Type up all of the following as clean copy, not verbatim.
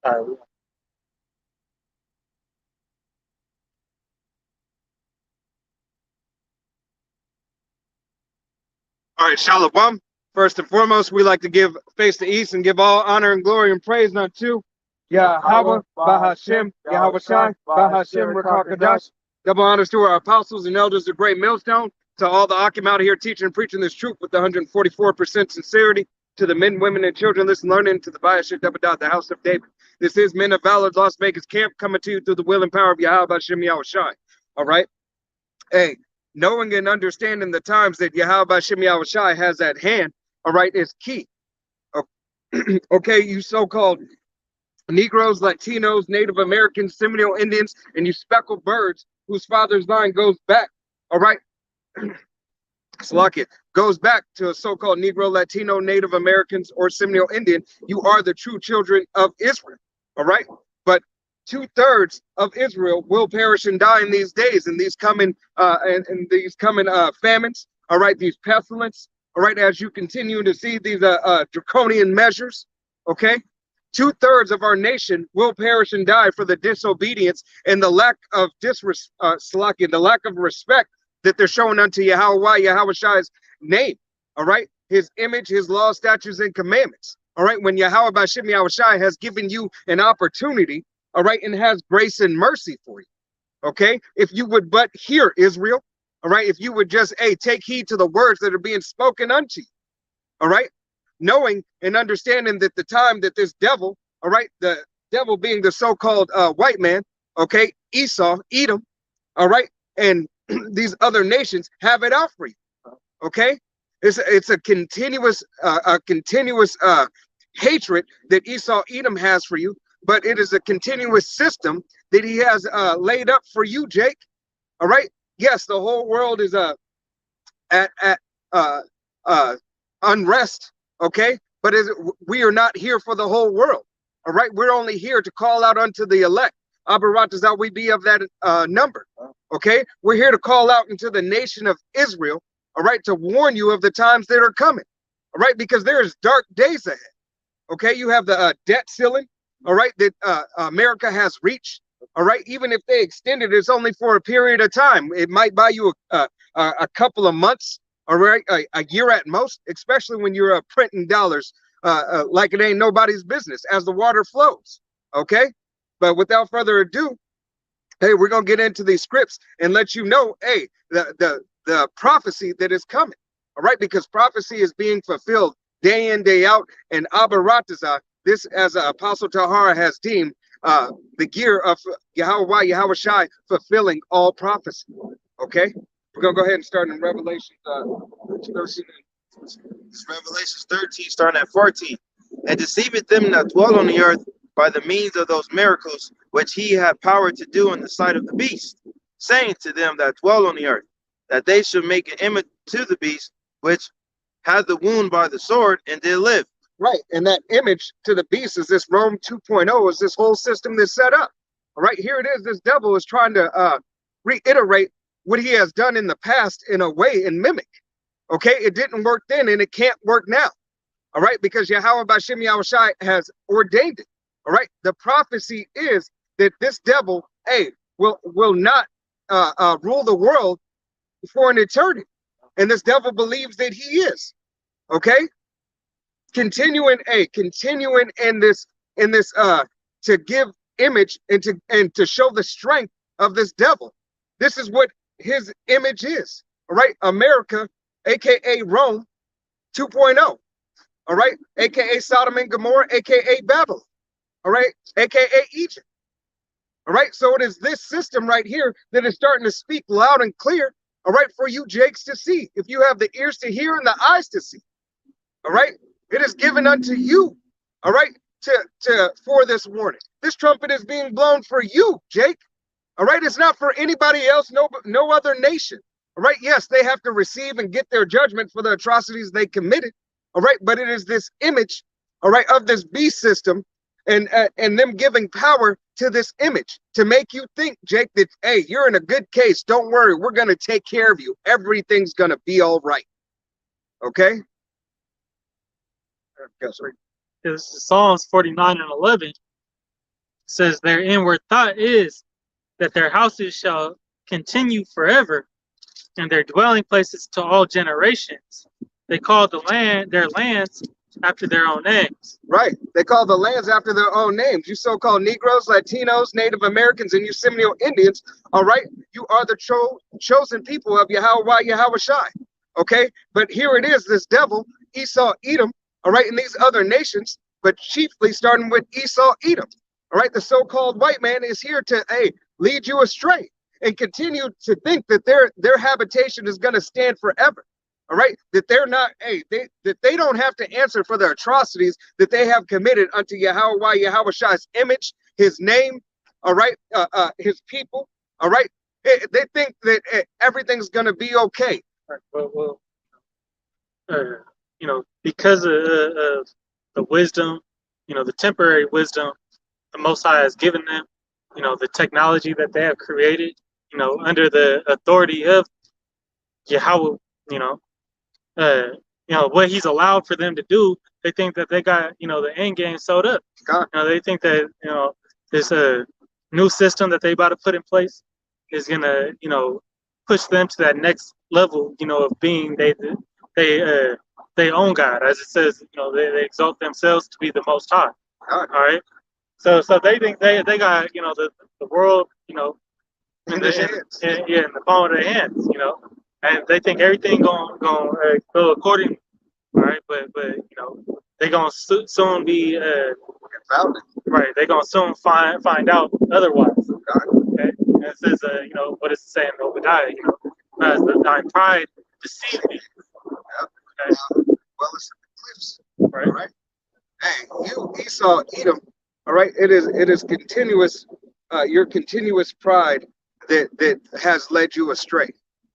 All right, Shalom. First and foremost, we like to give face to East and give all honor and glory and praise unto Yahweh, Bahashem, Yahweh Shai, Bahashem, Rakakadash. Double honors to our apostles and elders of Great Millstone, to all the Akim out here teaching and preaching this truth with 144% sincerity, to the men, women, and children listen, learning, to the Bayashir Dabadat, the house of David. This is Men of Valor, Las Vegas camp, coming to you through the will and power of Yahweh, Bahashem, Yahweh Shai. All right? Hey, knowing and understanding the times that Yahweh Shem Yahweh Shai has at hand, all right, is key. Okay, you so-called Negroes, Latinos, Native Americans, Seminole Indians, and you speckled birds whose father's line goes back, all right, Slack goes back to a so-called Negro, Latino, Native Americans, or Seminole Indian. You are the true children of Israel, all right? But 2/3 of Israel will perish and die in these days, and these coming famines, all right, these pestilence, all right, as you continue to see these draconian measures, okay? 2/3 of our nation will perish and die for the disobedience and the lack of the lack of respect that they're showing unto Yahweh Shai's name, all right? His image, his law, statutes, and commandments, all right? When Yahweh Bashem Yahweh Shai has given you an opportunity, all right, and has grace and mercy for you, okay? If you would but hear Israel, all right? If you would just, hey, take heed to the words that are being spoken unto you, all right? Knowing and understanding that the time that this devil, all right, the devil being the so-called white man, okay, Esau, Edom, all right, and these other nations have it out for you, okay? It's a continuous hatred that Esau, Edom has for you, but it is a continuous system that he has laid up for you, Jake. All right. Yes, the whole world is at unrest. Okay, but we are not here for the whole world. All right, we're only here to call out unto the elect. Abarat is that we be of that number. Okay, we're here to call out into the nation of Israel. All right, to warn you of the times that are coming. All right, because there is dark days ahead. Okay, you have the debt ceiling, all right, that America has reached. All right, even if they extend it, it's only for a period of time. It might buy you a couple of months, all right, a year at most, especially when you're printing dollars like it ain't nobody's business as the water flows. Okay, but without further ado, hey, we're gonna get into these scripts and let you know, hey, the prophecy that is coming. All right, because prophecy is being fulfilled day in, day out, and Abaratazah, this as Apostle Tahara has deemed the gear of Yahweh Shai fulfilling all prophecy. Okay, we're gonna go ahead and start in Revelation 13. It's Revelations 13, starting at 14. And deceiveth them that dwell on the earth by the means of those miracles which he had power to do in the sight of the beast, saying to them that dwell on the earth, that they should make an image to the beast, which had the wound by the sword and did live. Right, and that image to the beast is this Rome 2.0, is this whole system that's set up. All right, here it is. This devil is trying to reiterate what he has done in the past in a way and mimic. Okay, it didn't work then and it can't work now. All right, because Yahweh Bashem Yahweh Shai has ordained it. All right, the prophecy is that this devil, hey, will not rule the world for an eternity. And this devil believes that he is. Okay, continuing in this to give image and to show the strength of this devil. This is what his image is. All right, America, aka Rome 2.0. All right, aka Sodom and Gomorrah, aka Babylon. All right, aka Egypt. All right, so it is this system right here that is starting to speak loud and clear. All right, for you Jakes to see, if you have the ears to hear and the eyes to see. All right, it is given unto you. All right, for this warning. This trumpet is being blown for you, Jake. All right, it's not for anybody else, no other nation. All right, yes, they have to receive and get their judgment for the atrocities they committed. All right, but it is this image, all right, of this beast system and them giving power to this image to make you think, Jake, that, hey, you're in a good case. Don't worry, we're going to take care of you. Everything's going to be all right. Okay? It's Psalms 49 and 11. says their inward thought is that their houses shall continue forever, and their dwelling places to all generations. They call their lands after their own names. Right. They call the lands after their own names. You so-called Negroes, Latinos, Native Americans, and you Seminole Indians, all right? You are the chosen people of Yahweh Yahweh Shai, okay? But here it is, this devil, Esau, Edom, all right, and these other nations, but chiefly starting with Esau, Edom, all right? The so-called white man is here to, hey, lead you astray and continue to think that their habitation is going to stand forever. All right, that they're not, that they don't have to answer for the atrocities that they have committed unto Yahweh Yahweh Shai's image, his name, all right, his people, all right. They think that everything's gonna be okay. Well, because of the wisdom, the temporary wisdom the Most High has given them, the technology that they have created, under the authority of Yahweh, what he's allowed for them to do, they think that they got, the end game sewed up. They think that, this new system that they about to put in place is gonna, push them to that next level, of being they own God, as it says, they exalt themselves to be the Most High. All right. So they think they got, the world, in the palm of their hands, and they think everything gonna go according, all right. But they gonna soon be right. They gonna soon find out otherwise. Okay. And it says, what is it saying in Obadiah? As thy pride deceived me. Okay. Well, it's in the cliffs, right? All right. Hey, you Esau, Edom. All right. It is continuous. Your continuous pride that has led you astray.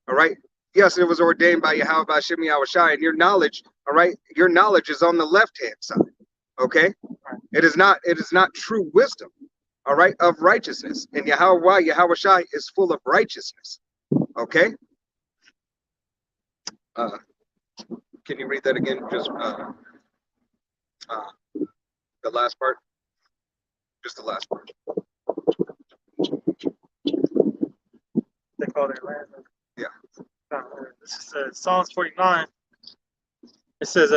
All right. Yes, it was ordained by Yahweh by Shem Yahweh Shai, and your knowledge, all right, your knowledge is on the left-hand side. Okay, it is not true wisdom, all right, of righteousness. And Yahweh Yahweh Shai is full of righteousness. Okay. Can you read that again? Just the last part. Just the last part. They call their land. Yeah. This is Psalms 49. It says,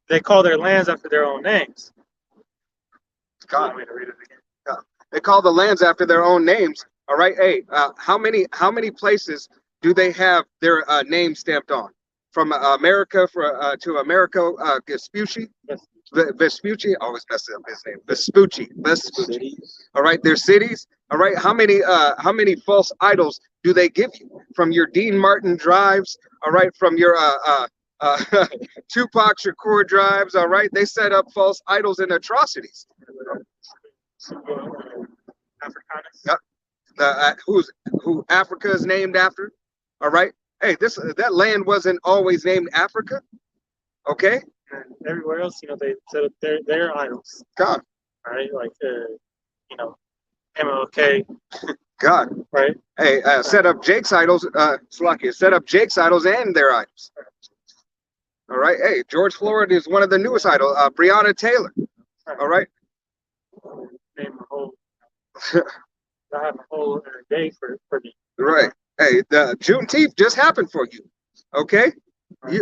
they call their lands after their own names. God. You want me to read it again? Yeah. They call the lands after their own names. All right. Hey, how many places do they have their name stamped on? From America to America, Vespucci. Vespucci, I always mess up his name. Vespucci. All right, their cities. All right, how many false idols do they give you from your Dean Martin drives? All right, from your Tupac Shakur drives. All right, they set up false idols and atrocities. Yep. Who Africa is named after? All right. Hey, that land wasn't always named Africa. Okay. And everywhere else, they set up their idols. God. Right, like MLK. God. Right. Hey, set up Jake's idols. Slakia, set up Jake's idols and their idols. All right. Hey, George Floyd is one of the newest idols. Breonna Taylor. All right. Name a whole. I have a whole day for me. Right. Hey, the Juneteenth just happened for you. Okay. Right.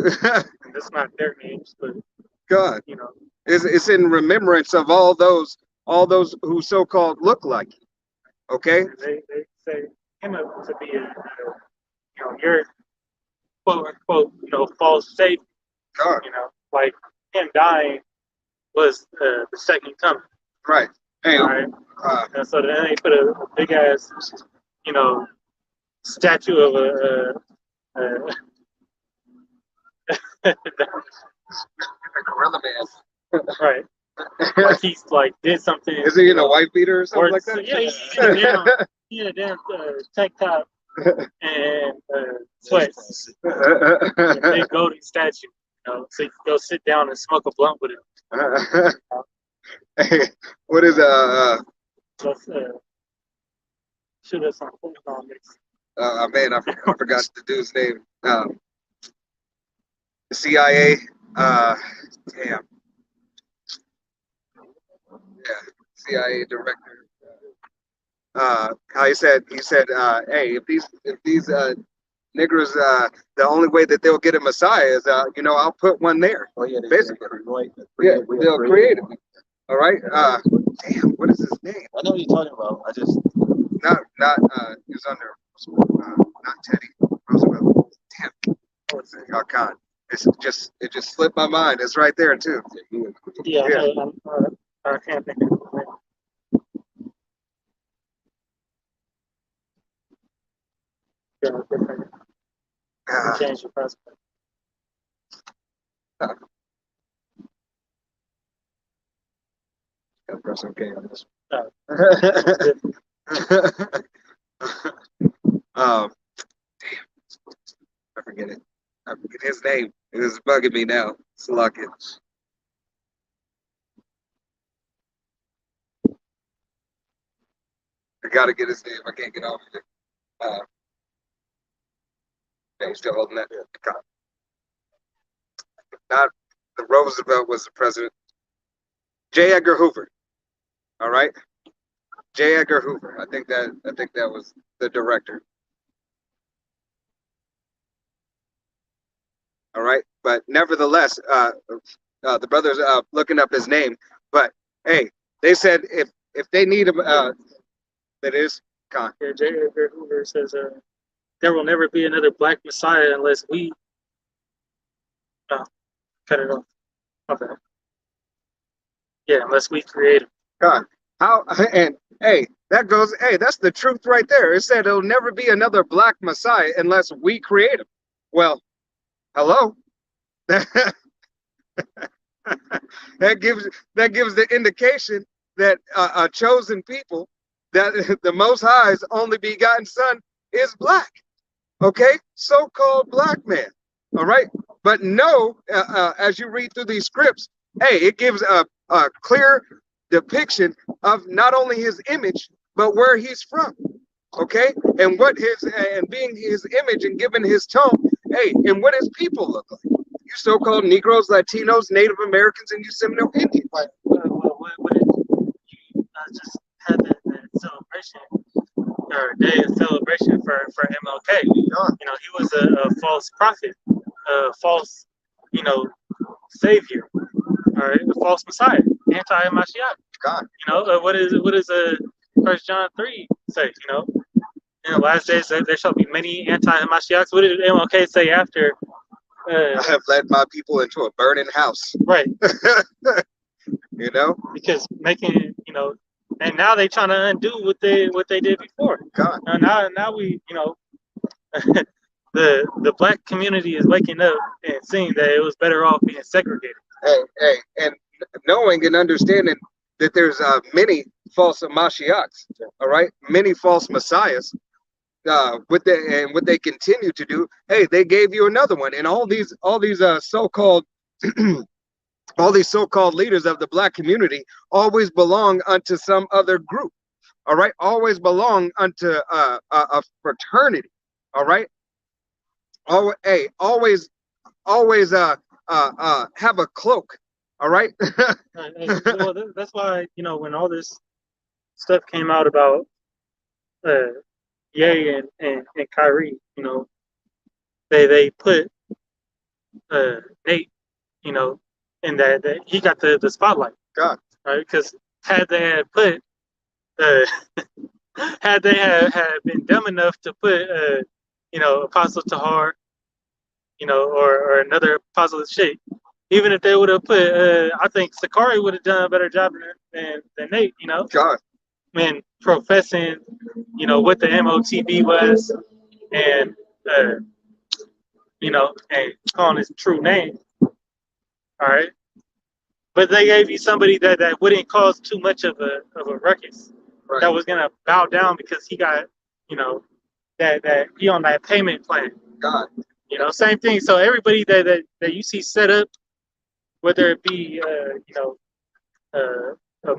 That's not their names, but God, it's in remembrance of all those who so-called look like you. Okay. They say him to be your quote unquote false savior. God. Like him dying was the second coming. Right. Hey. Right. And so then they put a big ass statue of a gorilla man. Right. Like he's did something. Is he in a wife beater or something like that? Yeah, he had a damn tank top and sweats. A big golden statue, so you can go sit down and smoke a blunt with him. Hey, what is Just shoot us on mix. Man, I forgot the dude's name. The CIA. Damn. Yeah, CIA director. how he said, hey, if these niggers, the only way that they'll get a Messiah is, I'll put one there. Oh yeah, basically, yeah, they'll create it. All right. Damn, what is his name? I know what you're talking about. I just Not he was under not Teddy Roosevelt. Damn. Oh God. It just slipped my mind. It's right there too. Yeah, Yeah. I can't think of it. Yeah, different. Change your prospect. Gotta press OK on this. Damn, I forget it. I forget his name. It is bugging me now. Sluggage. I gotta get his name. I can't get off of it. He's still holding that. God. Not the Roosevelt was the president. J. Edgar Hoover. All right. J. Edgar Hoover. I think that was the director. All right. But nevertheless, the brothers looking up his name. But hey, they said if they need him, that is Khan. Yeah, J. Edgar Hoover says there will never be another black Messiah unless we cut it off. Okay. Yeah, unless we create him. God. How and hey, that's the truth right there. It said there'll never be another black Messiah unless we create him. Well, hello. that gives the indication that a chosen people, that the Most High's only begotten Son is black. Okay, so-called black man. All right, but no, as you read through these scripts, hey, it gives a clear depiction of not only his image but where he's from. Okay, and being his image and given his tone. Hey, and what his people look like. You so-called Negroes, Latinos, Native Americans, and you Seminole Indians. What if you just had the celebration or day of celebration for MLK? He was a false prophet, a false, savior, or a false Messiah, anti-Mashiach. God. What is 1 John 3 say? In the last days there shall be many anti-Mashiachs. What did MLK say after? I have led my people into a burning house. Right. Because making, and now they trying to undo what they did before. God. Now we, the black community is waking up and seeing that it was better off being segregated. Hey, and knowing and understanding that there's many false Mashiachs, all right, many false messiahs. What they continue to do, hey, they gave you another one, and all these so-called all these so-called leaders of the black community always belong unto some other group, all right, always belong unto a fraternity, all right. Always have a cloak, all right. Well, that's why when all this stuff came out about Ye and Kyrie, they put Nate, in that he got the spotlight. God, right? Because had they had put, had they had been dumb enough to put, Apostle Tahar, or another Apostle Sheikh, even if they would have put, I think Sakari would have done a better job than Nate, God. When professing, what the MOTB was, and and calling his true name. All right, but they gave you somebody that wouldn't cause too much of a ruckus. Right. That was gonna bow down because he got, that he on that payment plan. God. Same thing. So everybody that you see set up, whether it be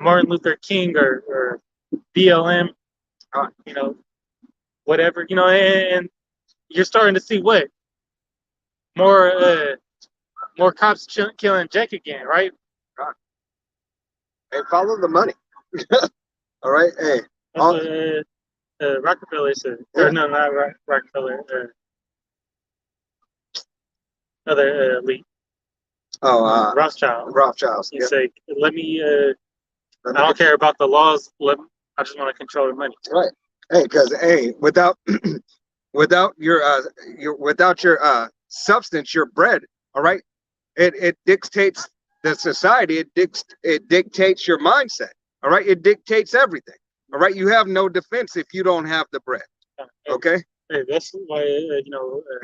Martin Luther King or BLM, whatever, and you're starting to see what more cops killing Jake again, right? God. Hey, follow the money. All right. Hey, That's what Rockefeller said. Yeah. Or no, not Rockefeller. Other elite. Rothschild. Rothschilds. He Yeah. said, "Let me. I don't care about the laws. I just want to control the money." Right. Hey, because without without your substance, your bread, all right, it dictates the society. It dictates your mindset. All right, it dictates everything. All right, you have no defense if you don't have the bread. Okay. Hey, that's why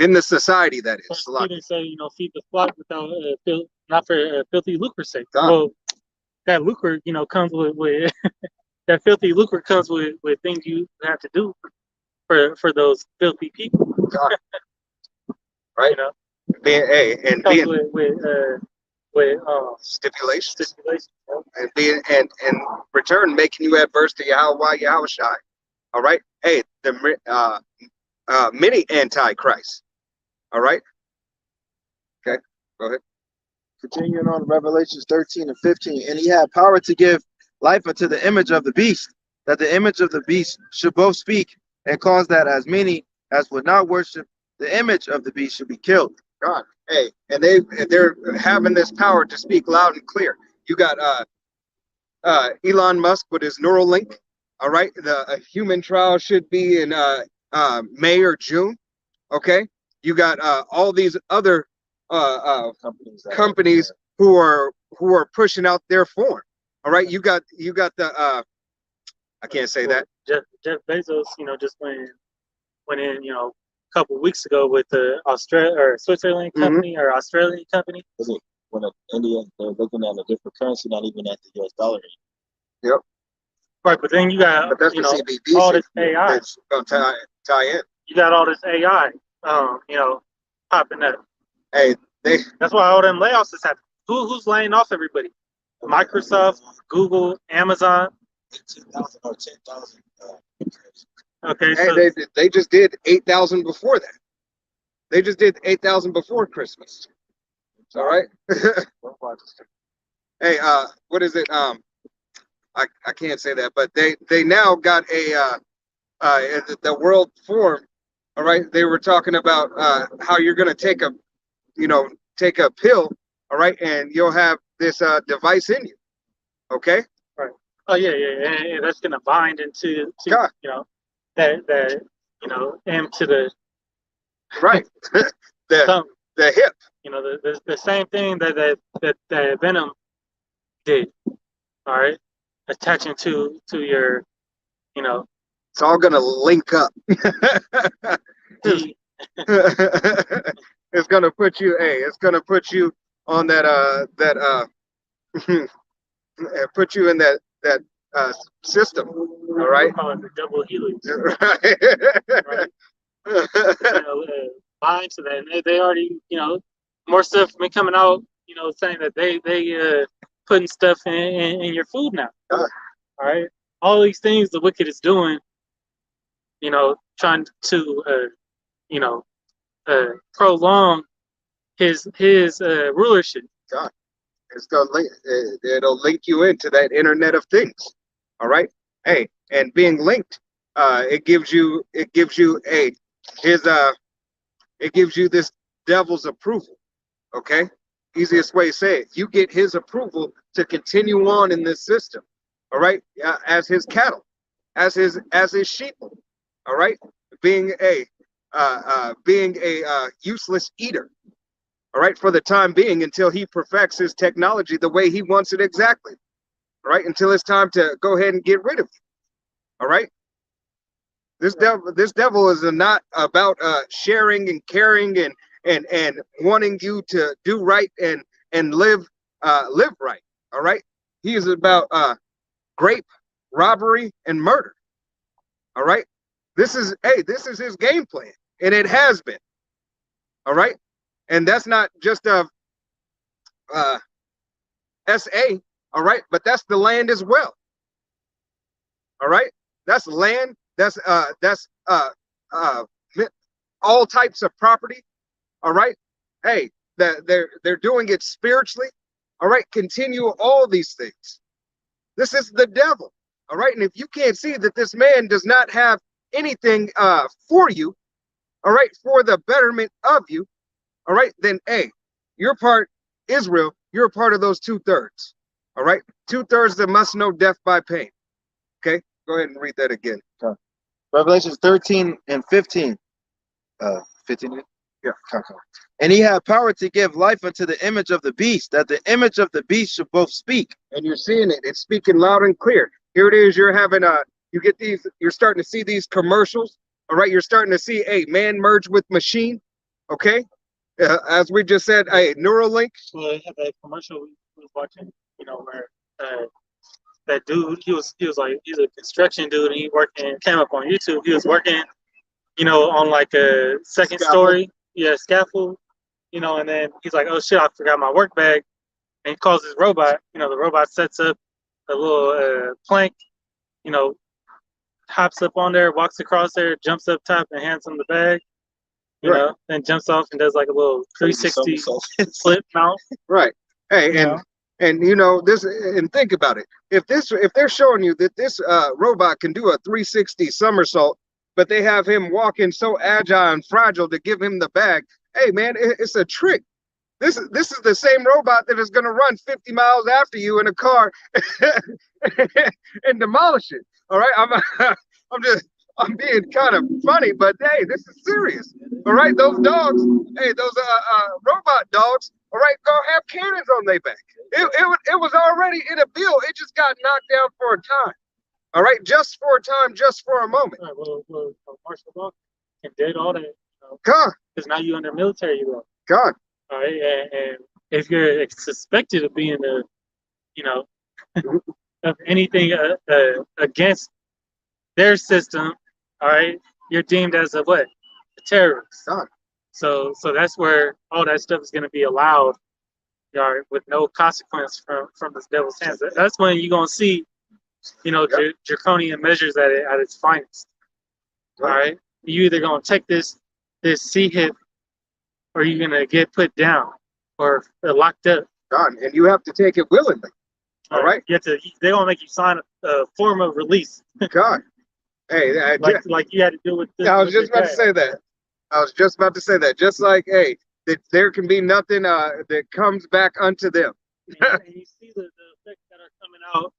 in the society that is. Peter say feed the flock without not for filthy lucre's sake. God. Well, that lucre comes with that filthy lucre comes with things you have to do for those filthy people. God. Right. Being with stipulations. And being and in return making you adverse to Yahweh Shai. All right. Hey, the many antichrists. All right. Okay. Go ahead. Continuing on Revelations 13 and 15, and he had power to give life unto the image of the beast, that the image of the beast should both speak and cause that as many as would not worship the image of the beast should be killed. God, hey, and they're having this power to speak loud and clear. You got Elon Musk with his Neuralink. All right, the human trial should be in May or June. Okay, you got all these other companies who are pushing out their form. All right, you got the I can't say that. Jeff Bezos, just went in, a couple of weeks ago with the Switzerland company or Australian company. When India, they're looking at a different currency, not even at the US dollar. Yep. Right, but then you got all this AI that's gonna tie in. You got all this AI, popping up. Hey, that's why all them layoffs is happening. Who's laying off everybody? Microsoft, Google, Amazon. 18,000 or 10,000. Okay, hey, so they just did 8,000 before that. They just did 8,000 before Christmas. All right. Hey, what is it? I can't say that, but they now got the World Forum. All right, they were talking about how you're gonna take a pill. All right, and you'll have this device in you. Okay. Right. Oh yeah, and that's gonna bind into that M to the right the hip. The same thing that Venom did. All right, attaching to your, it's all gonna link up. It's gonna put you. Hey, it's gonna put you on that put you in that system. All right. Call it the double helix. Right. Bind to that, and they already, more stuff been coming out, saying that they putting stuff in your food now. All right, all these things the wicked is doing, trying to prolong his rulership. God, it'll link you into that Internet of Things. All right. Hey, and being linked, it gives you this devil's approval. Okay. Easiest way to say it. You get his approval to continue on in this system. All right. As his cattle, as his sheep. All right. Being a useless eater. All right, for the time being, until he perfects his technology the way he wants it exactly. All right, until it's time to go ahead and get rid of you. All right. This devil is not about sharing and caring and wanting you to do right and live right. All right. He is about rape, robbery, and murder. All right. This is his game plan, and it has been. All right. And that's not just a SA, all right, but that's the land as well. All right, that's land. That's all types of property. All right. Hey, they're doing it spiritually. All right, continue all these things. This is the devil. All right. And if you can't see that this man does not have anything for you, all right, for the betterment of you, all right, then hey, you're part Israel, you're a part of those 2/3. All right. 2/3 that must know death by pain. Okay, go ahead and read that again. Revelations 13 and 15. 15? Yeah. And he had power to give life unto the image of the beast, that the image of the beast should both speak. And you're seeing it, it's speaking loud and clear. Here it is, you're having you get these, you're starting to see these commercials. All right, you're starting to see a man merge with machine. Okay, as we just said, a Neuralink. Well, they had that commercial we was watching, you know, where that dude, he was like, he's a construction dude, and he working, came up on YouTube. He was working, you know, on like a second story, scaffold, you know, and then he's like, oh shit, I forgot my work bag, and he calls his robot. You know, the robot sets up a little plank, you know, hops up on there, walks across there, jumps up top, and hands him the bag. You know, then jumps off and does like a little 360 flip mount. Right. Hey, and you know this, and think about it. If they're showing you that this robot can do a 360 somersault, but they have him walking so agile and fragile to give him the bag, hey man, it's a trick. This is the same robot that is going to run 50 miles after you in a car and demolish it. All right, I'm being kind of funny, but hey, this is serious. All right, those dogs, hey, those robot dogs, all right, go have cannons on their back. It was already in a bill. It just got knocked down for a time. All right, just for a time, just for a moment. All right, well, martial law can did all that. God, because now you're under military law. God. All right, and if you're suspected of being a, you know, of anything against their system, all right, you're deemed as a what? A terrorist. God. So that's where all that stuff is going to be allowed, all right, with no consequence from this devil's hands. That's when you're going to see, you know, draconian measures at its finest. All right, you either going to take this C hit, or you're going to get put down or locked up. God, and you have to take it willingly. All right, they're going to make you sign a form of release. God. Hey, like you had to do with this. I was just about to say that. I was just about to say that. Just like, hey, that there can be nothing that comes back unto them. And you see the effects that are coming out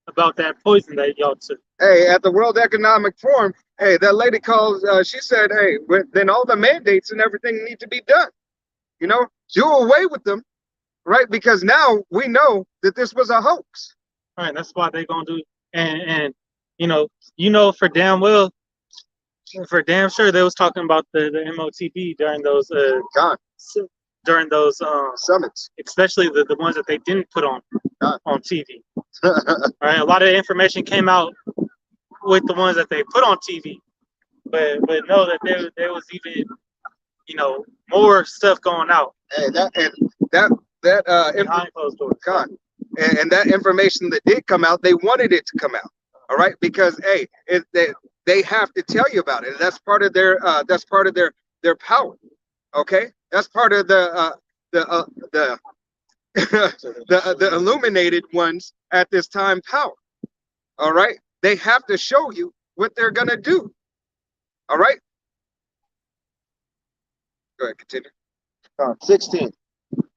about that poison that y'all took. Hey, at the World Economic Forum, hey, that lady calls, she said, hey, then all the mandates and everything need to be done. You know, do away with them, right? Because now we know that this was a hoax. All right, that's why they're going to do, and you know for damn well, for damn sure they was talking about the MOTB during those summits, especially the ones that they didn't put on TV. All right, a lot of information came out with the ones that they put on TV, but know that there was even, you know, more stuff going out. And behind closed doors. And that information that did come out, they wanted it to come out. All right, because hey, they have to tell you about it. That's part of their power. Okay, that's part of the illuminated ones at this time power. All right, they have to show you what they're gonna do. All right, go ahead, continue. 16.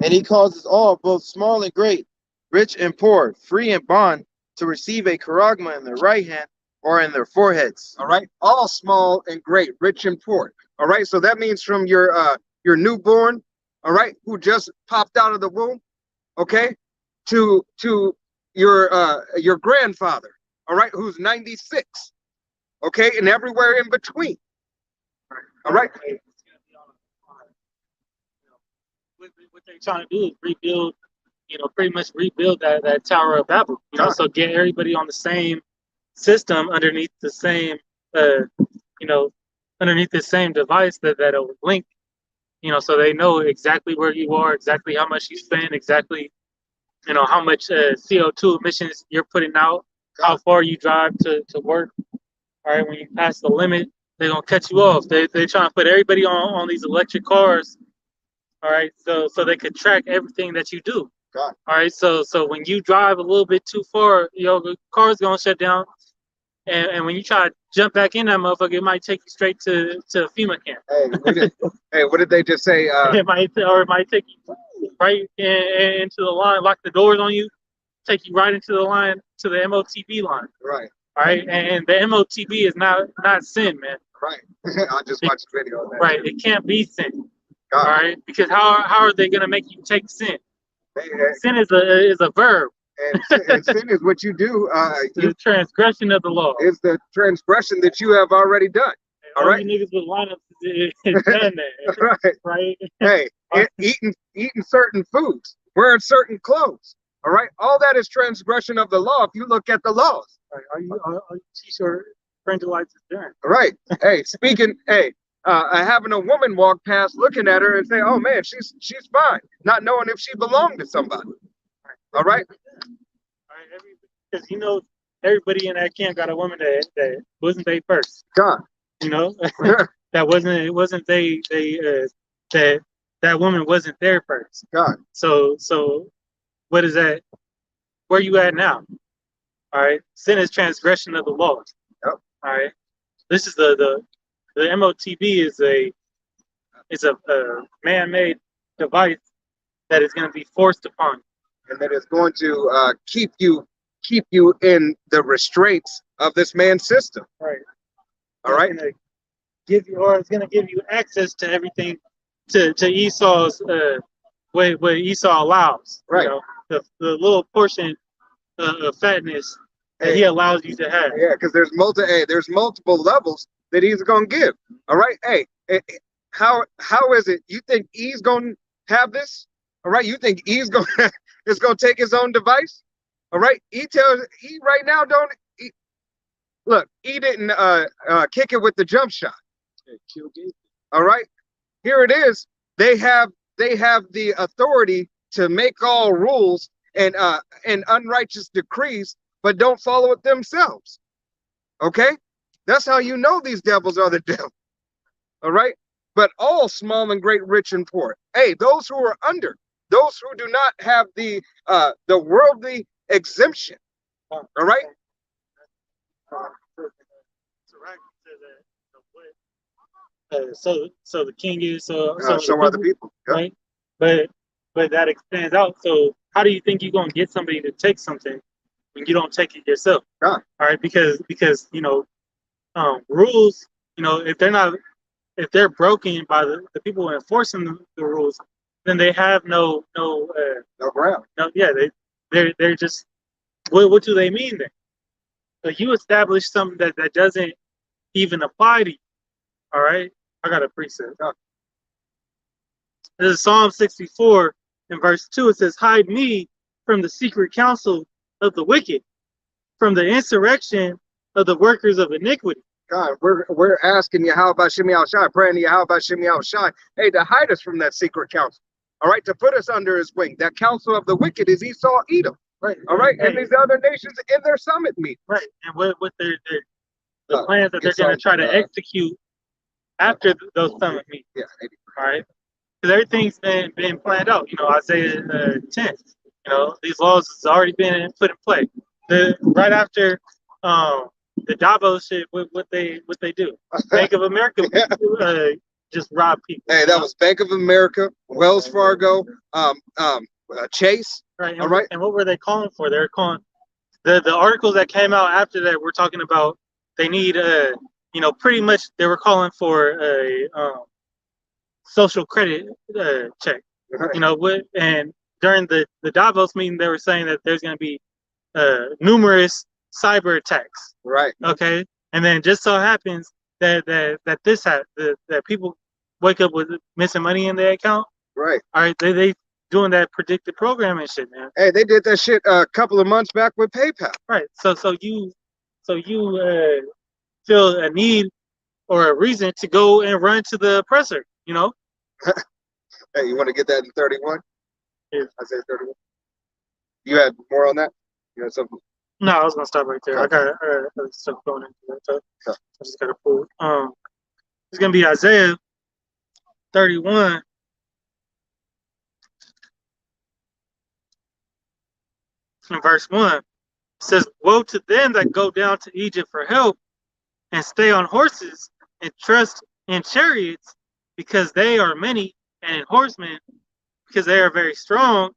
And he causes all, both small and great, rich and poor, free and bond, to receive a charagma in their right hand or in their foreheads. All right, all small and great, rich and poor. All right, so that means from your newborn, all right, who just popped out of the womb, okay, to your grandfather, all right, who's 96, okay, and everywhere in between. All right. What they're trying to do is rebuild, you know, pretty much rebuild that Tower of Babel, you know, so get everybody on the same system underneath the same, underneath the same device that'll link, you know, so they know exactly where you are, exactly how much you spend, exactly, you know, how much CO2 emissions you're putting out, how far you drive to work. All right, when you pass the limit, they're gonna cut you off. They're trying to put everybody on these electric cars. All right, so they could track everything that you do. All right, so when you drive a little bit too far, you know, the car's gonna shut down. and when you try to jump back in that motherfucker, it might take you straight to a FEMA camp. Hey, what did they just say? It might take you right into the line, lock the doors on you, take you right into the line to the MOTB line. Right. All right, and the MOTB is not sin, man. Right. I just watched a video on that. Right, it can't be sin. God. All right, because how are they gonna make you take sin? Sin is a verb. And sin is what you do. The transgression of the law is the transgression that you have already done. All right. You niggas with lineups is done that. Right. Right. Hey, eating certain foods, wearing certain clothes. All right. All that is transgression of the law. If you look at the laws. Right. Are you t-shirt Frenchelites is doing? Right. Hey, speaking. Hey. Having a woman walk past, looking at her and say, "Oh man, she's fine," not knowing if she belonged to somebody. All right. Because everybody in that camp got a woman that wasn't they first. God. That wasn't they that woman wasn't there first. God. So what is that? Where you at now? All right. Sin is transgression of the law. Yep. All right. This is the MOTB is a man-made device that is going to be forced upon you. And that is going to keep you in the restraints of this man's system. Right. All right. It's going to give you access to everything to Esau's what Esau allows. Right. You know, the little portion of fatness that he allows you to have. Yeah, because there's multiple levels that he's gonna give. All right. Hey, how is it? You think E's gonna have this? All right. You think E's gonna is gonna take his own device? All right. E right now don't look. E didn't kick it with the jump shot. All right. Here it is. They have the authority to make all rules and unrighteous decrees, but don't follow it themselves. Okay. That's how you know these devils are the devil. All right. But all small and great, rich and poor. Hey, those who are under, those who do not have the worldly exemption. All right. So the king is so are the people. Yep. Right. But that expands out. So how do you think you're gonna get somebody to take something when you don't take it yourself? God. All right, because rules, if they're broken by the people enforcing the rules, then they have no ground. They're just what do they mean then? So you establish something that doesn't even apply to you. All right, I got a precept. This is Psalm 64 in verse 2. It says, "Hide me from the secret counsel of the wicked, from the insurrection of the workers of iniquity." God, we're asking you how about Shimei Al-Shai, praying to you how about Shimei Al-Shai, hey, to hide us from that secret counsel. All right, to put us under his wing. That counsel of the wicked is Esau, Edom. Right. All right, and these other nations in their summit meeting. Right, and what the plans that they're going to try to execute after those summit meetings. Yeah. All right, because everything's been planned out. Isaiah 10. These laws has already been put in play. Right after the Davos shit, what they do? Bank of America just rob people. Hey, that was Bank of America, Wells Fargo, Chase. Right. All right. And what were they calling for? They're calling the articles that came out after that. We're talking about they need pretty much they were calling for a social credit check. Right. And during the Davos meeting, they were saying that there's going to be numerous cyber attacks. Right. Okay. And then just so happens that this that people wake up with missing money in their account. Right. All right. They doing that predictive programming shit, man. Hey, they did that shit a couple of months back with PayPal. Right. So you feel a need or a reason to go and run to the oppressor, Hey, you want to get that in 31? Yeah. I say 31. You had more on that? You had something? No, I was gonna stop right there. Okay. I got other stuff going into that. So I just gotta pull. It's gonna be Isaiah 31. In verse 1. says, "Woe to them that go down to Egypt for help and stay on horses and trust in chariots, because they are many, and in horsemen, because they are very strong.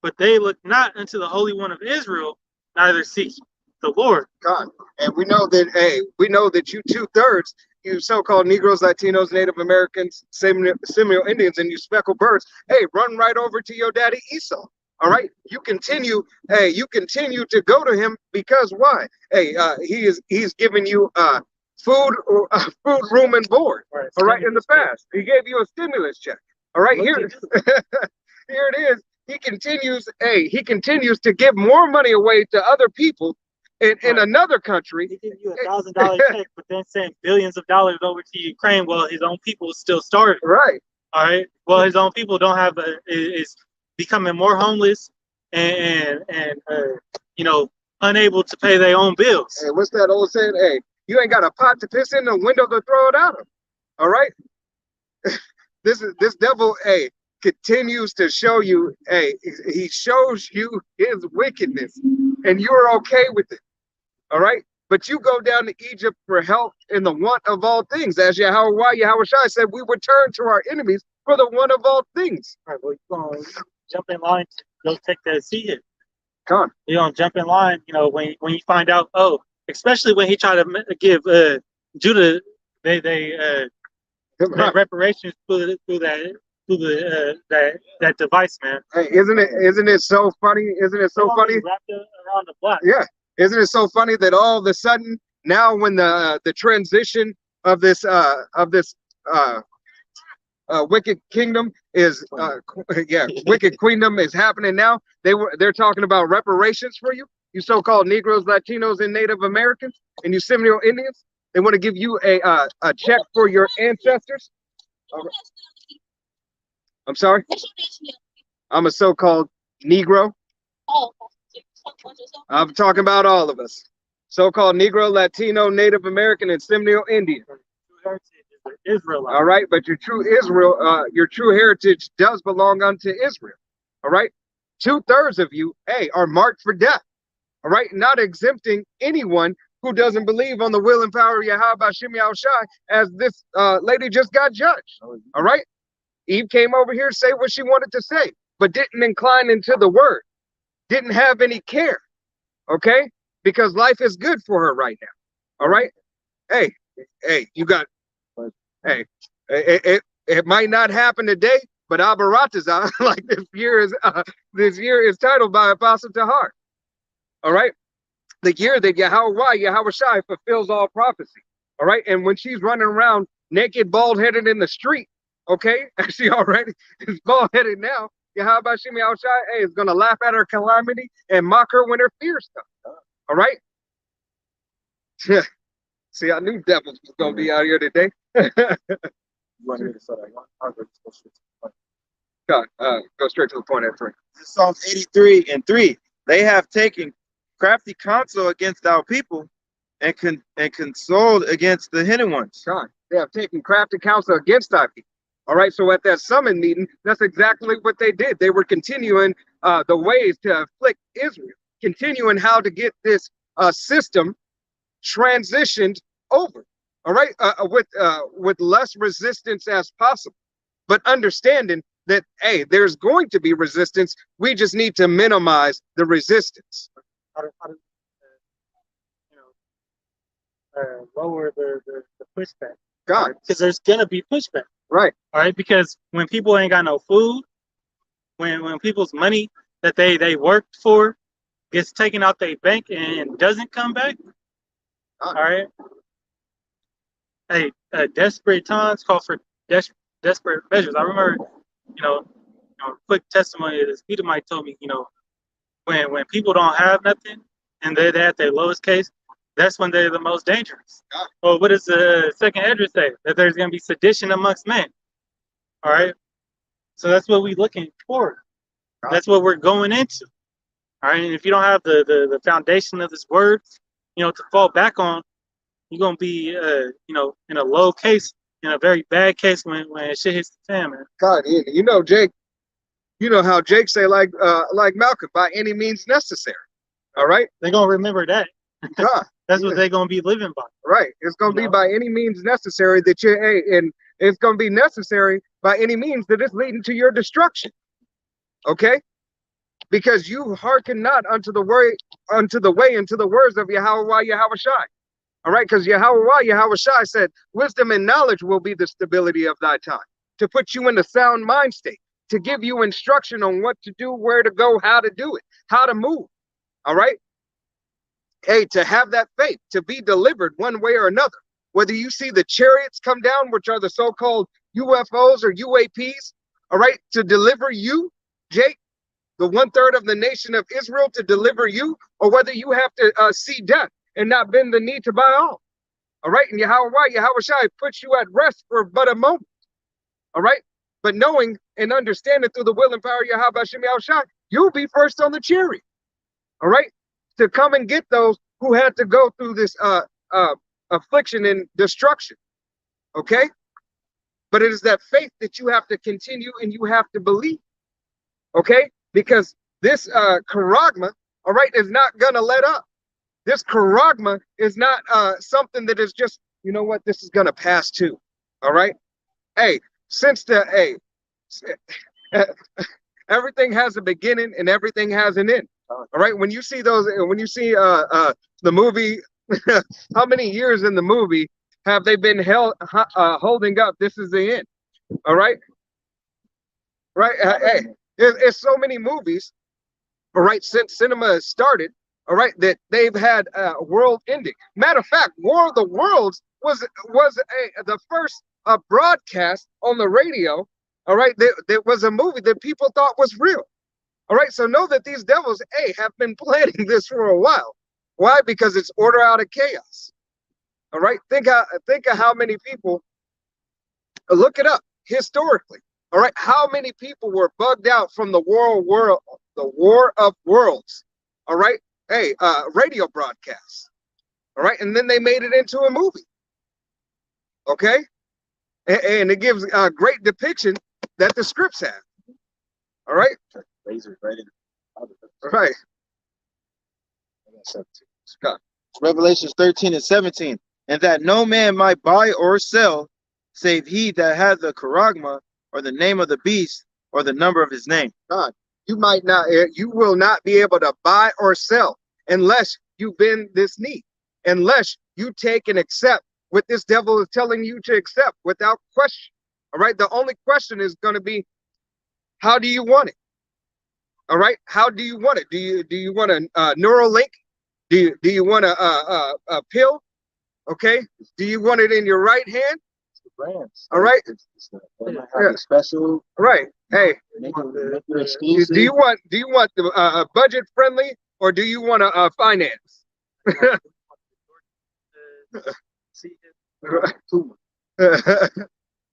But they look not unto the Holy One of Israel, neither seek the Lord." God. And we know that, hey, we know that you 2/3, you so-called Negroes, Latinos, Native Americans, Seminole Indians, and you speckled birds, hey, run right over to your daddy Esau. All right. You continue to go to him because why? Hey, he's giving you food, food, room, and board. Right. All right, in the past. He gave you a stimulus check. All right, here, here it is. He continues to give more money away to other people in another country. He gives you $1,000 check, but then send billions of dollars over to Ukraine while his own people is still starving. Right. All right. Well, his own people don't have is becoming more homeless and unable to pay their own bills. Hey, what's that old saying? Hey, you ain't got a pot to piss in, the window to throw it out of. All right. This devil, hey, continues to show you, hey, he shows you his wickedness, and you're okay with it. All right. But you go down to Egypt for help in the want of all things. As Yahweh Shai said, we would turn to our enemies for the want of all things. All right, well, you're going to jump in line to go take that seat. Come on. You're going to jump in line, when you find out, especially when he tried to give Judah they reparations through that device, man. Hey, isn't it so funny? Isn't it so funny? Wrapped around the block. Yeah. Isn't it so funny that all of a sudden now, when the transition of this wicked kingdom is wicked queendom is happening now, they're talking about reparations for you so-called Negroes, Latinos, and Native Americans, and you Seminole Indians. They want to give you a check for your ancestors. I'm sorry. I'm a so-called Negro. I'm talking about all of us. So-called Negro, Latino, Native American, and Seminole Indian. Israel. All right, but your true heritage does belong unto Israel. All right, 2/3 of you, hey, are marked for death. All right, not exempting anyone who doesn't believe on the will and power of Yahweh Shem Shai, as this lady just got judged. All right, Eve came over here to say what she wanted to say, but didn't incline into the word. Didn't have any care, okay? Because life is good for her right now. All right. Hey, you got. Hey, it might not happen today, but Abaratazah, like this year is titled by Apostle Tahar. All right, the year that Yahweh Shai fulfills all prophecy. All right, and when she's running around naked, bald-headed in the street, okay, she already is bald-headed now. Yahweh Shem Shai, hey, is gonna laugh at her calamity and mock her when her fears come. All right. See, I knew devils was gonna be out here today. God, go straight to the point at 3. Psalms 83:3. They have taken crafty counsel against our people and consoled against the hidden ones. God, they have taken crafty counsel against our people. All right, so at that summon meeting, that's exactly what they did. They were continuing the ways to afflict Israel, continuing how to get this system transitioned over. All right, with less resistance as possible, but understanding that, hey, there's going to be resistance. We just need to minimize the resistance. Lower the pushback. God, because there's gonna be pushback. Right. All right, because when people ain't got no food, when people's money that they worked for gets taken out their bank and doesn't come back, all right. Hey, desperate times call for desperate measures. I remember, quick testimony. This Edomite told me, when people don't have nothing and they're at their lowest case, that's when they're the most dangerous. Yeah. Well, what does the second address say? That there's going to be sedition amongst men. All right. So that's what we're looking for. Yeah. That's what we're going into. All right. And if you don't have the foundation of this word, to fall back on, you're going to be, in a low case, in a very bad case when shit hits the fan, man. God, Jake, how Jake say, like Malcolm, by any means necessary. All right. They're gonna remember that. God. That's what they're gonna be living by. Right. It's gonna be by any means necessary that you and it's gonna be necessary by any means that it's leading to your destruction. Okay? Because you hearken not unto the way, unto the words of Yahweh Yahushai. All right, because Yahushai said, wisdom and knowledge will be the stability of thy time, to put you in a sound mind state, to give you instruction on what to do, where to go, how to do it, how to move. All right. Hey, to have that faith, to be delivered one way or another. Whether you see the chariots come down, which are the so-called UFOs or UAPs, all right, to deliver you, Jake, the 1/3 of the nation of Israel, to deliver you, or whether you have to see death and not bend the knee to buy all. All right, and Yahushai puts you at rest for but a moment. All right, but knowing and understanding through the will and power of Yahushai, you'll be first on the chariot. All right, to come and get those who had to go through this affliction and destruction. Okay, but it is that faith that you have to continue and you have to believe. Okay, because this charagma, all right, is not gonna let up. This charagma is not something that is just, you know what, this is gonna pass too. All right, hey, since the everything has a beginning and everything has an end. All right, when you see those, when you see the movie, how many years in the movie have they been holding up? This is the end. All right, right. Hey, it's so many movies. All right, since cinema has started. All right, that they've had world ending. Matter of fact, War of the Worlds was the first broadcast on the radio. All right, there was a movie that people thought was real. All right, so know that these devils, have been planning this for a while. Why? Because it's order out of chaos. All right, think of how many people. Look it up historically. All right, how many people were bugged out from the War of Worlds? All right, radio broadcasts. All right, and then they made it into a movie. Okay, and it gives a great depiction that the scripts have. All right. Right. Revelations 13:17, and that no man might buy or sell, save he that had the charagma, or the name of the beast, or the number of his name. God, you will not be able to buy or sell unless you bend this knee, unless you take and accept what this devil is telling you to accept without question. All right. The only question is going to be, how do you want it? All right. How do you want it? Do you want a Neuralink? Do you want a pill? Okay. Do you want it in your right hand? All right. Special. Right. Hey. Make it exclusive. Do you want the budget friendly, or do you want a finance?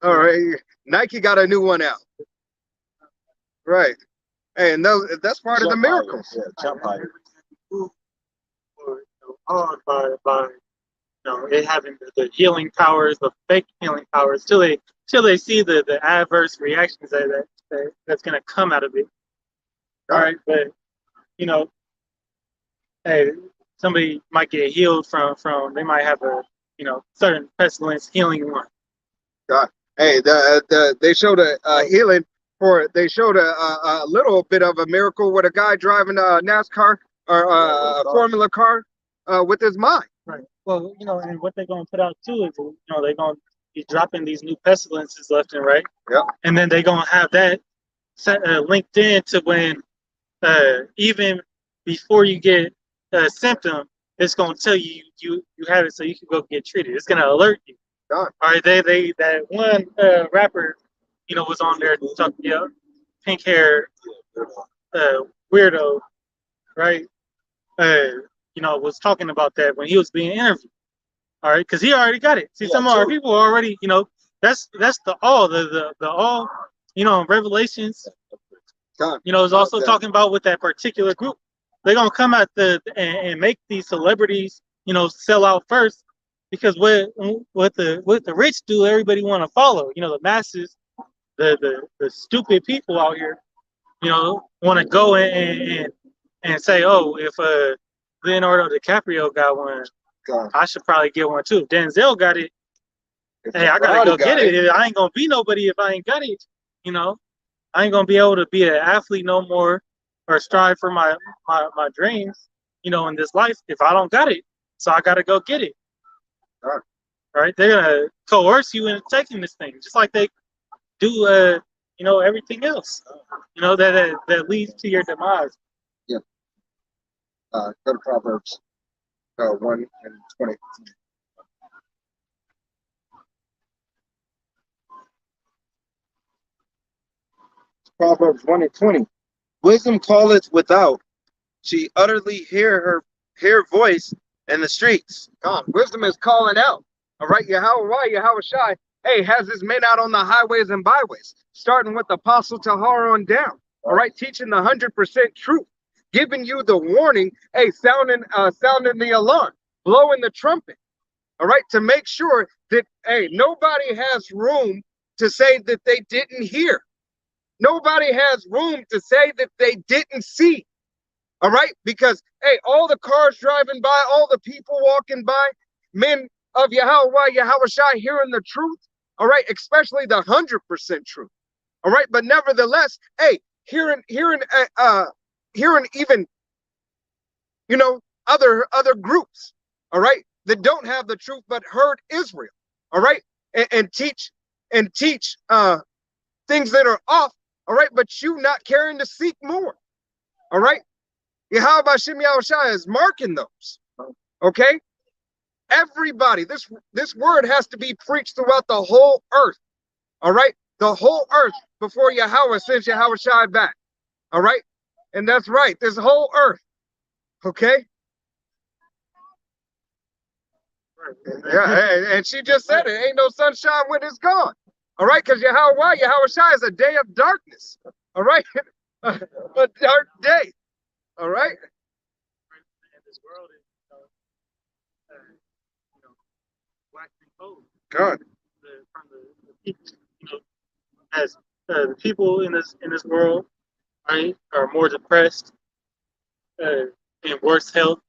All right. Nike got a new one out. Right. Hey, and that's part of the miracles. Yeah, jump higher. By it having the healing powers, the fake healing powers, till they see the adverse reactions that's gonna come out of it. All right, but hey, somebody might get healed from they might have a certain pestilence healing one. God, hey, they showed a healing they showed a little bit of a miracle with a guy driving a NASCAR or a Formula car with his mind. Right. Well, and what they're gonna put out too is they're gonna be dropping these new pestilences left and right. Yeah. And then they're gonna have that linked in to when even before you get a symptom, it's gonna tell you you have it so you can go get treated. It's gonna alert you. God. All right. They that one rapper, was on there talking, pink hair weirdo, right? Was talking about that when he was being interviewed. All right, because he already got it. See, some of our people already, that's the all, the all, Revelations. Is also talking about with that particular group. They're gonna come at and make these celebrities, sell out first, because what the rich do, everybody want to follow. The masses, the stupid people out here, want to go and say, oh, if Leonardo DiCaprio got one. God. I should probably get one too. Denzel got it. If Hey, I gotta Rowdy go got get it. I ain't gonna be nobody if I ain't got it. You know, I ain't gonna be able to be an athlete no more or strive for my dreams. You know, in this life if I don't got it. So I gotta go get it. Right. Right? They're gonna coerce you into taking this thing, just like they do. You know, everything else. You know that leads to your demise. Yeah. Go to Proverbs 1:20. Proverbs 1:20. Wisdom calleth without. She utterly hear voice in the streets. God, wisdom is calling out. All right, Yahweh Shai, hey, has his men out on the highways and byways, starting with Apostle Tahar on down. All right, teaching the 100% truth, giving you the warning, hey, sounding the alarm, blowing the trumpet. All right, to make sure that hey, nobody has room to say that they didn't hear. Nobody has room to say that they didn't see. All right, because hey, all the cars driving by, all the people walking by, men of Yahweh Shai hearing the truth. All right, especially the 100% truth. All right, but nevertheless, hey, hearing even other groups. All right, that don't have the truth but heard Israel. All right, and teach things that are off. All right, but you not caring to seek more. All right. Yahweh Shem Yahushua is marking those. Okay? Everybody, this word has to be preached throughout the whole earth. All right? The whole earth before Yahweh sends Yahushua back. All right? And that's right, this whole earth. Okay? Yeah, and she just said it. Ain't no sunshine when it's gone. All right? Because Yahushua is a day of darkness. All right? A dark day. All right? And this world is, waxing cold. God. From the people, as the people in this world, right, are more depressed, in worse health,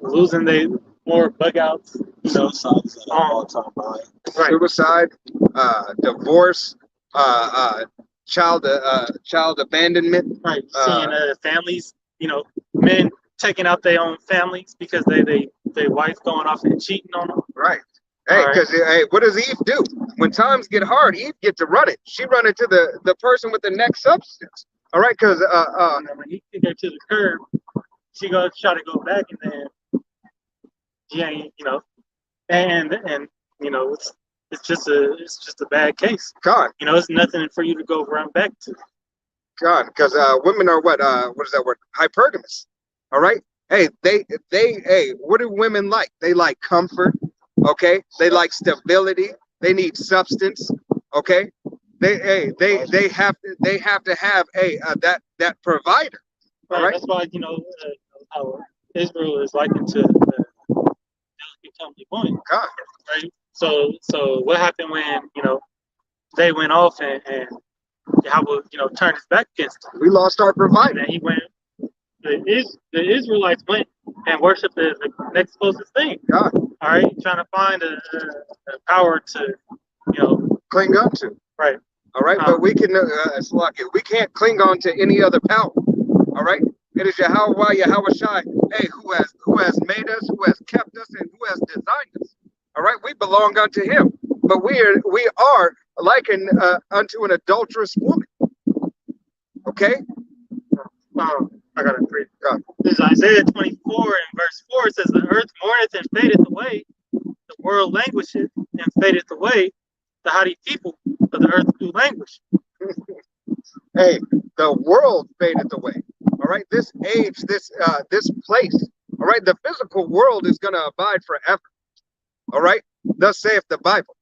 losing more bug outs, Suicide is at an all-time high. Right. Suicide, divorce, child abandonment. right? Seeing families, men taking out their own families because their wife going off and cheating on them. Right. Hey, because hey, what does Eve do? When times get hard, Eve get to run it. She run into the person with the next substance. All right, because when he kicked her to the curb, she goes try to go back, and then she ain't, and it's just a bad case. God. It's nothing for you to go run back to. God, because women are what is that word? Hypergamous. All right. Hey, hey, what do women like? They like comfort. Okay. They like stability. They need substance. Okay. They have to have that provider. All right. That's why how Israel is likened to delicate company point. God. Right. So what happened when they went off and Yahweh turned his back against them? We lost our provider. And he went. The Israelites went and worshipped the next closest thing. God. All right, trying to find a power to cling on to. Right. All right, but we can we can't cling on to any other power. All right, it is Yahweh Shai, hey, who has made us, who has kept us, and who has designed us. All right, we belong unto Him, but we are likened unto an adulterous woman. Okay. I gotta read. This is Isaiah 24 and verse 4. It says, "The earth mourneth and fadeth away; the world languisheth and fadeth away. The haughty people of the earth do languish." Hey, the world fadeth away. All right, this age, this place. All right, the physical world is gonna abide forever. All right, thus saith the Bible.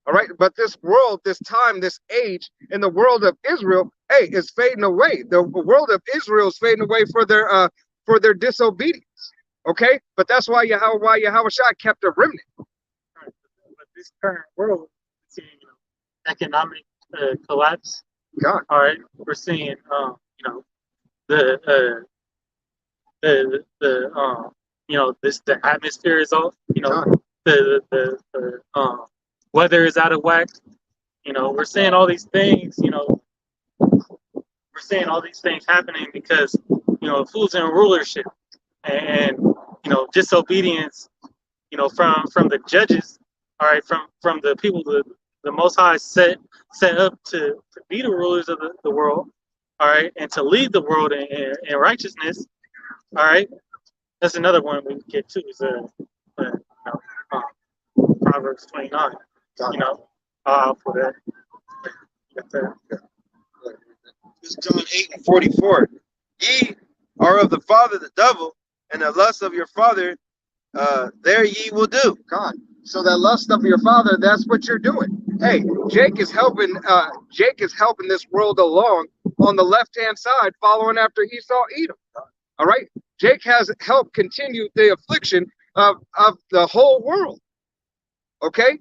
All right, but this world, this time, this age, in the world of Israel, hey, is fading away. The world of Israel is fading away for their disobedience. Okay, but that's why Yahweh Shai kept a remnant. Right. But this current world, seeing economic collapse. God. All right, we're seeing the the atmosphere is off. The weather is out of whack. We're seeing all these things. We're seeing all these things happening because who's in rulership and disobedience. From the judges. All right, from the people the Most High set up to be the rulers of the world. All right, and to lead the world in righteousness. All right, that's another one we get to is Proverbs 29. I'll put that. This is John 8:44. Ye are of the father the devil, and the lust of your father there ye will do. God. So that lust of your father, that's what you're doing. Hey, Jake is helping this world along on the left-hand side, following after Esau Edom. All right. Jake has helped continue the affliction of the whole world. Okay?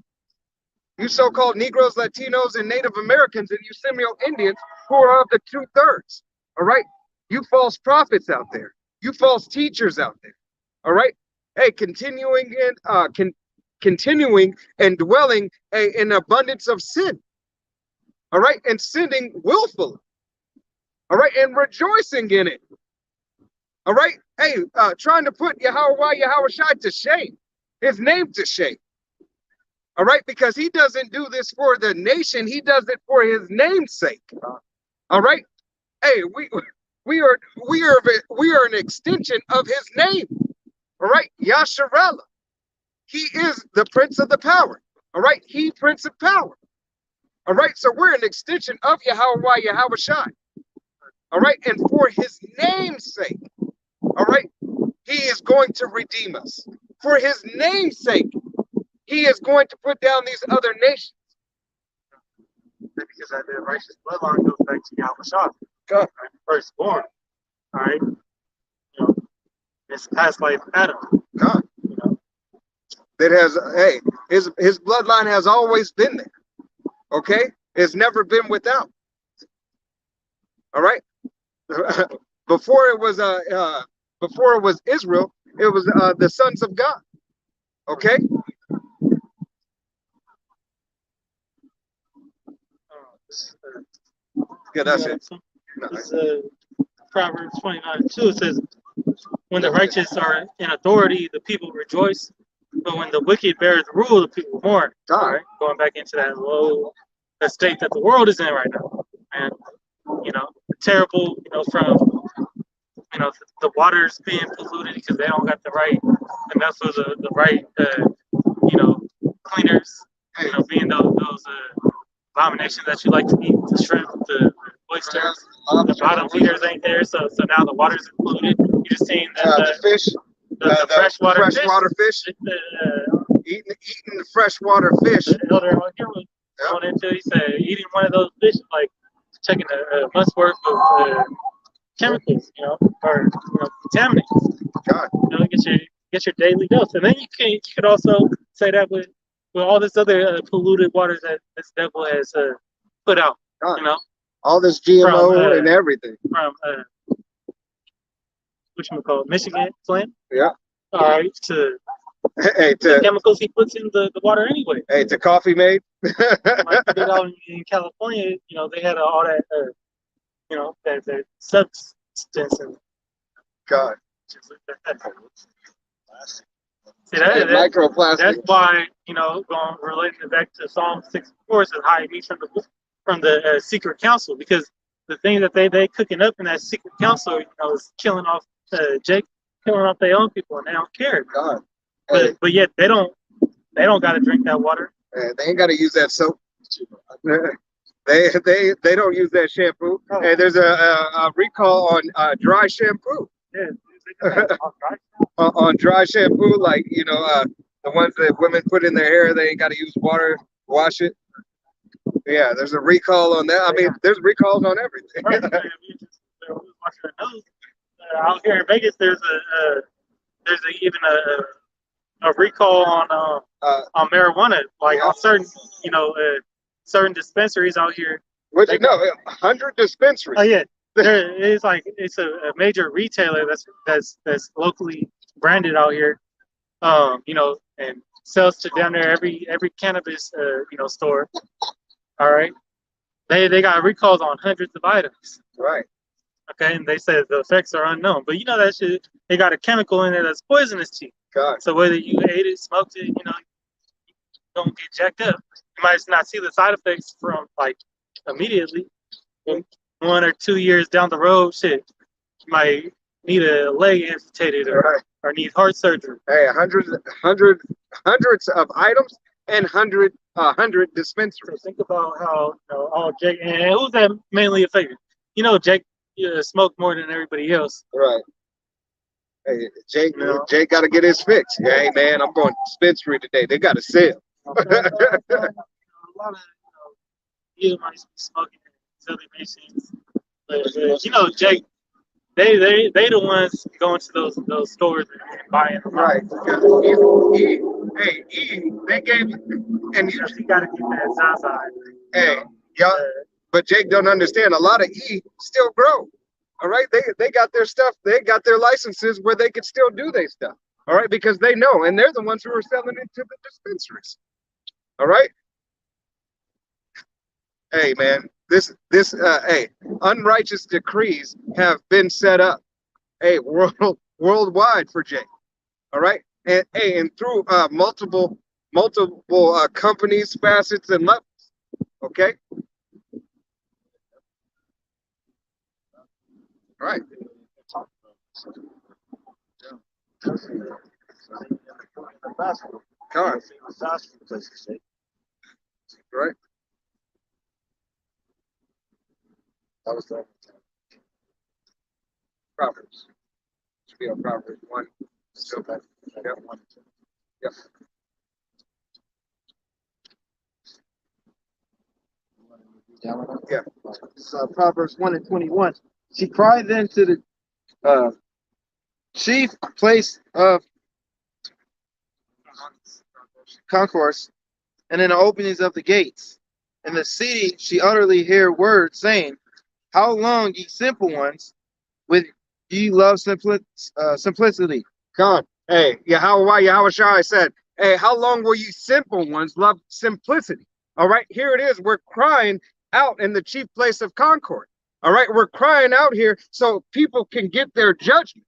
You so-called Negroes, Latinos, and Native Americans, and you Seminole Indians who are of the 2/3. All right? You false prophets out there. You false teachers out there. All right? Hey, continuing and dwelling in abundance of sin. All right? And sinning willfully. All right? And rejoicing in it. All right? Hey, trying to put Yahweh Shai to shame. His name to shame. All right? Because he doesn't do this for the nation. He does it for his name's sake. All right? Hey, we are an extension of his name. All right? Yasharallah. He is the Prince of the Power. All right? He Prince of Power. All right? So we're an extension of Yahweh Shai. All right? And for his name's sake. All right? He is going to redeem us. For his name's sake. He is going to put down these other nations. Because that righteous bloodline goes back to Yahweh Shai. God. Firstborn. All right? It's past life Adam. God. That has, hey, his bloodline has always been there. Okay? It's never been without. All right? Before it was Israel, it was the sons of God. Okay? Yeah, that's it. It's, Proverbs 29:2. It says, when the righteous are in authority, the people rejoice. But when the wicked beareth rule, the people mourn. All right, going back into that low state that the world is in right now, and terrible, from the waters being polluted because they don't got the right enough of the right cleaners, being those abominations that you like to eat, the shrimp, the oysters, the bottom feeders ain't there, so now the water's polluted. You just seen the fish. The freshwater fish. Eating the freshwater fish. The elder on here was going into it. He said eating one of those fish is like checking a month's worth of chemicals, or contaminants. God. Get your daily dose, and then you could also say that with all this other polluted waters that this devil has put out. God. All this GMO and everything. From whatchamacallit, Michigan plant. Yeah. All right, to the chemicals he puts in the water anyway. Hey, to Coffee Mate. Like out in California, they had all that, that substance and God. See, that microplastic. That's why, relating it back to Psalm 64, it says, hide me from the secret council, because the thing that they cooking up in that secret council, is killing off Jake, killing off their own people, and they don't care. God. But yet they don't got to drink that water. They ain't got to use that soap. They don't use that shampoo. Oh. And there's a recall on dry shampoo. Yeah. On dry shampoo, like the ones that women put in their hair, they ain't got to use water, wash it. Yeah, there's a recall on that. I mean, there's recalls on everything. Right. Out here in Vegas, there's even a recall on marijuana, like on certain certain dispensaries out here. 100 dispensaries. Oh yeah, it's like it's a major retailer that's locally branded out here. And sells to down there every cannabis store. All right, they got recalls on hundreds of items. Right. Okay, and they said the effects are unknown, but that shit, they got a chemical in there that's poisonous to you. God. So whether you ate it, smoked it, you don't get jacked up. You might not see the side effects from like immediately. 1 or 2 years down the road, shit, you might need a leg amputated or need heart surgery. Hey, hundreds of items and 100 dispensaries. So think about how all Jake, and who's that mainly affected? Jake smoked more than everybody else. Right. Hey, Jake got to get his fix. Hey, man, I'm going to dispensary today. They got to sell. A lot of you might be smoking silly machines, but Jake, they the ones going to those stores and buying them. Right. They gave, and you got to get that Zaza. Hey, y'all, but Jake don't understand. A lot of still grow. All right, they got their stuff. They got their licenses where they could still do their stuff. All right, because they know, and they're the ones who are selling it to the dispensaries. All right. Hey, man, this unrighteous decrees have been set up, worldwide for Jake. All right, and through multiple companies, facets, and levels. Okay. Right. Car. Right. That was the Proverbs. Should be on Proverbs 1. Still bad. Yep. Yep. Yeah. So Proverbs 1:21. She cried then to the chief place of concourse, and in the openings of the gates. In the city she utterly hear words, saying, how long, ye simple ones, with ye love simplicity? God, hey, Yahweh Shai said, hey, how long will you simple ones love simplicity? All right, here it is. We're crying out in the chief place of concord. All right, we're crying out here so people can get their judgment.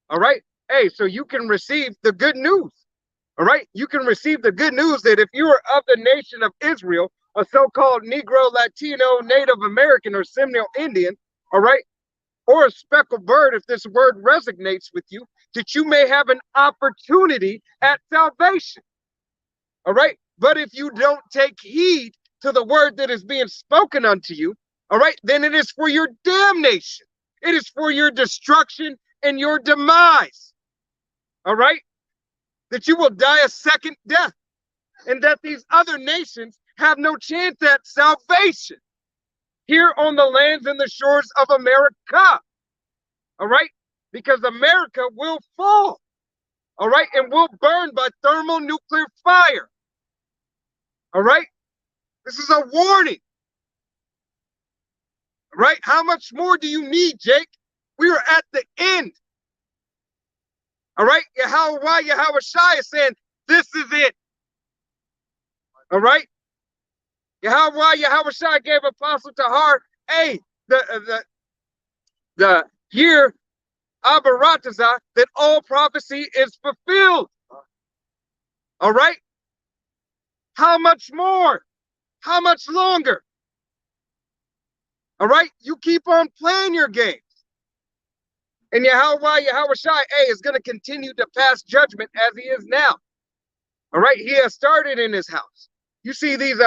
All right, hey, so you can receive the good news. All right, you can receive the good news that if you are of the nation of Israel, a so-called Negro, Latino, Native American, or Seminole Indian, all right, or a speckled bird, if this word resonates with you, that you may have an opportunity at salvation. All right, but if you don't take heed to the word that is being spoken unto you, all right, then it is for your damnation. It is for your destruction and your demise. All right, that you will die a second death, and that these other nations have no chance at salvation here on the lands and the shores of America. All right, because America will fall. All right, and will burn by thermonuclear fire. All right, this is a warning. All right, how much more do you need, Jake? We are at the end. All right, Yahweh Shai is saying, this is it. All right, Yahweh Shai gave Apostle Tahar, hey, the year Abaratazah, that all prophecy is fulfilled. All right, how much more? How much longer? All right, you keep on playing your games. And Yahweh Shai, is going to continue to pass judgment as he is now. All right, he has started in his house. You see these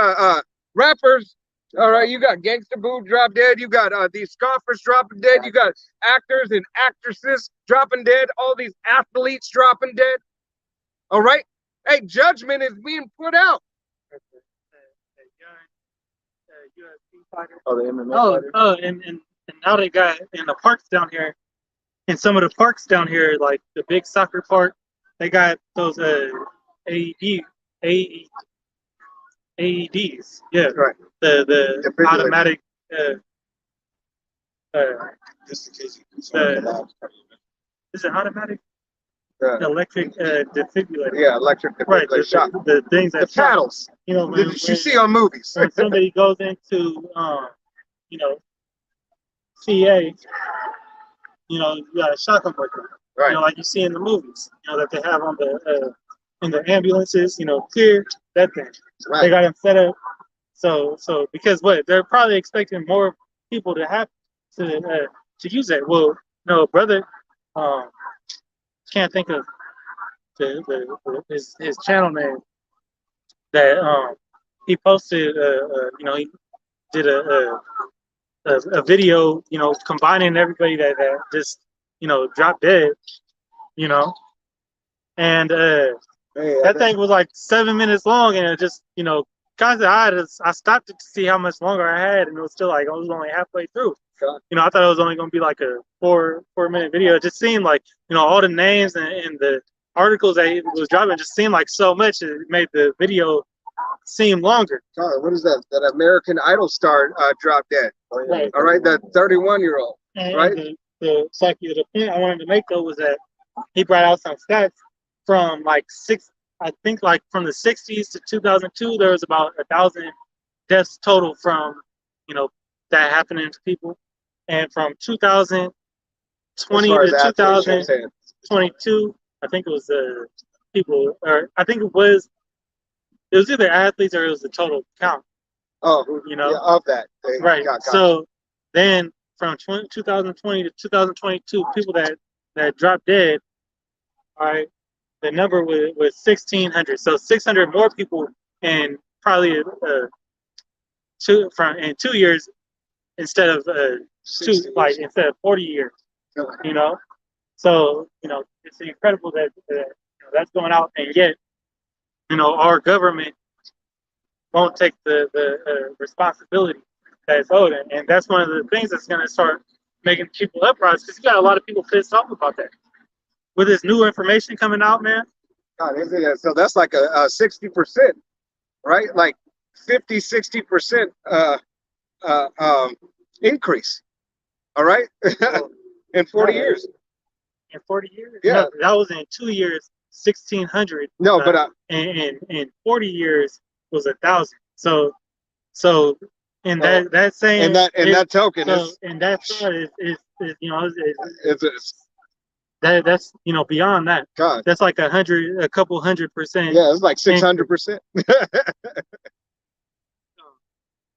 rappers, all right, you got Gangsta Boo drop dead, you got these scoffers dropping dead, you got actors and actresses dropping dead, all these athletes dropping dead. All right, hey, judgment is being put out. Oh, the MMA fighter? And now they got in the parks down here, in some of the parks down here, like the big soccer park, they got those AEDs. Yeah, right. The automatic Just in case you saw the live. is it automatic? Uh, Electric defibrillator. yeah, electric Right, defibrillator shock. the things The that shock, paddles you know, that you see on movies. when somebody goes into you know, CA, you know, you got a shotgun worker, you Right. know, like you see in the movies, you know, that they have on the in the ambulances, you know, clear that thing. They Right. got them set up. So because what they're probably expecting more people to have to use that. Well, no, brother, um, can't think of his channel name that he posted. You know, he did a video, you know, combining everybody that just, you know, dropped dead, you know, and Hey, that thing was like 7 minutes long, and it just, you know, constantly I stopped it to see how much longer I had, and it was still like I was only halfway through. You know, I thought it was only going to be like a 4 minute video. It just seemed like, you know, all the names and the articles that he was dropping just seemed like so much. It made the video seem longer. God, what is that? That American Idol star dropped dead. Right. All right, that 31-year-old. And Right. the point I wanted to make though was that he brought out some stats from like I think like from the 60s to 2002, there was about 1,000 deaths total from, you know, that happening to people. And from 2020 to 2022, I think it was people, or I think it was either athletes or it was the total count. Oh, you know, yeah, of that. Right. So then from 2020 to 2022, people that dropped dead, all right, the number was 1,600. So 600 more people in probably in 2 years instead of instead of 40 years. You know, so you know it's incredible that you know, that's going out, and yet you know our government won't take the responsibility that is owed, and that's one of the things that's going to start making people uprise, because you got a lot of people pissed off about that with this new information coming out, man. God, so that's like a 60%, right? Like 50-60% increase. All right, in 40 years. In 40 years? Yeah, no, that was in 2 years, 1,600. No, but in 40 years was 1,000. So in that saying, that token is you know it's that's you know beyond that. God, that's like a couple 100%. Yeah, it's like 600%.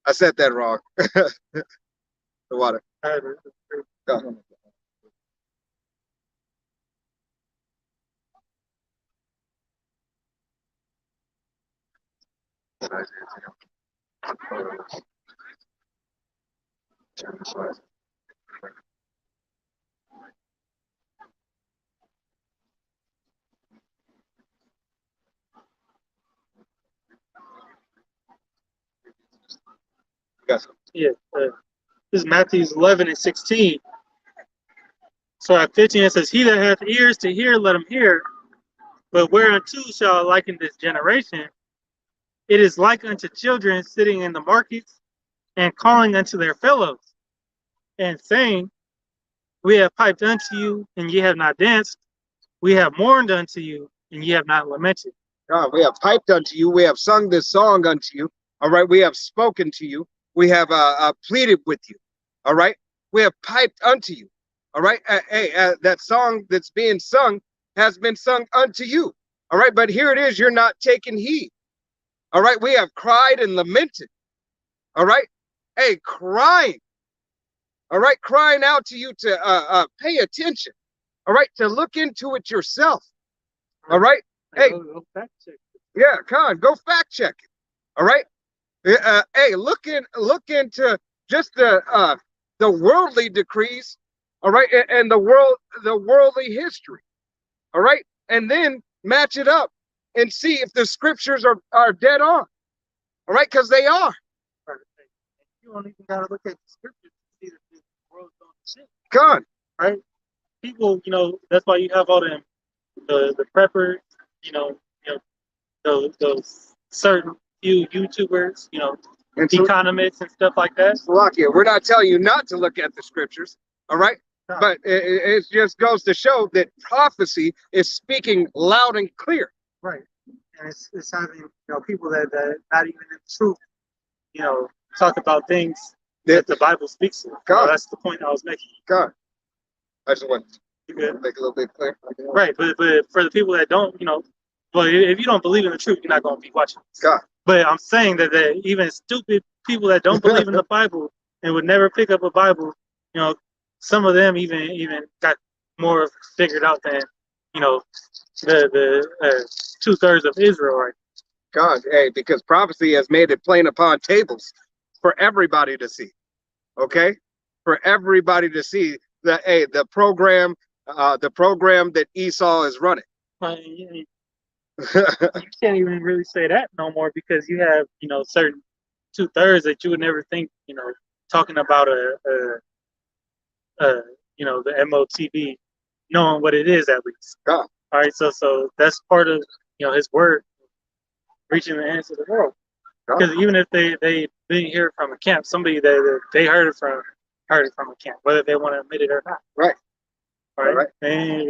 I said that wrong. The water. Go. Yeah, this is Matthew 11:16. So at 15 it says, "He that hath ears to hear, let him hear. But whereunto shall I liken this generation? It is like unto children sitting in the markets and calling unto their fellows, and saying, We have piped unto you, and ye have not danced. We have mourned unto you, and ye have not lamented." God, we have piped unto you. We have sung this song unto you. All right. We have spoken to you. We have pleaded with you. All right. We have piped unto you. All right. That song that's being sung has been sung unto you. All right. But here it is. You're not taking heed. All right. We have cried and lamented. All right. Hey, crying. All right. Crying out to you to pay attention. All right. To look into it yourself. All right. Hey, go fact check. Yeah, Con, go fact check it. All right. Hey, look into just the worldly decrees. All right, and the worldly history. All right, and then match it up and see if the scriptures are dead on. All right, because they are. You don't even gotta look at the scriptures to see that the world's going to shit. Con. Right? People, you know, that's why you have all them the preppers, you know, those certain few YouTubers, you know, And so, economists and stuff like that. Salakia, we're not telling you not to look at the scriptures, all right? No. But it just goes to show that prophecy is speaking loud and clear. Right. And it's having people that not even in the truth, talk about things that the Bible speaks of. That's the point I was making. God, I just want You to good? make it a little bit clear. Right, but for the people that don't, well, if you don't believe in the truth, you're not going to be watching this. God. But I'm saying that even stupid people that don't believe in the Bible and would never pick up a Bible, some of them even got more figured out than, the 2/3 of Israel, right? God, hey, because prophecy has made it plain upon tables for everybody to see. Okay, for everybody to see that the program that Esau is running. You can't even really say that no more because you have certain 2/3 that you would never think talking about the MOTB knowing what it is at least. God. All right, so that's part of his word reaching the ends of the world. Because even if they didn't hear it from a camp, somebody that they heard it from a camp, whether they want to admit it or not. Right. All right. They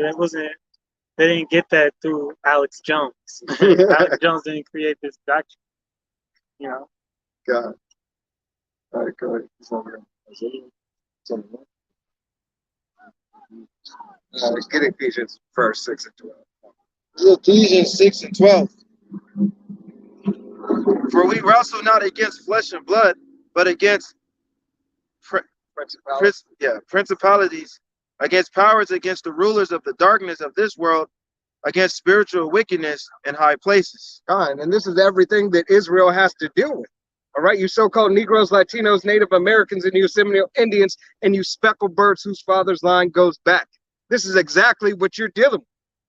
didn't get that through Alex Jones. Alex Jones didn't create this doctrine. God. All right, go ahead. Get Ephesians 6 and 12. Ephesians 6 and 12. For we wrestle not against flesh and blood, but against principalities, against powers, against the rulers of the darkness of this world, against spiritual wickedness in high places. God, and this is everything that Israel has to deal with. All right, you so-called Negroes, Latinos, Native Americans, and you Seminole Indians, and you speckled birds whose father's line goes back. This is exactly what you're dealing with.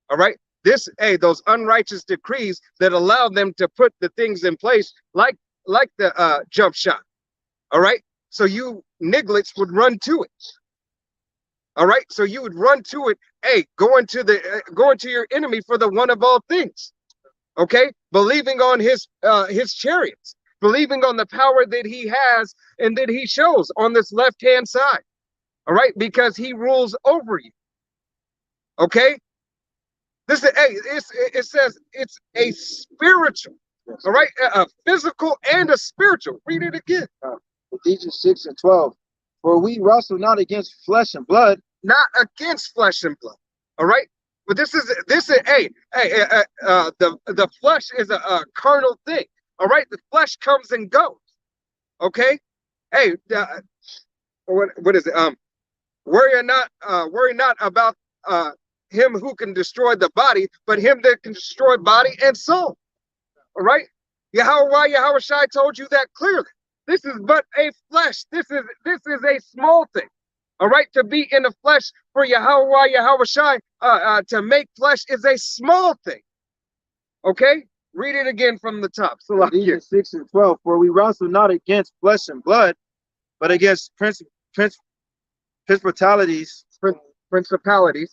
All right, those unrighteous decrees that allow them to put the things in place, like the jump shot. All right, so you nigglets would run to it. All right, so you would run to it. Go into your enemy for the one of all things. Okay, believing on his chariots, believing on the power that he has and that he shows on this left-hand side. All right, because he rules over you. Okay, it says it's a spiritual. All right, a physical and a spiritual. Read it again. Ephesians 6 and 12. For we wrestle not against flesh and blood. Not against flesh and blood. All right. But the flesh is a carnal thing. All right. The flesh comes and goes. Okay. What is it? Worry not about him who can destroy the body, but him that can destroy body and soul. All right. Yahweh Shai told you that clearly. This is but a flesh. This is a small thing. All right, to be in the flesh for Yahweh Shai, to make flesh is a small thing. Okay, read it again from the top. Ephesians 6 and 12. For we wrestle not against flesh and blood, but against principalities. Principalities. Principality,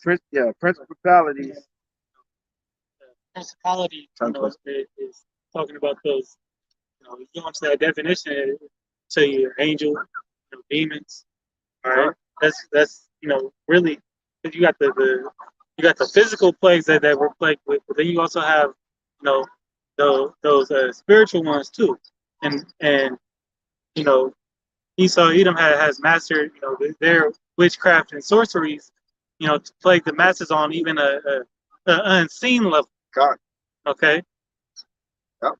is talking about those. You go into that definition, so your angel, demons. All right, that's really, because you got the physical plagues that we're plagued with, but then you also have those spiritual ones too, and Esau Edom has mastered their witchcraft and sorceries, to plague the masses on even a unseen level. God. Okay. Yep.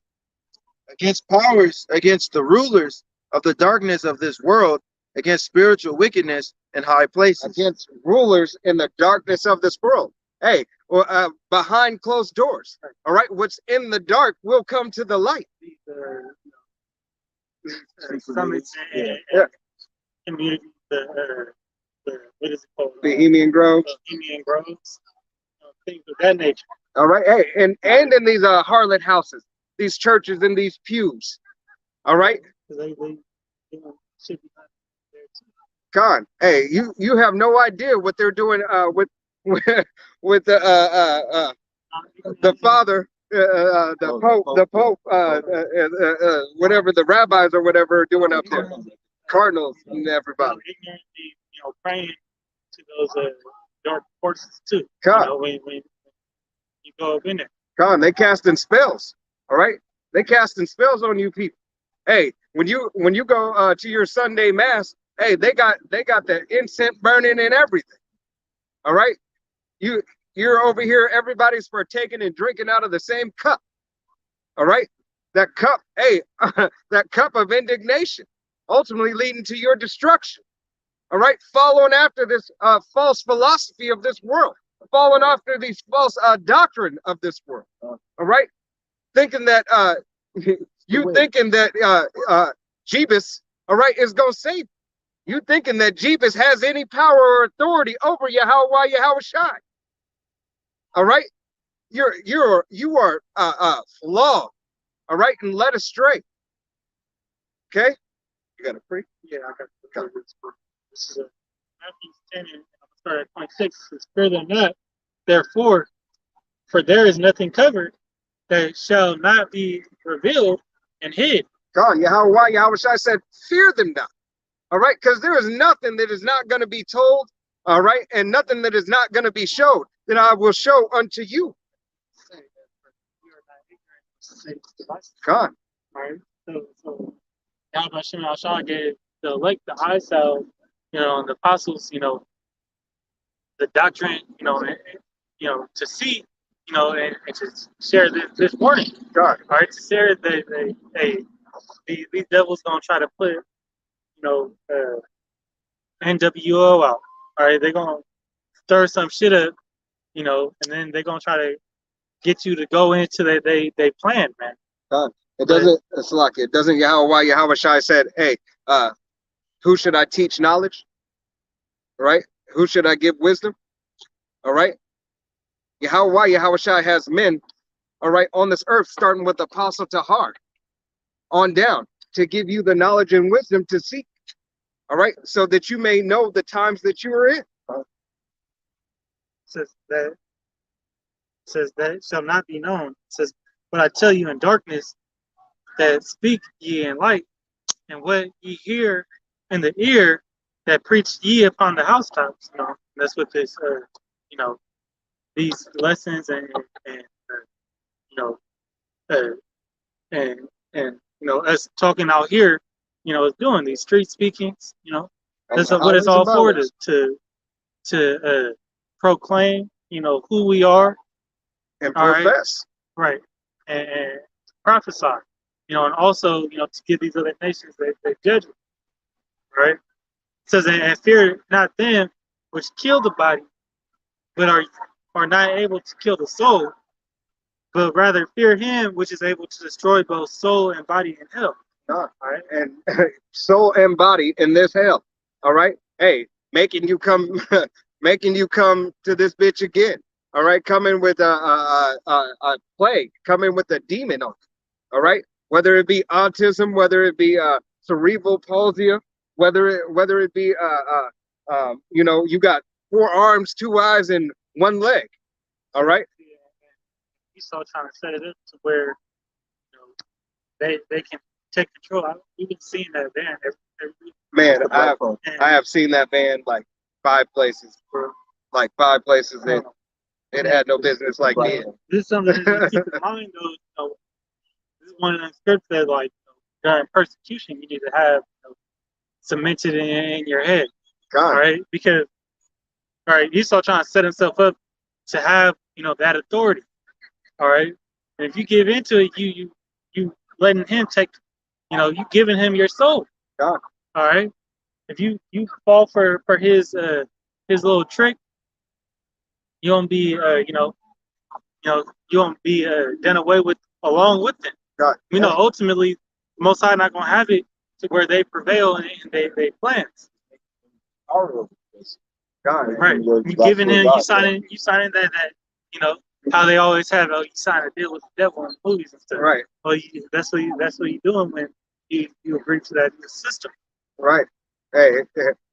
Against powers, against the rulers of the darkness of this world, against spiritual wickedness in high places. Against rulers in the darkness of this world. Behind closed doors. All right, what's in the dark will come to the light. Summits community, what is it called? Bohemian Grove. Bohemian Groves, things of that nature. All right, and in these harlot houses, these churches and these pews. All right. They should be there too. God, you have no idea what they're doing with the father the Pope, whatever the rabbis or whatever are doing up there, cardinals and everybody. Ignorantly, praying to those dark forces too. God. When you go up in there. God, they casting spells. All right, they casting spells on you people. Hey, when you go to your Sunday mass, hey, they got the incense burning and everything. All right, you're over here. Everybody's partaking and drinking out of the same cup. All right, that cup, hey, that cup of indignation, ultimately leading to your destruction. All right, following after this false philosophy of this world, following after these false doctrine of this world. All right, thinking that thinking that Jeebus, all right, is gonna save you. Thinking that Jeebus has any power or authority over Yahweh Shai. All right, you are flawed. All right, and led astray. Okay, you got a free? Yeah, I got this. This is Matthew 10, and I'm gonna start at point 6. It's further than that. Therefore, for there is nothing covered that shall not be revealed and hid. God, Yahweh Shai said, fear them not. All right, because there is nothing that is not going to be told. All right, and nothing that is not going to be showed that I will show unto you. God. All right. So Yahweh Shai gave the elect the eye salve, and the apostles, the doctrine, to see, and to share this warning. God. All right, to share these devils gonna try to put, NWO out. All right, they're gonna stir some shit up, and then they're gonna try to get you to go into they plan, man. God. It doesn't. It's like it doesn't. Yahweh Shai said, "Hey, who should I teach knowledge? All right, who should I give wisdom? All right, Yahweh Shai has men, all right, on this earth, starting with Apostle Tahar, on down, to give you the knowledge and wisdom to seek. All right, so that you may know the times that you are in." Says that shall not be known. It says, but I tell you in darkness, that speak ye in light, and what ye hear in the ear, that preach ye upon the housetops. That's what this, these lessons and us talking out here, is doing these street speakings. That's what it's all for, to proclaim, who we are and profess, right, and prophesy. And also, to give these other nations their judgment, right? It says, and fear not them which kill the body, but are not able to kill the soul, but rather fear him which is able to destroy both soul and body in hell. All right, and soul and body in this hell. All right, hey, making you come to this bitch again. All right, coming with a plague, coming with a demon on it. All right. Whether it be autism, whether it be cerebral palsy, whether it be you got 4 arms, 2 eyes, and 1 leg. All right. He's still trying to set it up to where they can take control. We've been seeing that van every man. I have seen that van like 5 places, like 5 places that it had no business like being. This is something to keep in mind, though. This is one of the scripts that, like, during persecution, you need to have cemented in your head. God. All right, because Esau trying to set himself up to have that authority. All right, and if you give into it, you letting him take, you giving him your soul. God. All right, if you fall for his little trick, you won't be you won't be done away with along with them. God. Ultimately, Most High not gonna have it to where they prevail in they plans. God. Right. You giving him, you signing that how they always have, you sign a deal with the devil in movies and stuff. Right. Well, that's what you're doing when you agree to that system. Right. Hey,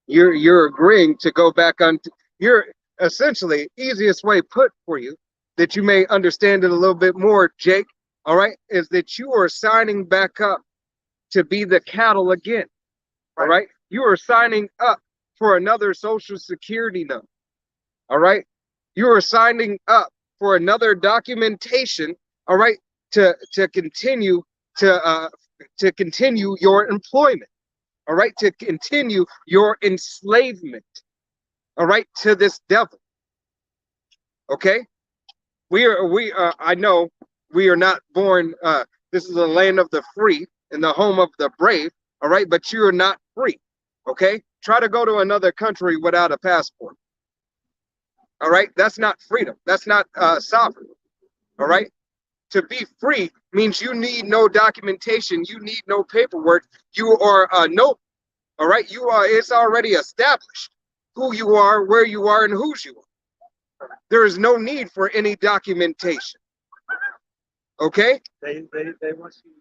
you're agreeing to go back on. You're essentially easiest way put for you that you may understand it a little bit more, Jake, all right, is that you are signing back up to be the cattle again. All right. You are signing up for another social security number. All right. You are signing up for another documentation. All right. To continue to continue your employment. All right. To continue your enslavement. All right. To this devil. Okay. I know we are not born. This is the land of the free and the home of the brave. All right. But you are not free. Okay. Try to go to another country without a passport. All right. That's not freedom. That's not sovereign. All right. To be free means you need no documentation. You need no paperwork. You are no. All right. It's already established who you are, where you are, and whose you are. There is no need for any documentation. Okay. They want you.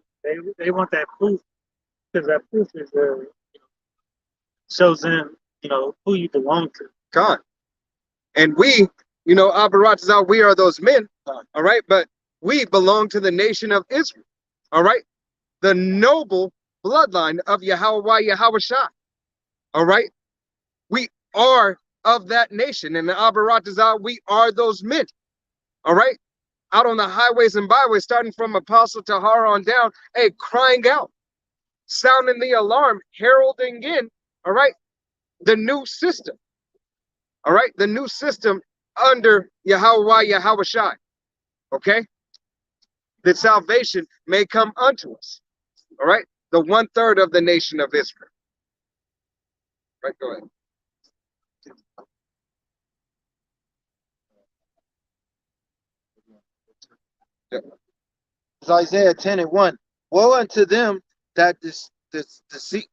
They want that proof, because that proof is shows them who you belong to. God. And we, Abaratazal, we are those men. All right. But we belong to the nation of Israel. All right. The noble bloodline of Yahweh Yahushua. All right. We are of that nation. And the Abaratazal, we are those men. All right. Out on the highways and byways, starting from Apostle Tahara on down, hey, crying out, sounding the alarm, heralding in, all right, the new system. All right, the new system under Yahweh Yahushua. Okay, that salvation may come unto us. All right, the 1/3 of the nation of Israel. Right, go ahead. It's Isaiah 10:1. Woe unto them that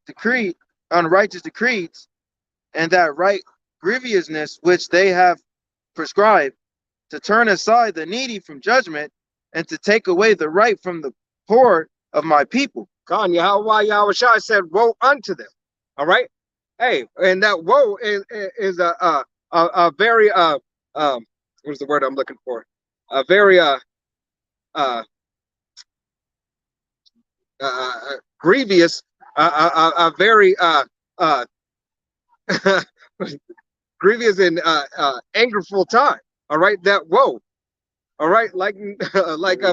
decree unrighteous decrees, and that right grievousness which they have prescribed, to turn aside the needy from judgment, and to take away the right from the poor of my people. God, Yahweh Yahushua said, woe unto them. All right. Hey, and that woe is a very what is the word I'm looking for? A very grievous, a very grievous and angerful time. All right, that woe. All right, like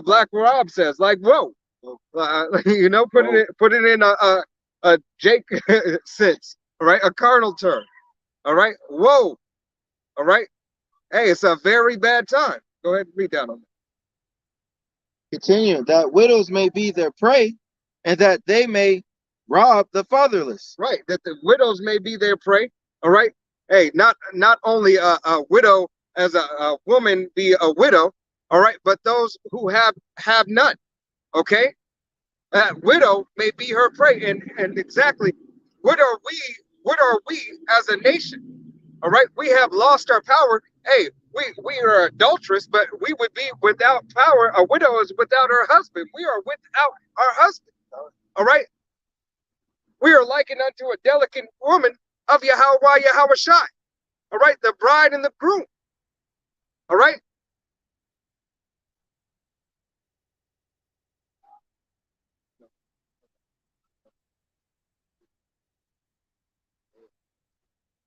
Black Rob says, like whoa. Put it in a Jake sense. All right, a carnal term. All right, whoa. All right, hey, it's a very bad time. Go ahead and read down on that. Continue, that widows may be their prey, and that they may rob the fatherless. Right, that the widows may be their prey. All right, hey, not only a widow as a woman be a widow. All right, but those who have none. Okay, that widow may be her prey, and exactly what are we as a nation? All right, we have lost our power. Hey, we are adulterous, but we would be without power. A widow is without her husband. We are without our husband. All right, we are likened unto a delicate woman of Yahweh Yahushua. All right, the bride and the groom. All right.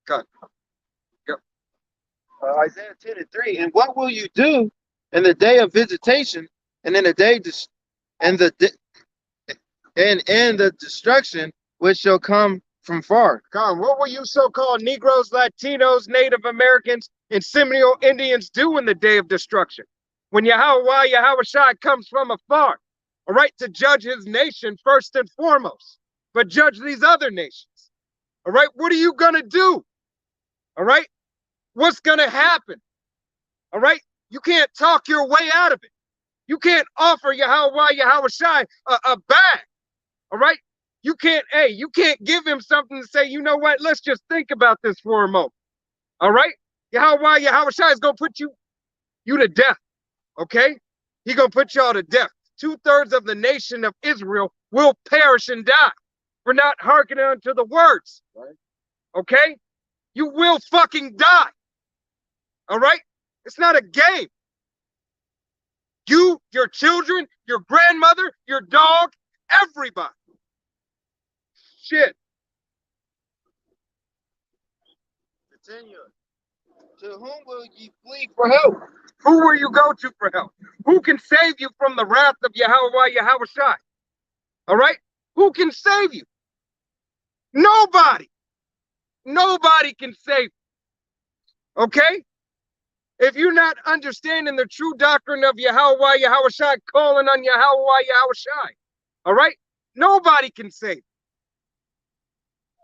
God. Yep. Isaiah 10:3. And what will you do in the day of visitation, and in the day and the destruction which shall come from far? God, what will you so-called Negroes, Latinos, Native Americans, and Seminole Indians do in the day of destruction? When Yahweh Yahushua comes from afar, all right, to judge his nation first and foremost, but judge these other nations. All right, what are you gonna do? All right, what's gonna happen? All right, you can't talk your way out of it. You can't offer Yahweh Yahushua a bag. All right, you can't give him something to say, you know what, let's just think about this for a moment. All right, Yahweh Yahushua is gonna put you to death. Okay, he's gonna put y'all to death. 2/3 of the nation of Israel will perish and die for not hearkening unto the words. Right. Okay, you will fucking die. All right, it's not a game. You, your children, your grandmother, your dog, everybody. Shit. Continue. To whom will ye flee for help? Who will you go to for help? Who can save you from the wrath of Yahweh Shai? All right? Who can save you? Nobody. Nobody can save you. Okay? If you're not understanding the true doctrine of Yahweh Shai, calling on Yahweh Shai, all right? Nobody can save you.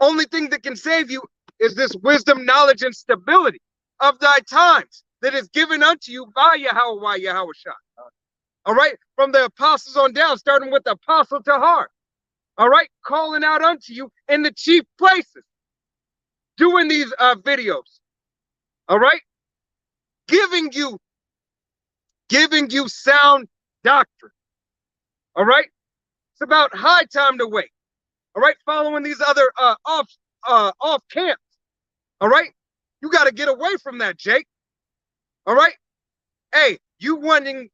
Only thing that can save you is this wisdom, knowledge, and stability of thy times that is given unto you by Yahweh Shai. All right? From the apostles on down, starting with the apostle Tahar. All right? Calling out unto you in the chief places. Doing these videos. All right? Giving you sound doctrine. All right? It's about high time to wait. All right? Following these other off camps. All right? You got to get away from that, Jake. All right? Hey, you wanting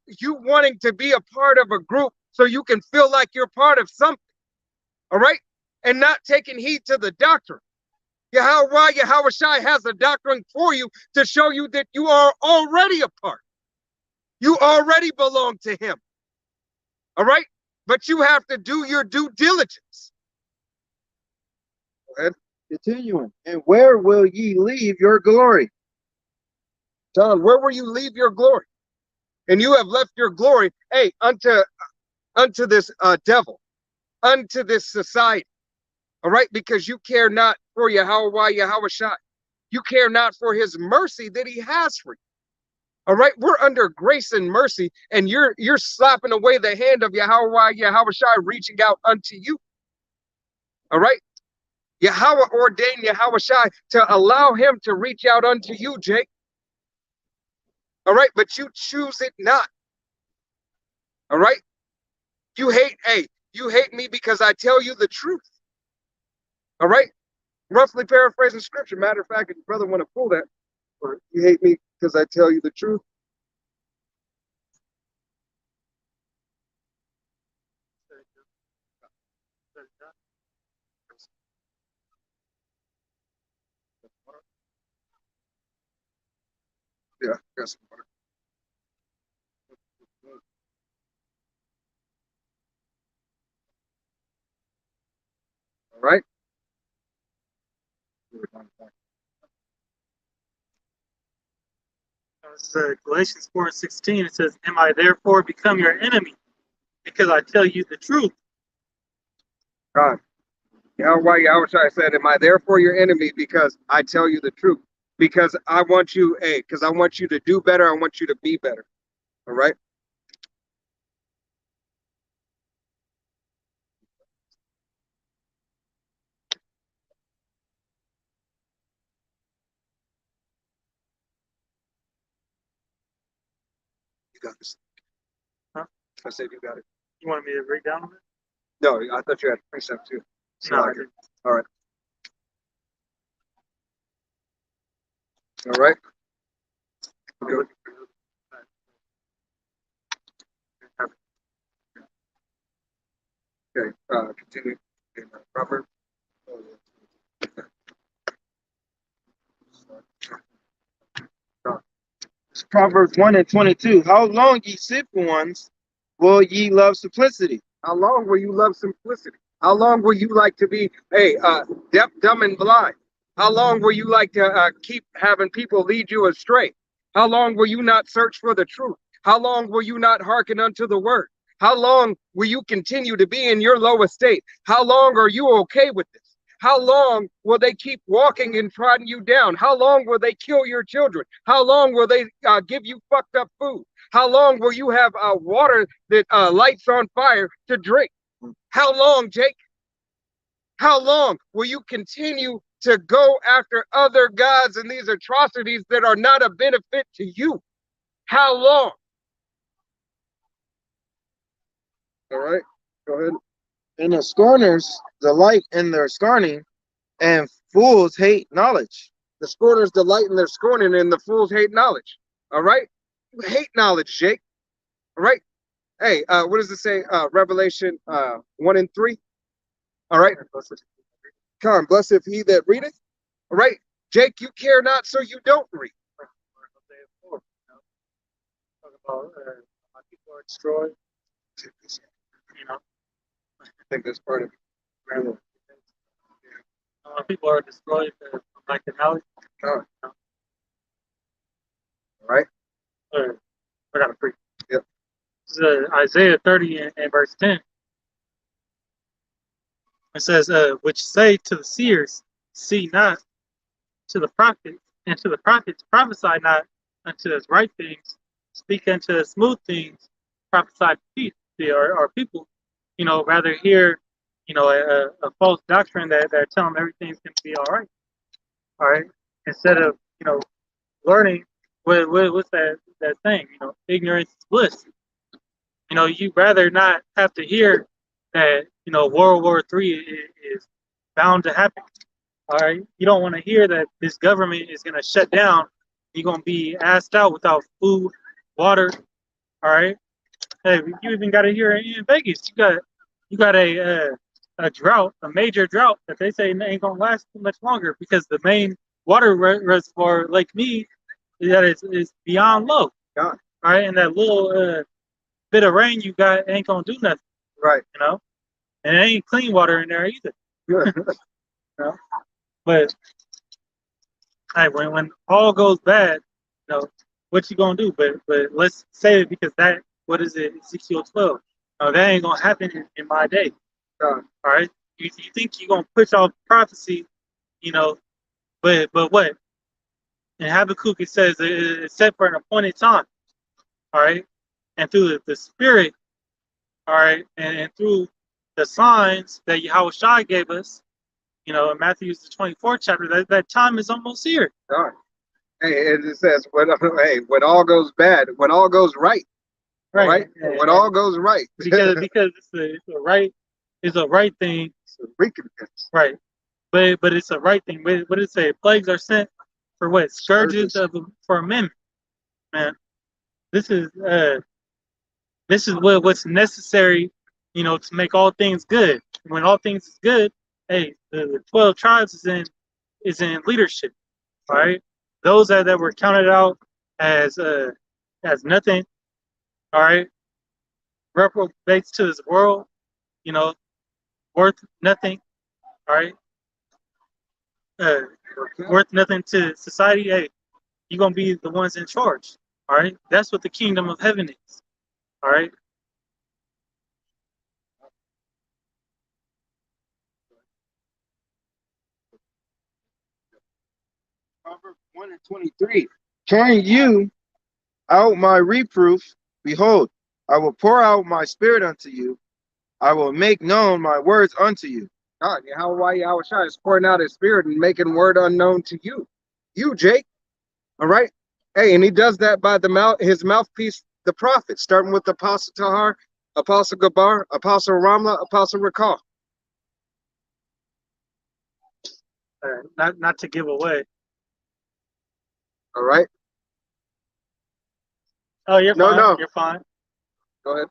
to be a part of a group so you can feel like you're part of something. All right? And not taking heed to the doctrine. Yahweh Shai has a doctrine for you to show you that you are already a part. You already belong to him. All right? But you have to do your due diligence. Go ahead. Continuing. And where will ye leave your glory? John, where will you leave your glory? And you have left your glory, hey, unto this devil, unto this society. All right? Because you care not for Yahweh Shai. You care not for his mercy that he has for you. All right? We're under grace and mercy, and you're slapping away the hand of Yahweh Shai reaching out unto you. All right? Yahweh ordained Yahweh Shai to allow him to reach out unto you, Jake. All right? But you choose it not. All right? You hate me because I tell you the truth. All right? Roughly paraphrasing scripture. Matter of fact, if your brother want to pull that, or you hate me because I tell you the truth. Yeah, got some water. All right. It's, Galatians 4:16. It says, "Am I therefore become your enemy because I tell you the truth?" God. Yahweh Shai said, "Am I therefore your enemy because I tell you the truth? Because I want you, because I want you to do better. I want you to be better." All right. You got this. Huh? I said you got it. You wanted me to break down on it? No, I thought you had precept too. So No, I I did. didn't. All right. All right. Go. Okay. Continue. Proverbs. Proverbs 1:22. How long, ye simple ones, will ye love simplicity? How long will you love simplicity? How long will you like to be, deaf, dumb, and blind? How long will you like to keep having people lead you astray? How long will you not search for the truth? How long will you not hearken unto the word? How long will you continue to be in your low estate? How long are you okay with this? How long will they keep walking and trotting you down? How long will they kill your children? How long will they give you fucked up food? How long will you have water that lights on fire to drink? How long, Jake? How long will you continue to go after other gods and these atrocities that are not a benefit to you? How long? All right, go ahead. And the scorners delight in their scorning, and fools hate knowledge. The scorners delight in their scorning, and the fools hate knowledge. All right? You hate knowledge, Jake. All right. Hey, what does it say? Revelation 1 and 3. All right. Come, blessed he that readeth. All right. Jake, you care not, so you don't read. Talk about how people are destroyed. You know, I think that's part of it. people are destroyed like the knowledge. All right. I got to preach. Yep. This is Isaiah 30 and verse 10. It says, which say to the seers, see not, to the prophets, and to the prophets prophesy not unto us right things, speak unto us smooth things, prophesy to peace, or people, rather hear, a false doctrine that tell them everything's going to be all right, instead of, learning what's that thing, ignorance is bliss. You'd rather not have to hear that, World War III is bound to happen. All right. You don't want to hear that this government is going to shut down. You're going to be asked out without food, water. All right. Hey, you even got to hear in Vegas. You got a drought, a major drought that they say ain't going to last too much longer because the main water reservoir, Lake Mead, that is beyond low. God. All right. And that little bit of rain you got ain't going to do nothing. Right. And it ain't clean water in there either. But hey, when all goes bad, what you gonna do? But let's say it because what is it, Ezekiel 12? That ain't gonna happen in my day. All right. You think you're gonna push off prophecy, but what? In Habakkuk it says it's set for an appointed time. All right. And through the spirit, all right, and through the signs that Yahushua gave us, in Matthew's the 24th chapter, that time is almost here. God. Hey, it says when all goes bad, when all goes right. Right? When all goes right. because it's a right thing. It's a recompense. Right. But it's a right thing. What did it say? Plagues are sent for what? Scourges for men. Man. This is what's necessary, to make all things good. When all things is good, hey, the 12 tribes is in leadership. All right. Those that were counted out as nothing, all right, reprobates to this world, worth nothing, all right, worth nothing to society. Hey, you're gonna be the ones in charge. All right. That's what the kingdom of heaven is. All right. Proverbs 1 and 23. Turn you out my reproof. Behold, I will pour out my spirit unto you. I will make known my words unto you. God, Yahushua is pouring out his spirit and making word unknown to you. You, Jake. All right. Hey, and he does that by his mouthpiece, the prophet, starting with Apostle Tahar, Apostle Gabar, Apostle Ramla, Apostle Rakal. Not to give away. All right. Oh, you're fine. No. You're fine. Go ahead.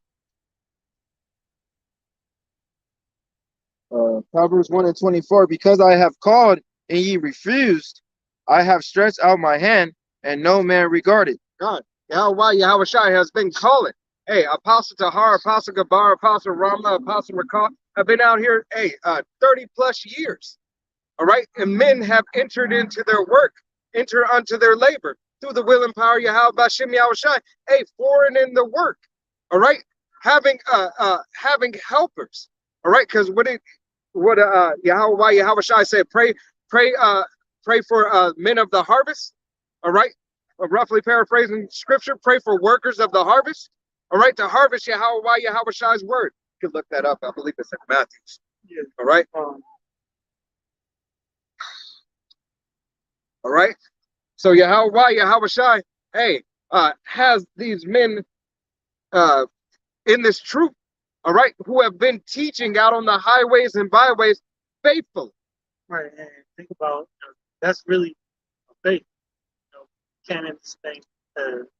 Proverbs 1 and 24. Because I have called and ye refused, I have stretched out my hand and no man regarded. God, Yahushua has been calling. Hey, Apostle Tahar, Apostle Gabar, Apostle Ramla, Apostle Rakal have been out here, 30 plus years. All right. And men have entered into their work, enter unto their labor through the will and power Yahweh Bashem Yahushua. Hey, foreign in the work. All right. Having helpers. All right. Because what Yahushua said, pray for men of the harvest. All right. Roughly paraphrasing scripture, pray for workers of the harvest. All right. To harvest Yahushua's word. You could look that up. I believe it's in Matthews. Yeah. All right. All right. So Yahushua, hey, has these men in this troop, all right, who have been teaching out on the highways and byways faithfully. Right. And think about, that's really faith. Came in this thing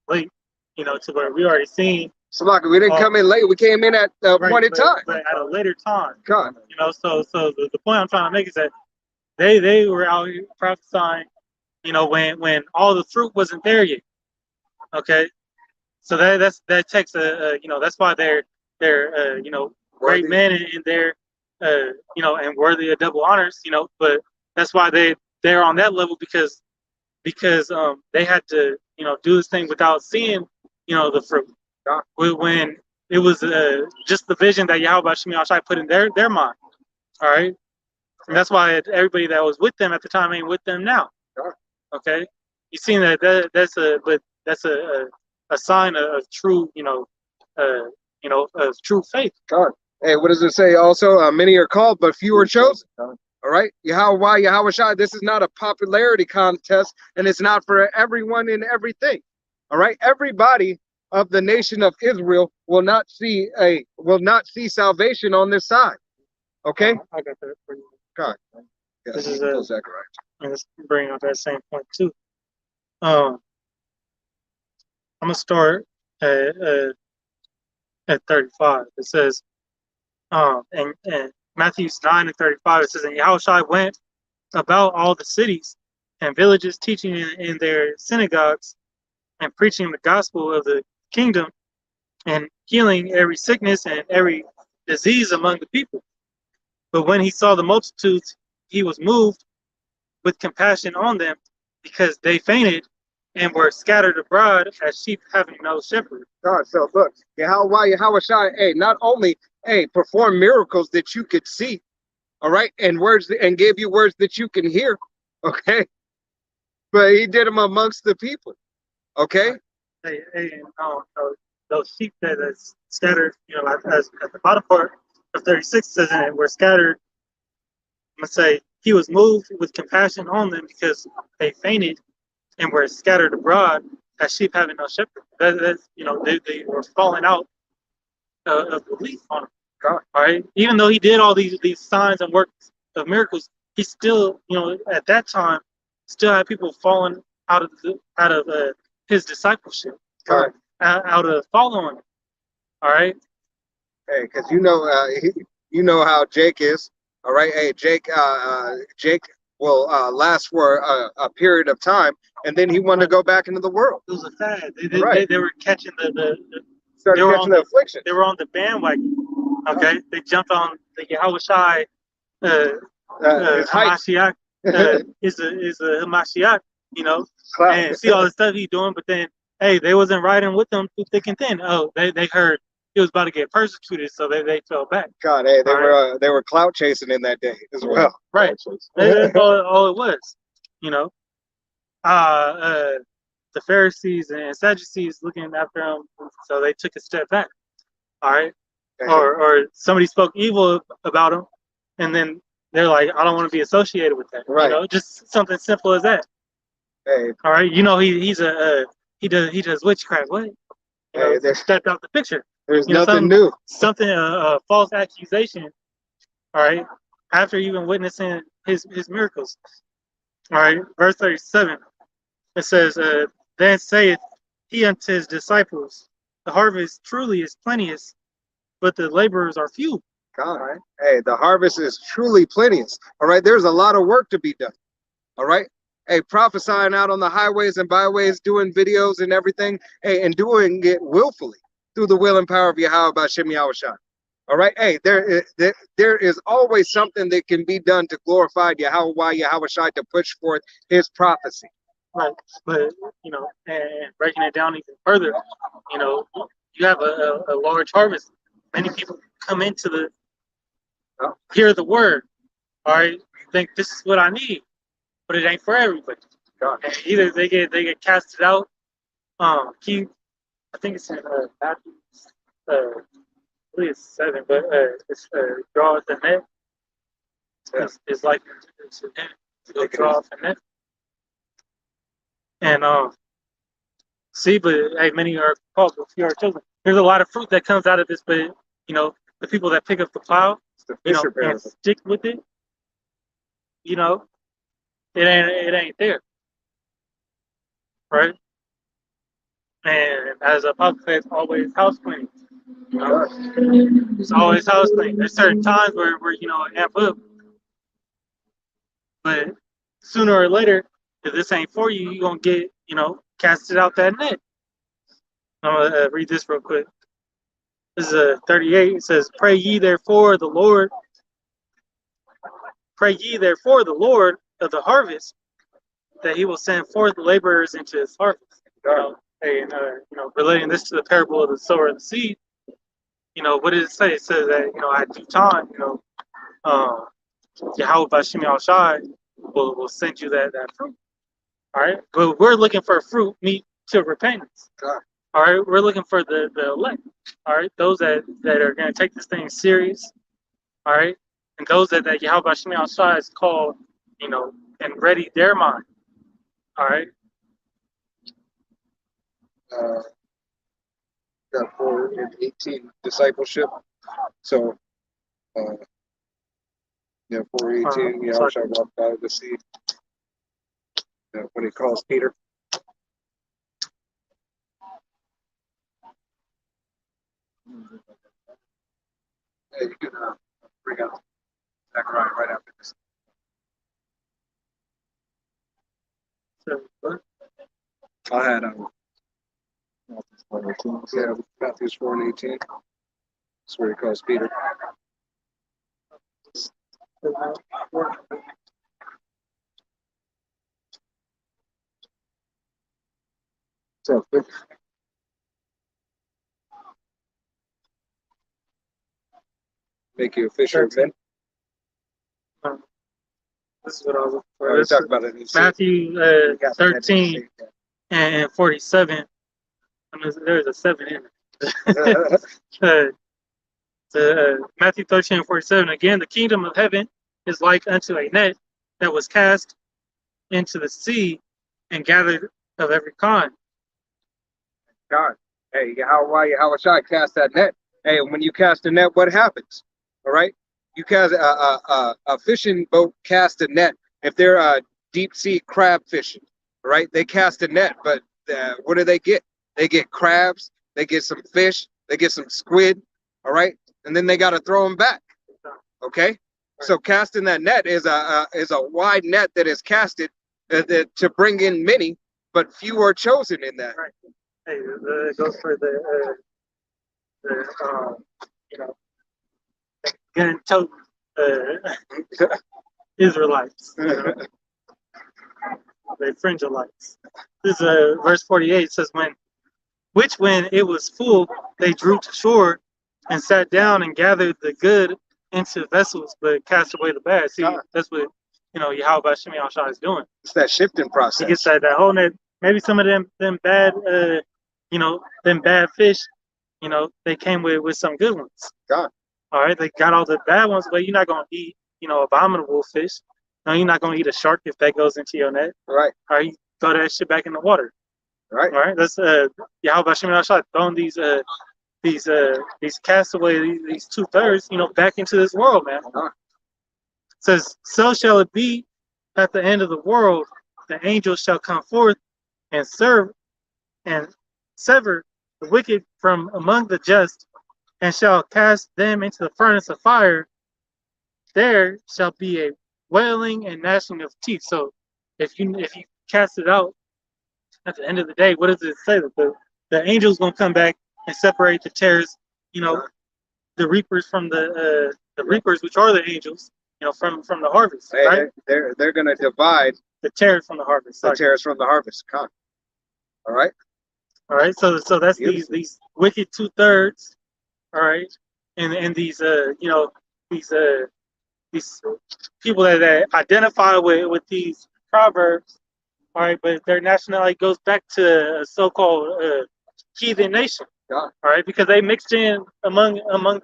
late, to where we already seen Salaka, we didn't come in late. We came in at the appointed time. But at a later time. God. You know, so the point I'm trying to make is that they were out here prophesying, you know, when all the fruit wasn't there yet. Okay, so that takes you know, that's why they're you know, Worthy. great men and they're you know, and worthy of double honors, you know, but that's why they're on that level because they had to, you know, do this thing without seeing, you know, the fruit. God. When it was just the vision that Yahweh Shemi Shai put in their mind. All right. And that's why everybody that was with them at the time ain't with them now. God. Okay. You seen that's a sign of true, you know, of true faith. God. Hey, what does it say also? Many are called, but few are chosen. All right. Yahweh Shai, this is not a popularity contest, and it's not for everyone and everything. All right. Everybody of the nation of Israel will not see salvation on this side. Okay? I got that for you. God. Yeah, This is Zechariah. and let's bring up that same point too. I'm gonna start at 35. It says, and Matthew 9:35, it says, and Yahushua went about all the cities and villages, teaching in their synagogues and preaching the gospel of the kingdom and healing every sickness and every disease among the people. But when he saw the multitudes, he was moved with compassion on them because they fainted and were scattered abroad as sheep having no shepherd. God, so look, Yahweh Shai, hey, not only perform miracles that you could see, all right, and words and gave you words that you can hear, okay, but he did them amongst the people, okay. Hey, those sheep that is scattered, you know, as at the bottom part of 36 says, and were scattered. I'm gonna say he was moved with compassion on them because they fainted and were scattered abroad as sheep having no shepherd. That's, you know, they were falling out of belief on him. God, all right. Even though he did all these signs and works of miracles, he still, you know, at that time, still had people falling out of his discipleship. God. Out of following him. All right. Hey, because you know how Jake is. All right. Hey, Jake will last for a period of time, and then he wanted to go back into the world. It was a fad. They were catching started catching the affliction. They were on the bandwagon. Okay, they jumped on the Yahweh Shai. Hamashiach is a Hamashiach, you know, and see all the stuff he's doing, but then hey, they wasn't riding with them through thick and thin. Oh, they heard he was about to get persecuted, so they fell back. God, hey, they were clout chasing in that day as well. Right. That's all it was, you know. The Pharisees and Sadducees looking after him, so they took a step back. All right. Okay. Or somebody spoke evil about him, and then they're like, I don't want to be associated with that. Right. You know, just something simple as that. Hey. All right. You know, he does witchcraft. What? You know, stepped out the picture. There's nothing new. Something false accusation. All right. After even witnessing his miracles. All right. Verse 37. It says, then saith he unto his disciples, the harvest truly is plenteous, but the laborers are few. God, right? Hey, the harvest is truly plenteous. All right, there's a lot of work to be done. All right, hey, prophesying out on the highways and byways, doing videos and everything, hey, and doing it willfully through the will and power of Yahweh B'Shem Yahushua. All right, hey, there is always something that can be done to glorify Yahweh Yahushua to push forth his prophecy. Right, but you know, and breaking it down even further, you know, you have a large harvest. Many people come into the hear the word, all right, think this is what I need, but it ain't for everybody. And either they get casted out. I think it's in Matthew, I believe it's 7, but it's draw the net. It's like it's a net to draw off the net. And see, but hey, many are called, but few are chosen. There's a lot of fruit that comes out of this, but you know, the people that pick up the plow, you know, and stick with it, you know, it ain't there, right? And as Apocalypse, always house cleaning. You know, it's always house cleaning. There's certain times where you know amp up, but sooner or later, if this ain't for you, you gonna get casted out that net. I'm gonna read this real quick. This is 38. It says, "Pray ye therefore the Lord. Pray ye therefore the Lord of the harvest, that He will send forth laborers into His harvest." And relating this to the parable of the sower and the seed. What did it say? It says that at due time, Yahweh Bashim Al-Shai will send you that fruit. All right, but we're looking for fruit meet to repentance. All right, we're looking for the elect. All right, those that are going to take this thing serious. All right, and those that Yahweh Bashim Al-Shai has called, and ready their mind. All right. Got 4 and 18 discipleship. So, 4:18. Yahweh shall walk by the sea. When He calls Peter. Hey, you can bring out Zechariah right after this. I had Matthew 4 and 18. That's where He calls Peter. So, make you a fisher of men. This is what I was looking for. We talked about it in Matthew 13 and 47. I mean, there's a 7 in it. Matthew 13 and 47. Again, the kingdom of heaven is like unto a net that was cast into the sea and gathered of every kind. God, hey, how should I cast that net? Hey, when you cast a net, what happens? All right, you cast a fishing boat cast a net. If they're deep sea crab fishing, right? They cast a net, but what do they get? They get crabs, they get some fish, they get some squid, all right, and then they got to throw them back. Okay, so casting that net is a wide net that is casted to bring in many, but few are chosen in that. Right. Hey, it goes for the gun tote Israelites, they fringelites. This is verse 48. Says, when it was full, they drew to shore and sat down and gathered the good into vessels, but cast away the bad. See, that's what Yahweh Bashim Al-Shai is doing. It's that shifting process. He gets that whole net. Maybe some of them bad them bad fish, they came with some good ones. God. All right, they got all the bad ones, but you're not gonna eat abominable fish. No, you're not gonna eat a shark if that goes into your net. Right. All right, you throw that shit back in the water. Right. All right, that's Yahweh Bashim Al-Shai throwing these castaways, these 2/3, back into this world, man. It says, so shall it be at the end of the world. The angels shall come forth and serve and sever the wicked from among the just, and shall cast them into the furnace of fire. There shall be a wailing and gnashing of teeth. So if you cast it out at the end of the day, what does it say? That the angels gonna come back and separate the tares, the reapers from the reapers, which are the angels, from the harvest. Hey, right? They're gonna divide the tares from the harvest. The tares from the harvest. Come. All right. All right. So that's these wicked 2/3. All right. And these these people that identify with these proverbs. All right, but their nationality goes back to a so-called heathen nation. Yeah. All right, because they mixed in among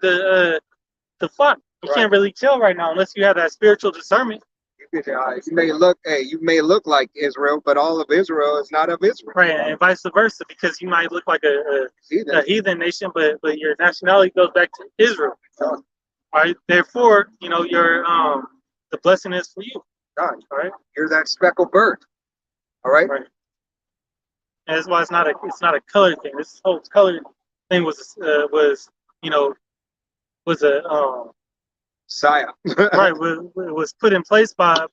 the flock. You can't really tell right now unless you have that spiritual discernment. You may look like Israel, but all of Israel is not of Israel. Right, and vice versa, because you might look like a heathen nation, but your nationality goes back to Israel. Yeah. All right, therefore, your the blessing is for you. God, all right, you're that speckled bird. All right. Right. And that's why it's not a color thing. This whole color thing was you know was a Saya. right was put in place by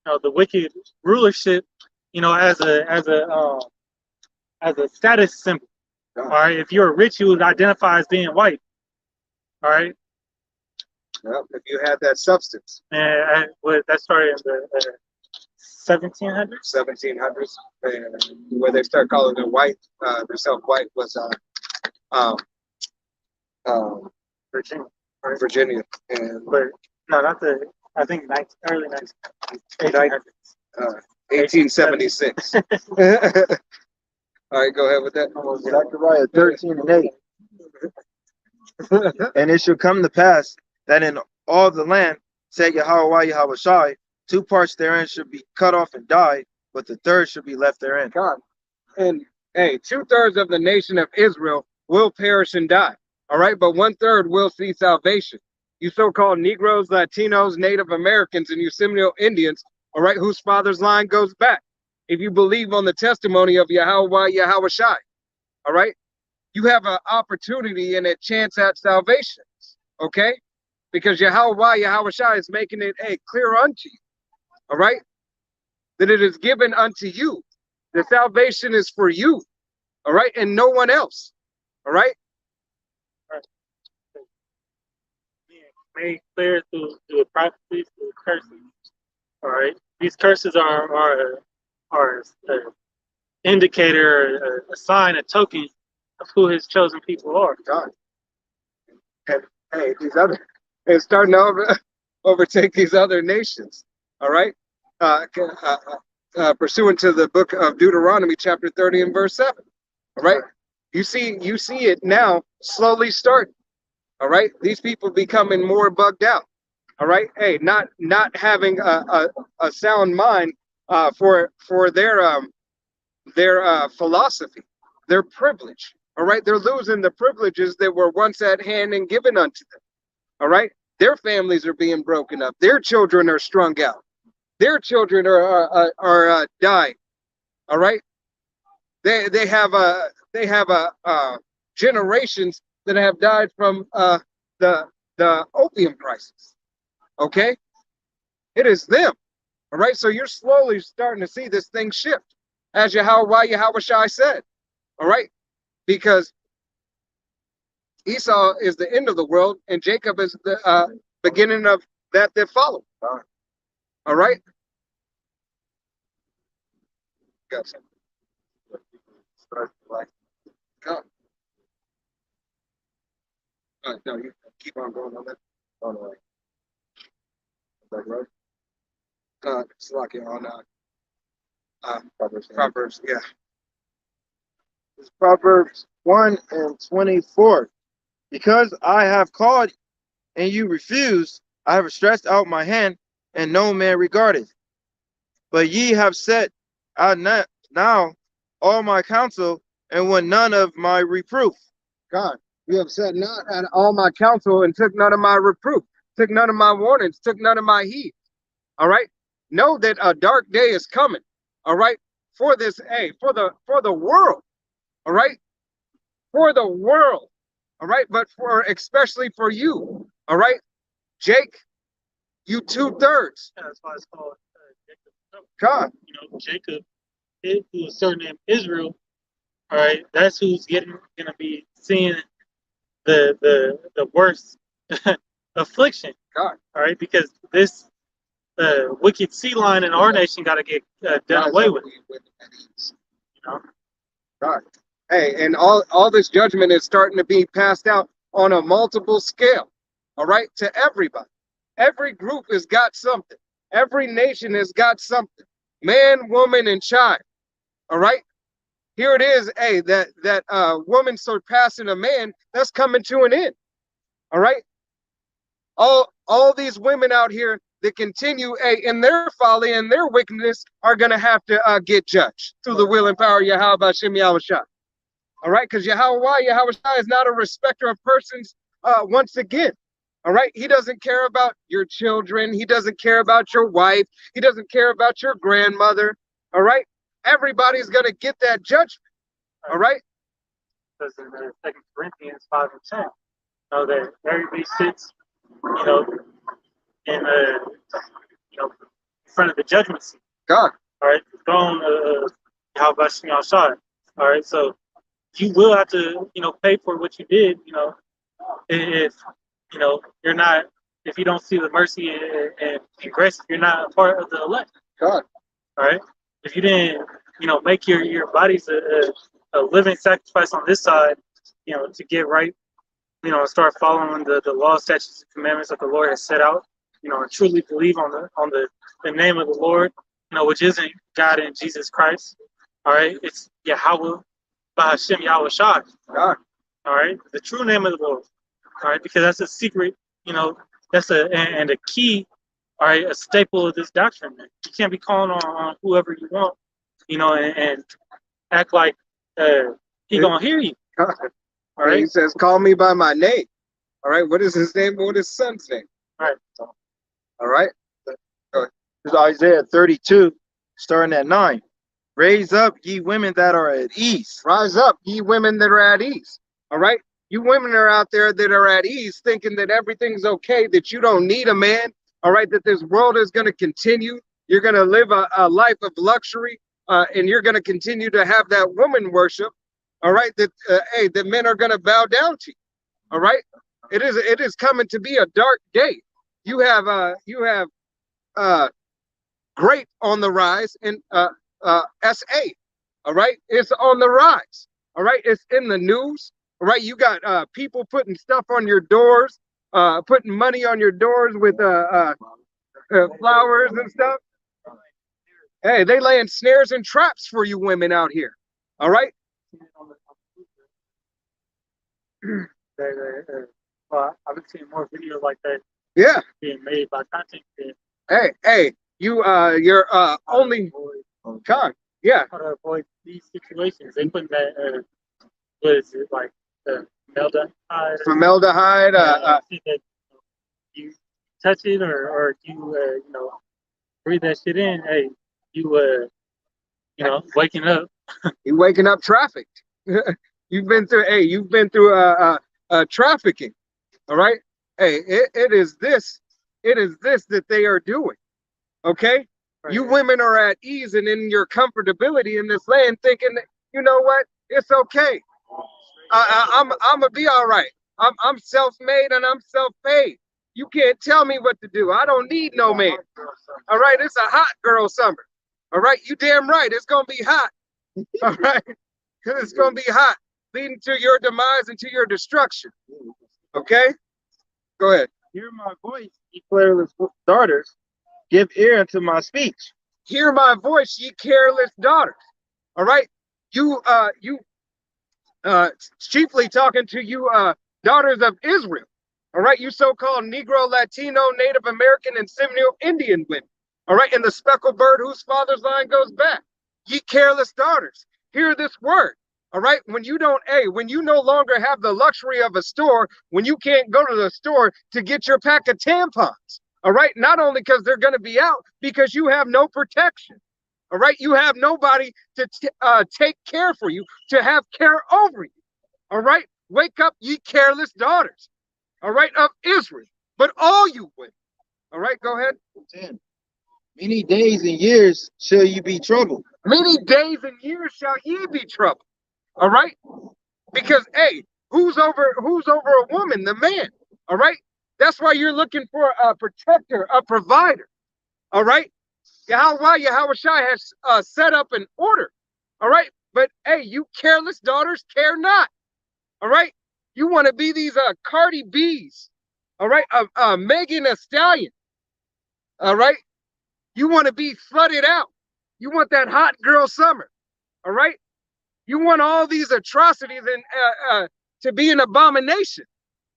the wicked rulership, as a status symbol. All right, if you're rich, you would identify as being white. All right, Well, if you had that substance, and that started in the 1700s. 1700s, and where they start calling it white, themselves white was um, Virginia, Virginia, and but no, not the. I think early 1800s. 1876. All right, go ahead with that. Zechariah 13:8. And it shall come to pass that in all the land, said Yahweh Yahushai, 2 parts therein should be cut off and die, but the third should be left therein. God. And hey, 2/3 of the nation of Israel will perish and die. All right, but 1/3 will see salvation. You so-called Negroes, Latinos, Native Americans, and you Seminole Indians, all right, whose father's line goes back. If you believe on the testimony of Yahweh Yahushai, all right, you have an opportunity and a chance at salvation. Okay, because Yahweh Yahushai is making it clear unto you. All right, that it is given unto you. The salvation is for you. All right, and no one else. All right. Made clear through the prophecies, through the curses. All right, these curses are an indicator, a sign, a token of who His chosen people are. God. And hey, these other, it's starting to overtake these other nations. All right. Pursuant to the book of Deuteronomy, chapter 30 and verse 7. All right. You see it now slowly starting. All right. These people becoming more bugged out. All right. Hey, not having a sound mind for their philosophy, their privilege. All right. They're losing the privileges that were once at hand and given unto them. All right. Their families are being broken up. Their children are strung out. Their children are dying. All right. They have generations that have died from the opium crisis. Okay, it is them. All right, so you're slowly starting to see this thing shift, as Yahushai said. All right, because Esau is the end of the world, and Jacob is the beginning of that follow. All right, got something. Come. No, you keep on going on that. Oh, no. Is that right? It's like on Proverbs, yeah. It's Proverbs 1:24. Because I have called and you refused, I have stretched out my hand, and no man regardeth. But ye have set out now all my counsel, and won none of my reproof. God, you have said not at all my counsel and took none of my reproof, took none of my warnings, took none of my heed. All right. Know that a dark day is coming. All right. For this, for the world. All right. For the world. All right. But especially for you. All right. Jake, you 2/3. Yeah, that's why it's called Jacob. God. Jacob, who's surnamed Israel. All right, that's who's gonna be seeing the worst affliction. God. All right, because this wicked sea lion in our nation got to get done away with. God. Hey, and all this judgment is starting to be passed out on a multiple scale. All right, to everybody. Every group has got something. Every nation has got something. Man, woman, and child. All right. Here it is, that woman surpassing a man, that's coming to an end. All right. All these women out here that continue in their folly and their wickedness are gonna have to get judged through the will and power of Yahweh Shem Yahushua. All right, because Yahushua is not a respecter of persons. Once again, all right, he doesn't care about your children. He doesn't care about your wife. He doesn't care about your grandmother. All right. everybody's gonna get that judgment. All right. Because in 2 Corinthians 5:10, you know that everybody sits, you know, in you know, in front of the judgment seat. God. All right, the throne of Yahweh Shem Yahshua. All right, so you will have to, you know, pay for what you did. You know, if you know you're not, if you don't see the mercy and grace, if you're not a part of the elect. God. All right, if you didn't, you know, make your bodies a living sacrifice on this side, you know, to get right, you know, and start following the law, statutes, and commandments that the Lord has set out, you know, and truly believe on the name of the Lord, you know, which isn't God and Jesus Christ. All right, it's Yahweh, Bahashem Yahweh Shai. God. All right, the true name of the Lord. All right, because that's a secret, you know, that's and a key, all right, a staple of this doctrine. Man. You can't be calling on whoever you want, you know, and act like he gonna hear you. God. All right. He says, "Call me by my name." All right. What is his name? What is his son's name? All right. All right. This is Isaiah 32, starting at 9. Raise up, ye women that are at ease. Rise up, ye women that are at ease. All right. You women are out there that are at ease, thinking that everything's okay, that you don't need a man. All right. That this world is going to continue. You're going to live a life of luxury, and you're going to continue to have that woman worship. All right, that hey, the men are going to bow down to you. All right, it is coming to be a dark day. You have great on the rise in SA. All right, it's on the rise. All right, it's in the news. All right, you got people putting stuff on your doors, putting money on your doors with flowers and stuff. Hey, they laying snares and traps for you women out here. All right. Well, I've been seeing more videos like that. Yeah. Being made by content creators. Hey, you're only con. Yeah. How to avoid these situations? They put that what is it like formaldehyde? Formaldehyde. You touch it or you you know, breathe that shit in. Hey, you know, waking up. You're waking up trafficked. You've been through trafficking. All right. Hey, it is this that they are doing. Okay. Right. You women are at ease and in your comfortability in this land, thinking that, you know what, it's okay. I'm gonna be all right. I'm self-made and I'm self-paid. You can't tell me what to do. I don't need no man. All right. It's a hot girl summer. All right. You damn right. It's gonna be hot. All right. It's gonna be hot, leading to your demise and to your destruction. Okay? Go ahead. Hear my voice, ye careless daughters. Give ear unto my speech. Hear my voice, ye careless daughters. All right? You chiefly talking to you daughters of Israel. All right? You so-called Negro, Latino, Native American, and Seminole Indian women. All right? And the speckled bird whose father's line goes back. Ye careless daughters. Hear this word. All right. When you no longer have the luxury of a store, when you can't go to the store to get your pack of tampons. All right. Not only because they're going to be out, because you have no protection. All right. You have nobody to take care for you, to have care over you. All right. Wake up, ye careless daughters. All right. Of Israel. But all you women. All right. Go ahead. 10. Many days and years shall you be troubled. Many days and years shall ye be troubled. All right? Because, hey, who's over a woman? The man. All right? That's why you're looking for a protector, a provider. All right? Yahweh Shai has set up an order. All right? But, hey, you careless daughters, care not. All right? You want to be these Cardi B's. All right? Megan Thee Stallion. All right? You want to be flooded out. You want that hot girl summer. All right? You want all these atrocities and to be an abomination.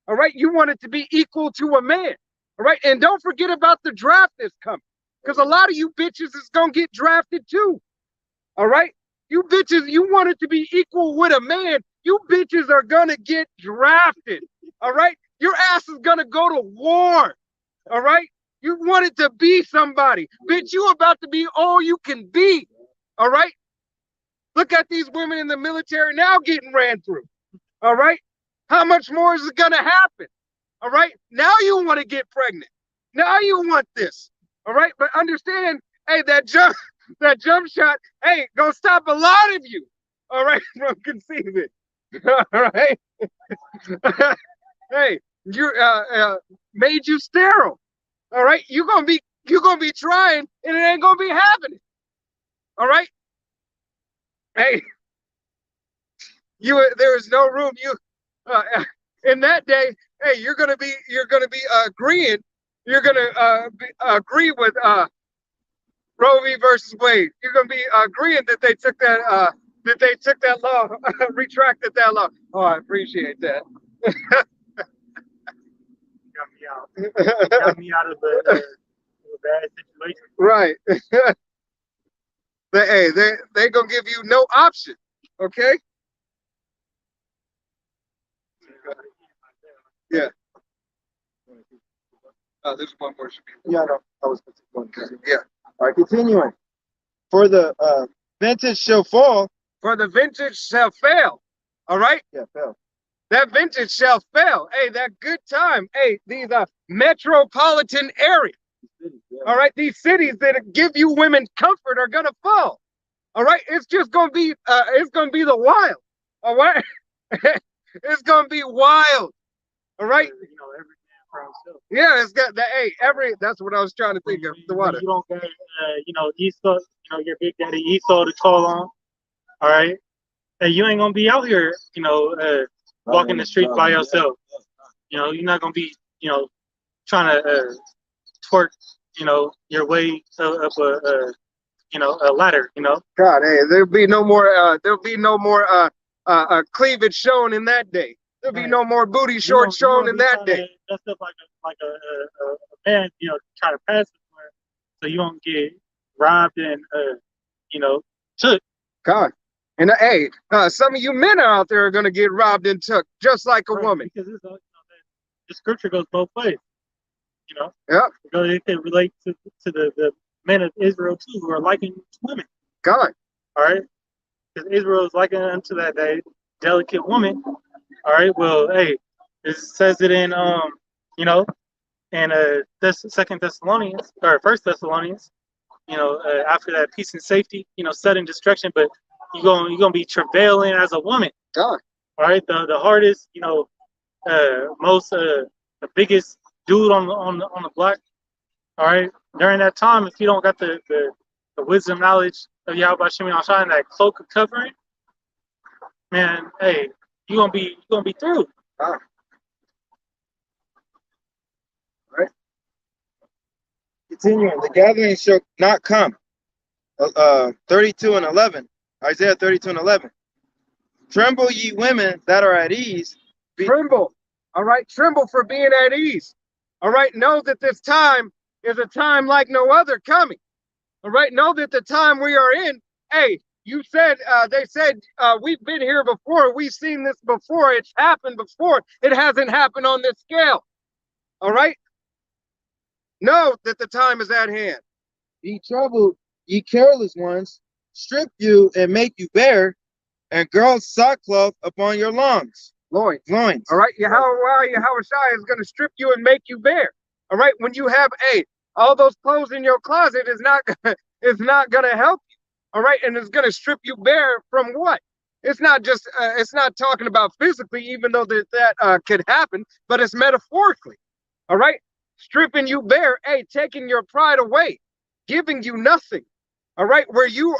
All right? You want it to be equal to a man. All right? And don't forget about the draft that's coming. Because a lot of you bitches is going to get drafted too. All right? You bitches, you want it to be equal with a man. You bitches are going to get drafted. All right? Your ass is going to go to war. All right? You wanted to be somebody. Bitch, you about to be all you can be. All right? Look at these women in the military now getting ran through. All right. How much more is it going to happen? All right. Now you want to get pregnant. Now you want this. All right. But understand, hey, that jump shot, hey, gonna stop a lot of you. All right, from conceiving. All right. Hey, you made you sterile. All right. You're gonna be trying, and it ain't gonna be happening. All right. Hey, there is no room. In that day, hey, you're gonna be agreeing. You're gonna agree with Roe v. versus Wade. You're gonna be agreeing that they took that law, retracted that law. Oh, I appreciate that. Got me out of the bad situation. Right. They gonna give you no option. Okay. Yeah. There's one more should be. Yeah, no, I was one. Yeah. All right, continuing. For the vintage shall fall. For the vintage shall fail. All right. Yeah, fail. That vintage shall fail. Hey, that good time. Hey, these metropolitan areas. Yeah. All right, these cities that give you women comfort are gonna fall. All right, it's just gonna be the wild. All right, it's gonna be wild. All right. You know, every man for himself. Yeah, it's got that. Hey, that's what I was trying to think of. The water. You don't got, Esau. Your big daddy Esau to call on. All right, and you ain't gonna be out here, walking the street by yourself. You're not gonna be, trying to twerk, your way up a ladder. God, hey, there'll be no more cleavage shown in that day. There'll be no more booty shorts shown in that day. That's stuff like a man, try to pass it so you don't get robbed and took. God. And hey, some of you men out there are gonna get robbed and took just like a woman. Because the scripture goes both ways. Yeah. Because it can relate to the men of Israel too, who are likened to women. God. All right. Because Israel is likened unto that delicate woman. All right. Well, hey, it says it in this Second Thessalonians or First Thessalonians. After that peace and safety, sudden destruction, but you're gonna be travailing as a woman. God. All right. The hardest, most the biggest dude on the block. All right. During that time, if you don't got the wisdom, knowledge of Yahweh Shem Yahshua, that cloak of covering, man, hey, you're gonna be through. Ah. Right. Continuing, the gathering shall not come. 32 and 11. Isaiah 32 and 11. Tremble, ye women that are at ease. Tremble. All right. Tremble for being at ease. All right. Know that this time is a time like no other coming. All right. Know that the time we are in, hey, they said, we've been here before. We've seen this before. It's happened before. It hasn't happened on this scale. All right. Know that the time is at hand. Ye troubled, ye careless ones, strip you and make you bare, and girls sackcloth upon your loins. Loins. All right. Yahweh Shai is going to strip you and make you bare. All right. When you have all those clothes in your closet is not going to help you. All right. And it's going to strip you bare from what? It's not just, it's not talking about physically, even though that could happen, but it's metaphorically. All right. Stripping you bare, taking your pride away, giving you nothing. All right. Where you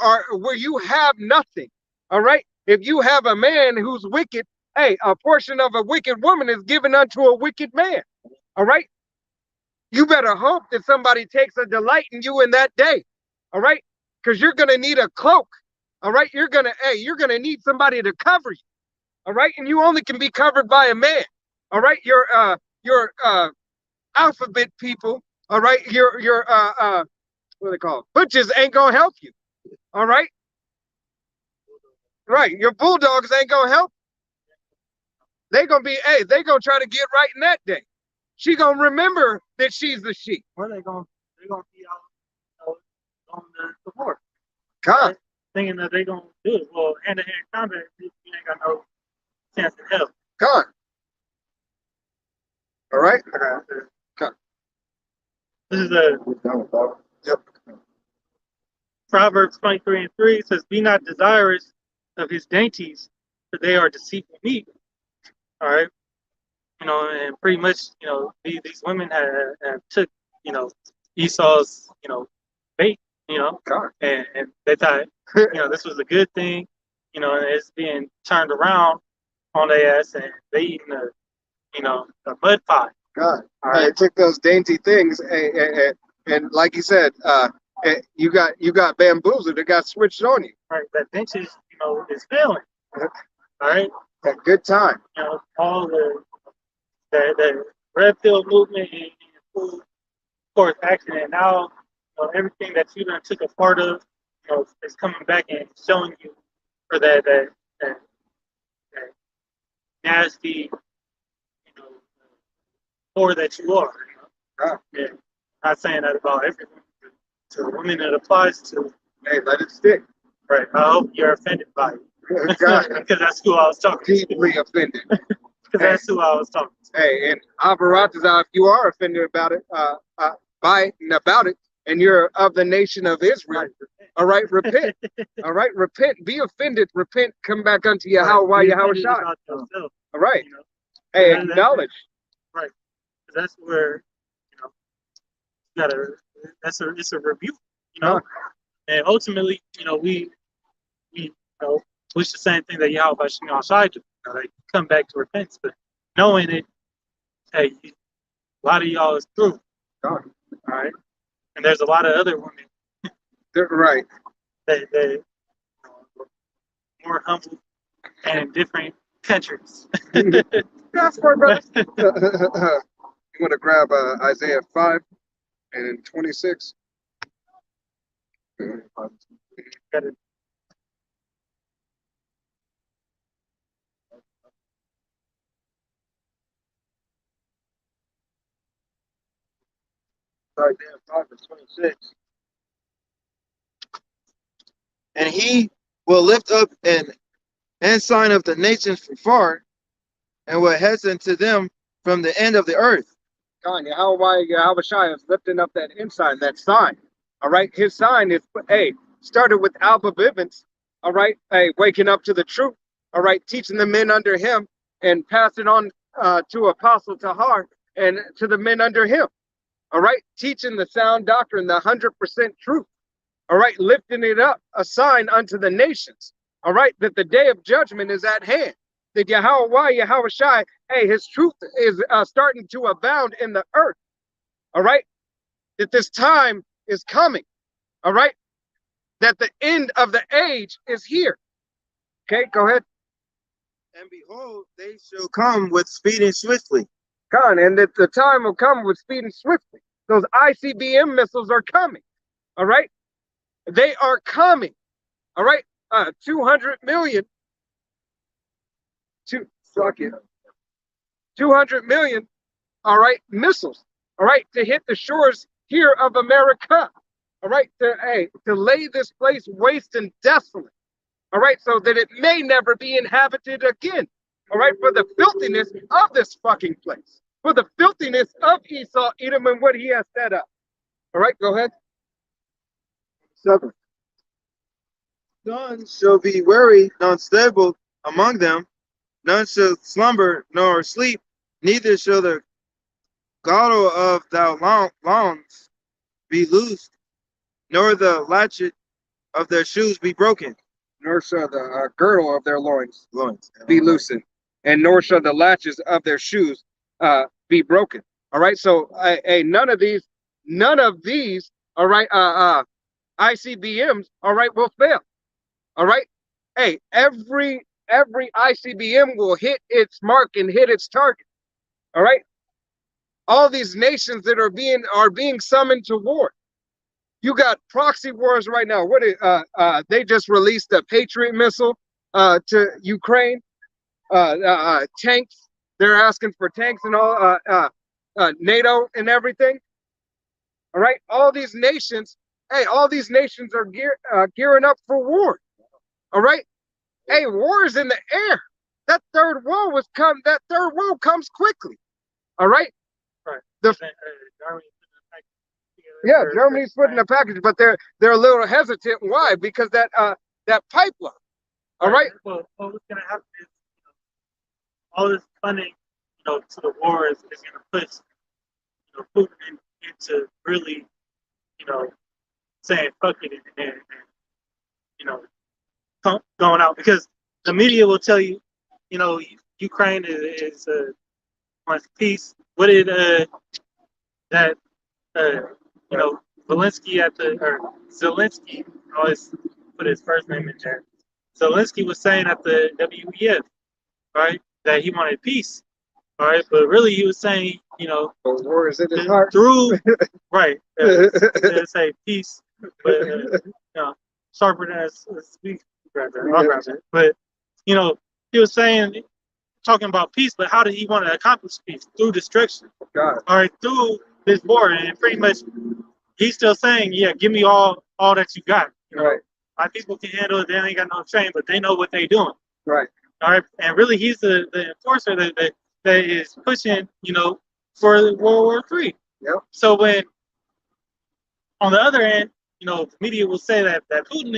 have nothing. All right. If you have a man who's wicked, a portion of a wicked woman is given unto a wicked man. All right. You better hope that somebody takes a delight in you in that day. All right. Because you're going to need a cloak. All right. You're going to need somebody to cover you. All right. And you only can be covered by a man. All right. Your alphabet people. All right. Your what are they called? Butchers ain't going to help you. All right. Right. Your bulldogs ain't going to help. They going to try to get right in that day. She going to remember that she's the sheep. Or they're going to be out on the board. God. thinking that they're gonna do it. Well, hand-to-hand combat, you ain't got no chance in hell. Gone. All right. This is a Yep. Proverbs 23:3 says, "Be not desirous of his dainties, for they are deceitful meat." All right, and pretty much, these women have took, Esau's, bait, Gone. and they thought, this was a good thing, and it's being turned around on their ass, and they eating a mud pie. God. All right. Hey, took those dainty things, and like you said, you got bamboozled. It got switched on you. Right, that benches, is failing. All right, At good time. all the red pill movement and full course action, and now everything that you done took a part of, is coming back and showing you for that nasty, whore that you are. Yeah. Not saying that about everyone. To the women it applies to. Hey, let it stick. Right. I hope you're offended by it. God. Because that's who I was talking to. Deeply offended. Because that's who I was talking to. Hey, and Avaratazah, if you are offended about it, by and about it, and you're of the nation of Israel, all right, repent. All right, repent. Be offended. Repent. Come back unto Yahweh, Yahweh Shai. All right. Hey, acknowledge. Right. Because that's where, it's a rebuke, and ultimately, we wish the same thing that Yahweh Shai do, like come back to repentance, but knowing it, hey, a lot of y'all is through. God. All right, and there's a lot of other women. Right. That more humble and in different countries. That's for brother. You want to grab Isaiah 5 and 26. Got it. Isaiah 5 and 26. And he will lift up an ensign of the nations from far, and will hasten to them from the end of the earth. God, Yahweh Shai is lifting up that ensign, that sign. All right. His sign is, started with Alba Bivens. All right. Hey, waking up to the truth. All right. Teaching the men under him and passing on to Apostle Tahar and to the men under him. All right. Teaching the sound doctrine, the 100% truth. All right. Lifting it up, a sign unto the nations. All right. That the day of judgment is at hand. That Yahweh Shai, his truth is starting to abound in the earth. All right. That this time is coming. All right. That the end of the age is here. Okay, go ahead. And behold, they shall come with speed and swiftly. God, and that the time will come with speed and swiftly. Those ICBM missiles are coming. All right. They are coming. All right. 200 million. 200 million, all right, missiles, all right, to hit the shores here of America, all right, to lay this place waste and desolate, all right, so that it may never be inhabited again, all right, for the filthiness of this fucking place, for the filthiness of Esau, Edom, and what he has set up. All right, go ahead. 7. None shall be weary, nor unstable among them. None shall slumber nor sleep, neither shall the girdle of thy loins be loosed, nor the latchet of their shoes be broken. Nor shall the girdle of their loins be loosened, and nor shall the latches of their shoes be broken. All right, so none of these, all right, ICBMs, all right, will fail. All right, every ICBM will hit its mark and hit its target. All right. All these nations that are being summoned to war. You got proxy wars right now. They just released a Patriot missile to Ukraine. Tanks. They're asking for tanks and all. NATO and everything. All right. All these nations. All these nations are gearing up for war. All right. Hey, war is in the air. That third world comes quickly. All right. Right. The Germany yeah, Germany's putting a package, but they're a little hesitant. Why? Because that pipeline. All right. Well, what's going to happen is all this funding, to the war is going to push, Putin into really, saying fuck it and going out because the media will tell you, Ukraine is wants peace. What did that Zelensky or Zelensky, I always put his first name in there. Zelensky was saying at the WEF, right, that he wanted peace, all right, but really he was saying, war is in his heart. Through right, say peace, but sharper than a speak. But he was saying, talking about peace, but how did he want to accomplish peace? Through destruction. God. All right, through this war, and pretty much he's still saying, yeah, give me all that you got. Right. My people can handle it. They ain't got no shame, but they know what they're doing. Right. All right, and really, he's the enforcer that is pushing, for World War III. Yep. So when, on the other end, the media will say that Putin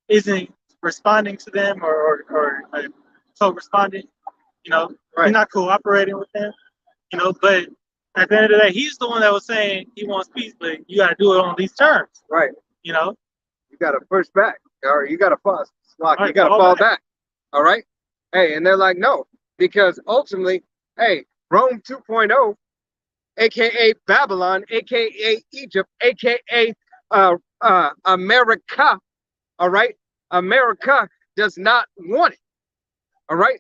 isn't responding to them or co-responding, right. He's not cooperating with them, but at the end of the day, he's the one that was saying he wants peace, but you got to do it on these terms. Right. You got to push back, or you got to pause. Right, you got to fall back. All right. Hey, and they're like, no, because ultimately, hey, Rome 2.0, aka Babylon, aka Egypt, aka America. All right. America does not want it. All right.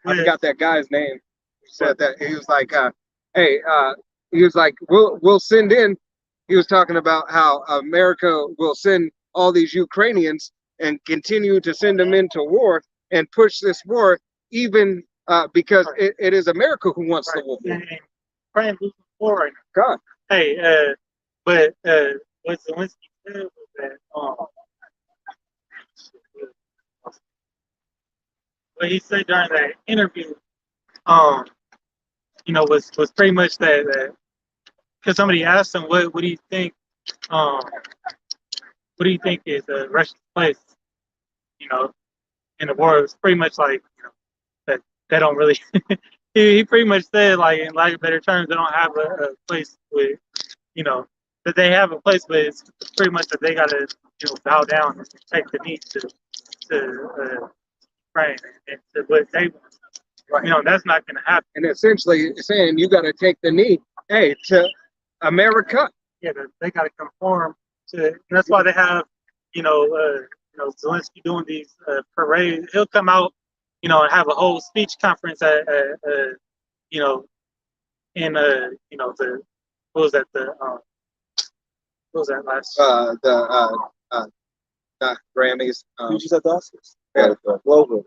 I forgot that guy's name. He said that he was like, he was like, we'll send in. He was talking about how America will send all these Ukrainians and continue to send them into war and push this war, even because it is America who wants the war. Ukraine losing war right now. God. Hey, but what Zelensky said was that what he said during that interview, was pretty much that because somebody asked him what do you think is Russia's place, in the war. It was pretty much like that they don't really he pretty much said, like, in lack of better terms, they don't have a place with, that they have a place, but it's pretty much that they gotta bow down and take the knee to Ukraine and to what they want. Right. That's not going to happen. And essentially saying you got to take the knee, hey, to America. Yeah, they got to conform to. And that's why they have, Zelensky doing these parades. He'll come out, and have a whole speech conference at in the what was that last? Not Grammys. You just said the Oscars. Yeah. Global.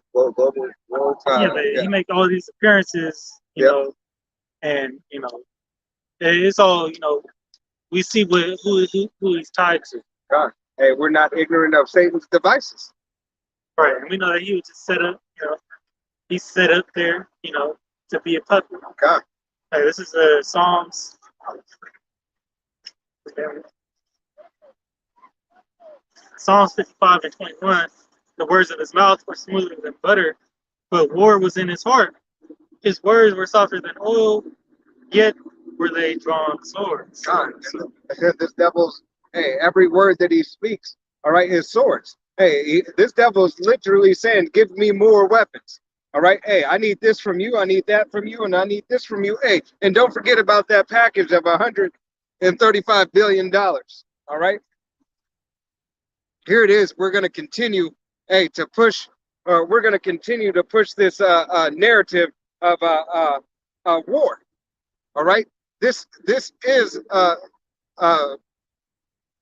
He make all these appearances, know, and it's all we see who he's tied to. God. Hey, we're not ignorant of Satan's devices. Right, and we know that he was just set up. He's set up there, to be a puppet. God. Hey, this is Psalms. Psalms 55 and 21. The words of his mouth were smoother than butter, but war was in his heart. His words were softer than oil, yet were they drawn swords. God, this devil's, hey, every word that he speaks, all right, is swords. Hey, this devil's literally saying, give me more weapons. All right, hey, I need this from you, I need that from you, and I need this from you. Hey, and don't forget about that package of $135 billion. All right. Here it is. We're going to continue, to push. We're going to continue to push this narrative of war. All right. This is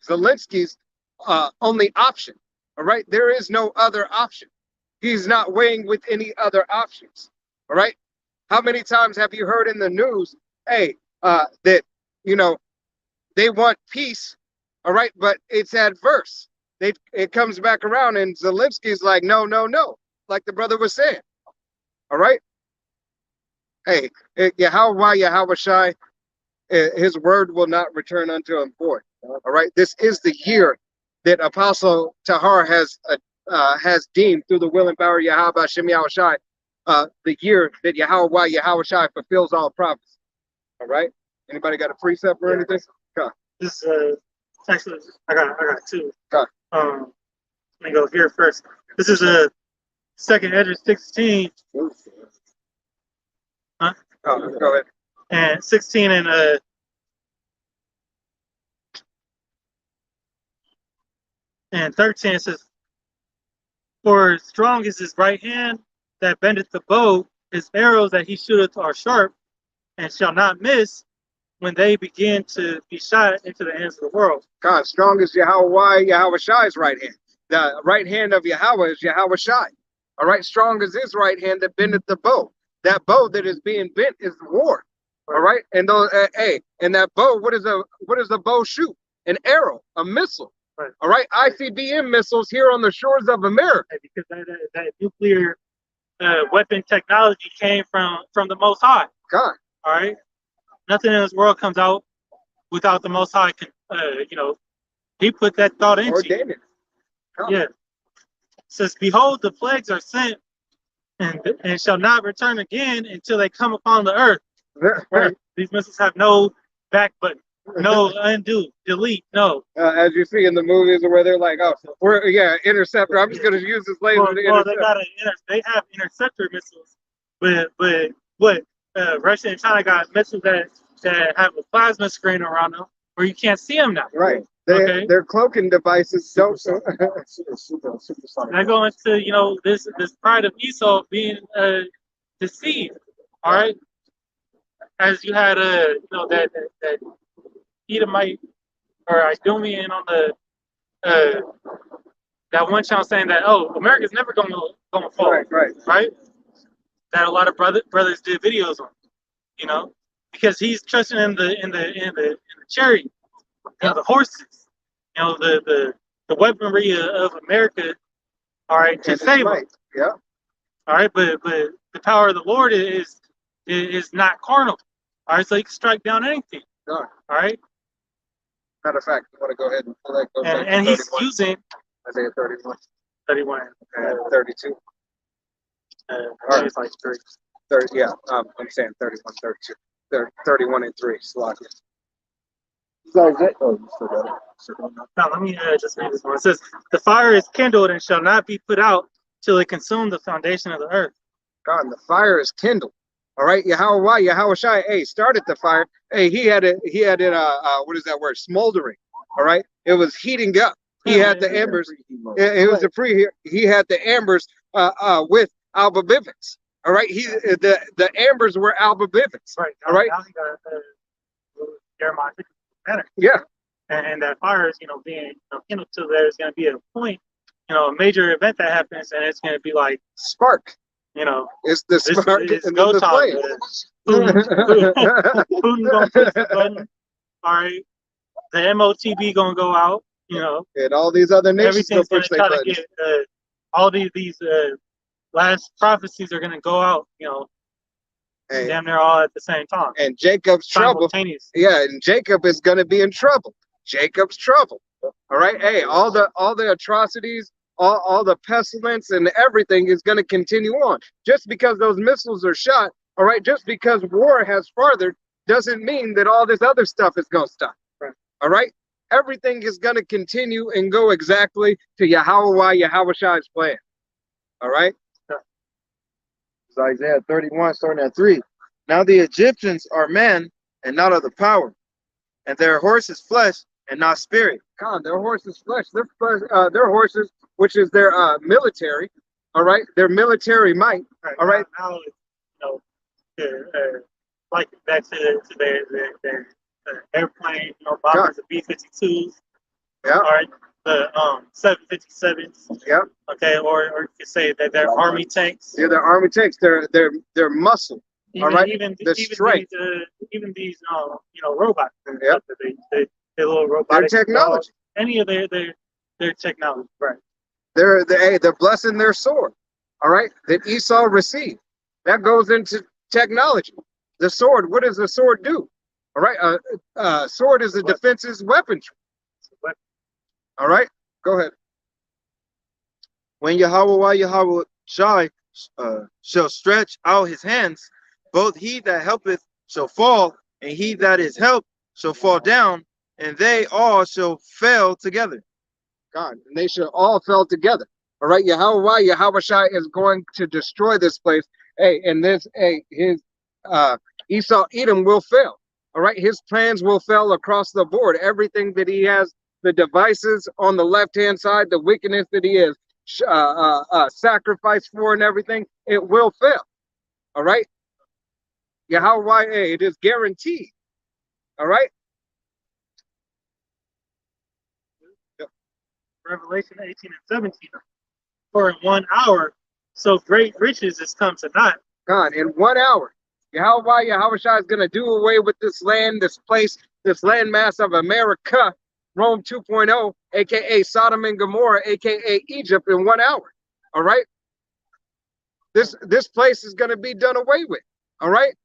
Zelensky's only option. All right. There is no other option. He's not weighing with any other options. All right. How many times have you heard in the news, that they want peace, all right, but it's adverse. it comes back around, and Zelensky's like, no, no, no, like the brother was saying. All right. Hey, Yahweh Shai, his word will not return unto him void. All right. This is the year that Apostle Tahar has deemed through the will and power of Yahweh Hashem Yahweh Shai, the year that Yahweh Shai fulfills all prophecy. All right. Anybody got a precept or anything? Okay. This actually I got two. Okay. Let me go here first. This is a second Edge 16. Huh? Oh, go ahead. And 16 and 13 says, "For strong is his right hand that bendeth the bow, his arrows that he shooteth are sharp, and shall not miss when they begin to be shot into the ends of the world." God, strong is Yahweh Shai's right hand. The right hand of Yahweh is Yahweh Shai. All right, strong is his right hand that bendeth the bow. That bow that is being bent is war. All right, and those, and that bow, what does a bow shoot? An arrow, a missile. Right. All right, ICBM missiles here on the shores of America. Because that nuclear weapon technology came from the Most High. God. All right, nothing in this world comes out without the Most High. He put that thought into Ordained it. Yeah. It says, "Behold, the plagues are sent, and shall not return again until they come upon the earth." Right. These missiles have no back button, no undo, delete, no. As you see in the movies where they're like, oh, interceptor. I'm just going to use this laser to intercept. They have interceptor missiles, but what Russia and China got missiles that have a plasma screen around them where you can't see them now. Right. Okay. Their cloaking devices don't. I go into this pride of Esau being deceived. All right. As you had that Edomite or Idumean on the that one channel saying that America's never going to fall. Right. That a lot of brothers did videos on, because he's trusting in the chariot, the horses, the weaponry of America. All right, to save them. Yeah. All right, but the power of the Lord is not carnal. All right, so he can strike down anything. Sure. All right. Matter of fact, I want to go ahead and pull that. And he's using Isaiah 31. 31. 32. It's like 30. 30. Yeah, I'm saying 31, 32. 31 and 3. Slovakia. So Now let me just read this one. It says, "The fire is kindled and shall not be put out till it consume the foundation of the earth." God, the fire is kindled. All right, Yahweh Shai, hey, started the fire. Hey, he had it, what is that word? Smoldering. All right, it was heating up. He had the embers. It was he had the embers with albavivins. All right, the ambers were albavivins. Right. All right. Now he got Jeremiah 50 better. Yeah. And that fire is being kindled till there's going to be a point, a major event that happens, and it's going to be like spark. It's the spark. It's go time. Putin gonna push the button. All right, the MOTB gonna go out. And all these other nations everything's gonna push gonna try their to get all these last prophecies are gonna go out. Damn near all at the same time. And Jacob's trouble. Yeah, and Jacob is gonna be in trouble. Jacob's trouble. All right. Hey, all the atrocities. All the pestilence and everything is going to continue on. Just because those missiles are shot, all right, just because war has farthered, doesn't mean that all this other stuff is going to stop. Right. All right? Everything is going to continue and go exactly to Yahweh Shai's plan. All right? Yeah. It's Isaiah 31, starting at 3. "Now the Egyptians are men and not of the power, and their horse is flesh and not spirit." God, their horse is flesh. Their horses, which is their military, all right, their military might, all right. Now, like back to their airplane, bombers, the B-52s. Yeah. All right, the 757s. Yeah. Okay, or you could say that they're army tanks. Yeah, they're army tanks. They're muscle. All right. Even these robots. Yeah. Their little robotic technology. Any of their their technology, right? They're blessing their sword, all right, that Esau received. That goes into technology. The sword, what does the sword do? All right, sword is a defense's weaponry. All right, go ahead. When Yahweh Shai shall stretch out his hands, both he that helpeth shall fall, and he that is helped shall fall down, and they all shall fail together. God, and they shall all fell together. All right, Yahweh Shai is going to destroy this place. Hey, and his Esau Edom will fail. All right, his plans will fail across the board. Everything that he has, the devices on the left-hand side, the wickedness that he is sacrificed for and everything, it will fail. All right, Yahweh, it is guaranteed. All right. Revelation 18 and 17. For in 1 hour, so great riches has come to naught. God, in 1 hour, Yahweh Shai is going to do away with this land, this place, this landmass of America, Rome 2.0, aka Sodom and Gomorrah, aka Egypt, in 1 hour. All right. This place is going to be done away with. All right.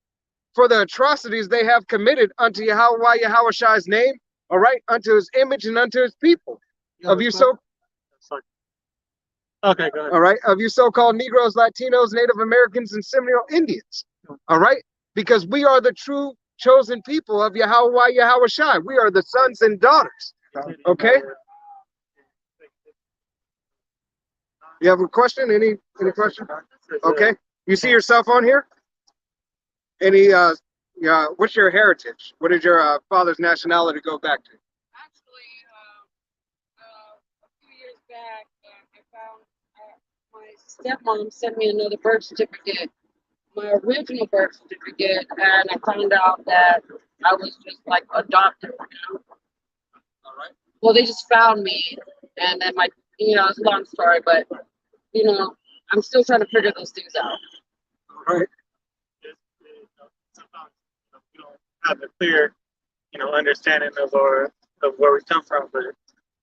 For the atrocities they have committed unto Yahweh Shai's name. All right. Unto his image and unto his people. Of you so. Okay, go ahead. All right. Of you so-called Negroes, Latinos, Native Americans, and Seminole Indians. All right. Because we are the true chosen people of Yahweh Shai. We are the sons and daughters. Okay. You have a question? Any question? Okay. You see yourself on here? Any what's your heritage? What did your father's nationality go back to? Actually, a few years back, I found my stepmom sent me another birth certificate, my original birth certificate, and I found out that I was just like adopted. You know? All right. Well, they just found me, and then it's a long story, but I'm still trying to figure those things out. All right. Sometimes we don't have a clear, understanding of where we come from, but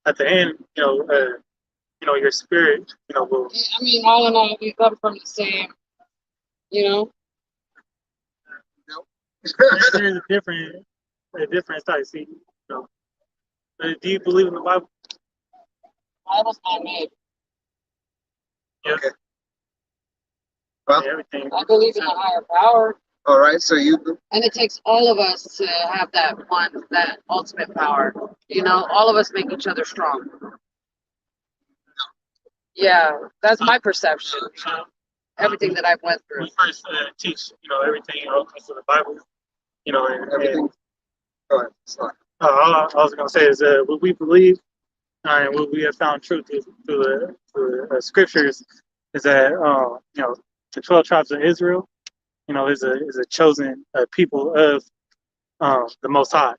at the end, your spirit, will. I mean, all in all, we come from the same, There's a different side. See, do you believe in the Bible? Bible's not made. Yes. Okay. Well, everything. I believe in a higher power. All right. So And it takes all of us to have that ultimate power. All of us make each other strong. Yeah, that's my perception. Everything that I've went through. We first teach, everything comes from the Bible, and everything. Go ahead. all I was going to say is what we believe and what we have found true through the scriptures is that, the 12 tribes of Israel, is a chosen people of the Most High.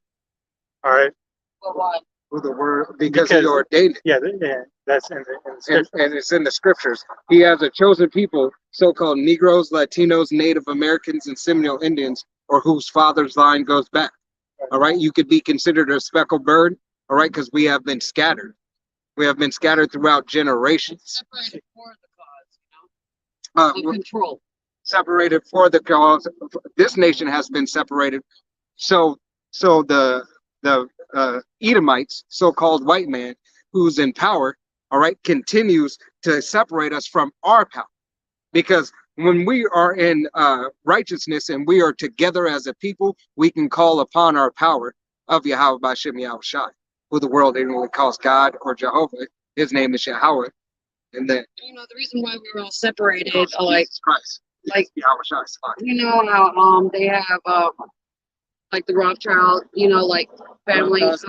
All right. For what? Who the word because he ordained it. Yeah, that's in the scriptures. And it's in the scriptures. He has a chosen people, so-called Negroes, Latinos, Native Americans, and Seminole Indians, or whose father's line goes back. All right. You could be considered a speckled bird. All right, because we have been scattered. We have been scattered throughout generations. Separated for the cause, control. Separated for the cause. This nation has been separated. So the Edomites, so-called white man, who's in power, all right, continues to separate us from our power. Because when we are in righteousness and we are together as a people, we can call upon our power of Yahweh B'Shem Yahweh Shai, who the world anyway calls God or Jehovah. His name is Yahweh. And then the reason why we were all separated, Jesus Christ. Yahweh Shai's how they have like the Rothschild, families.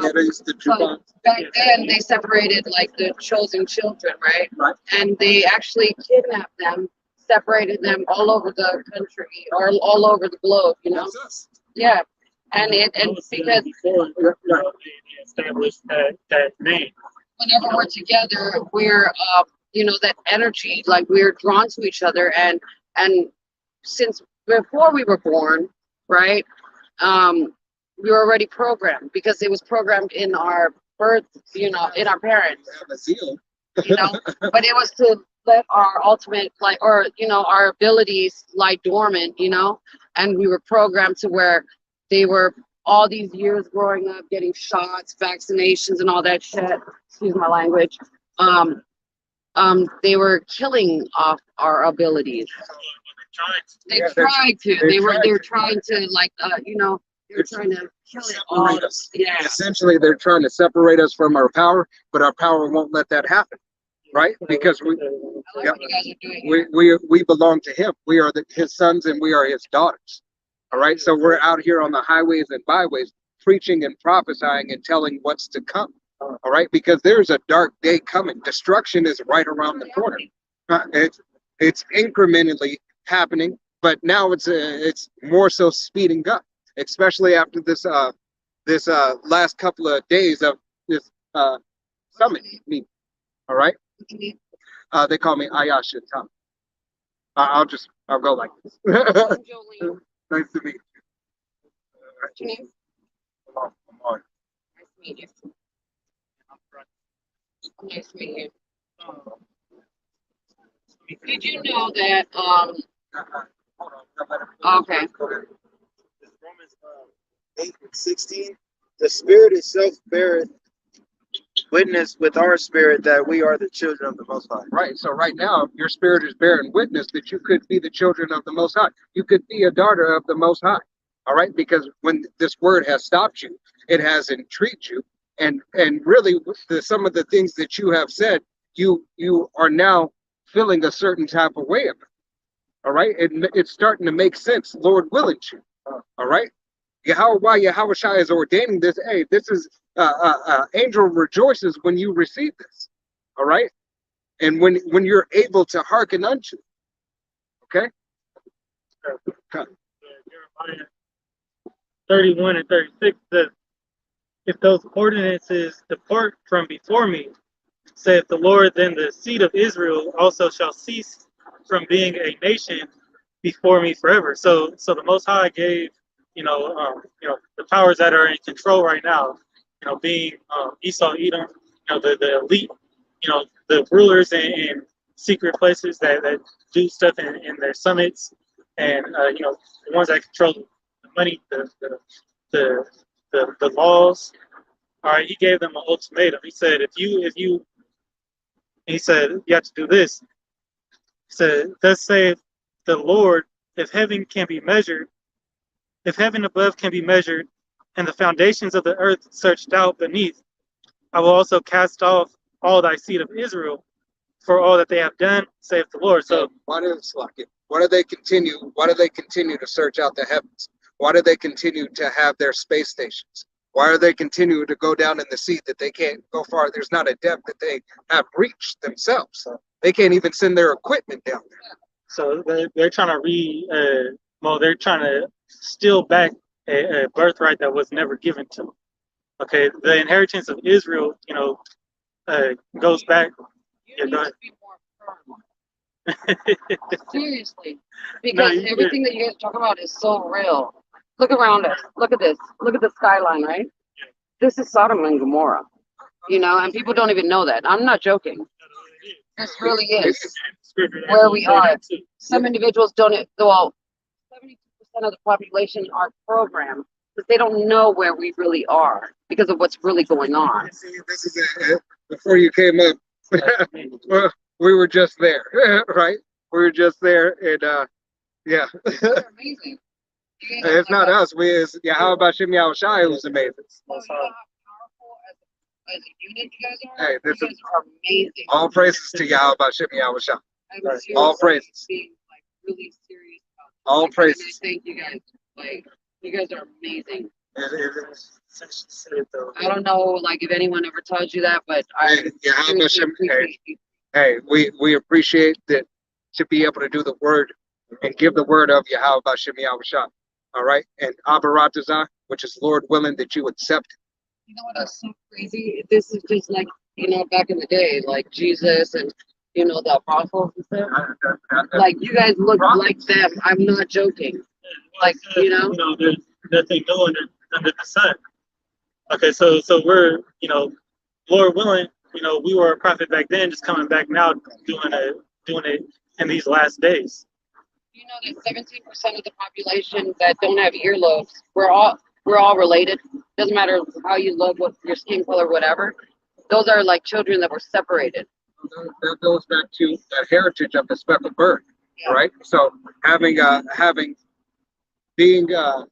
Back then they separated like the chosen children, right? Right. And they actually kidnapped them, separated them all over the country or all over the globe, That's us. Yeah. And because before they established that name. whenever we're together, we're that energy, like we're drawn to each other, and since before we were born, right, we were already programmed because it was programmed in our birth, you know, in our parents, Have a zeal. you know, but it was to let our ultimate, like, or, you know, our abilities lie dormant, you know, and we were programmed to where they were all these years growing up, getting shots, vaccinations, and all that shit. Excuse my language. They were killing off our abilities. They Yeah, tried to. they They're tried trying to, like, you know, they're trying to kill it all. Separate us. Yeah. Essentially, they're trying to separate us from our power, but our power won't let that happen, right? Because I like Yep. what you guys are doing. we belong to him. We are his sons and we are his daughters. All right. So we're out here on the highways and byways preaching and prophesying and telling what's to come. All right. Because there's a dark day coming. Destruction is right around the corner. It's incrementally happening, but now it's more so speeding up, especially after this last couple of days of this summit meeting. All right. They call me Ayasha Tom. I'll go like this. Jolene, Nice to meet you. what's your name? Come on. Nice to meet you. Nice to meet you. Did you know that, Hold on. okay. Romans 8:16. The Spirit itself beareth witness with our spirit that we are the children of the Most High. Right. So right now, your spirit is bearing witness that you could be the children of the Most High. You could be a daughter of the Most High. All right. Because when this word has stopped you, it has intrigued you, and really, some of the things that you have said, you are now feeling a certain type of way of it. All right. It's starting to make sense. Lord willing to. All right. Yahweh Shai is ordaining this. Hey, this is angel rejoices when you receive this. All right. And when you're able to hearken unto it. Okay. Jeremiah 31 and 36 says, if those ordinances depart from before me, saith the Lord, then the seed of Israel also shall cease from being a nation before me forever. So the Most High gave, the powers that are in control right now, being Esau, Edom, the elite, the rulers in secret places that do stuff in their summits, and the ones that control the money, the laws. All right, he gave them an ultimatum. He said, he said, you have to do this. He said, thus saith the Lord, if heaven above can be measured, and the foundations of the earth searched out beneath, I will also cast off all thy seed of Israel for all that they have done, saith the Lord. So why do they continue to search out the heavens? Why do they continue to have their space stations? Why are they continuing to go down in the sea that they can't go far? There's not a depth that they have reached themselves. They can't even send their equipment down there. So they're trying to they're trying to steal back a birthright that was never given to them. Okay, the inheritance of Israel, goes back. You need Go to be more firm. Seriously, because everything that you guys talk about is so real. Look around us. Look at this. Look at the skyline, right? This is Sodom and Gomorrah, and people don't even know that. I'm not joking. This really is where we are. Some individuals don't, well, 72% of the population are programmed, but they don't know where we really are because of what's really going on. See, this is it. Before you came up, we were just there, right? We were just there, and yeah. They're amazing. It's not us. It's Yahweh Shem Shai who's amazing. You know how powerful as a unit you guys are? Hey, You guys are amazing. All praises to Yahweh Shem Shai. I'm All seriously praises. being really serious about this. All And I praises. thank you guys. You guys are amazing. though. I don't know, if anyone ever told you that, but I Yahweh seriously Shem. appreciate you. Hey, we appreciate that to be able to do the word and give the word of Yahweh Shem Shai. All right, and Abaratazah, which is Lord willing that you accept. You know what is so crazy? This is just back in the day, like Jesus and the apostles and stuff. You guys look like them. I'm not joking. There's nothing new under the sun. Okay, so we're Lord willing, we were a prophet back then, just coming back now, doing it in these last days. You know that 17% of the population that don't have earlobes, we're all related. Doesn't matter how you look, what your skin color, whatever. Those are like children that were separated. That goes back to the heritage of the speckled bird, Yeah. right? So being the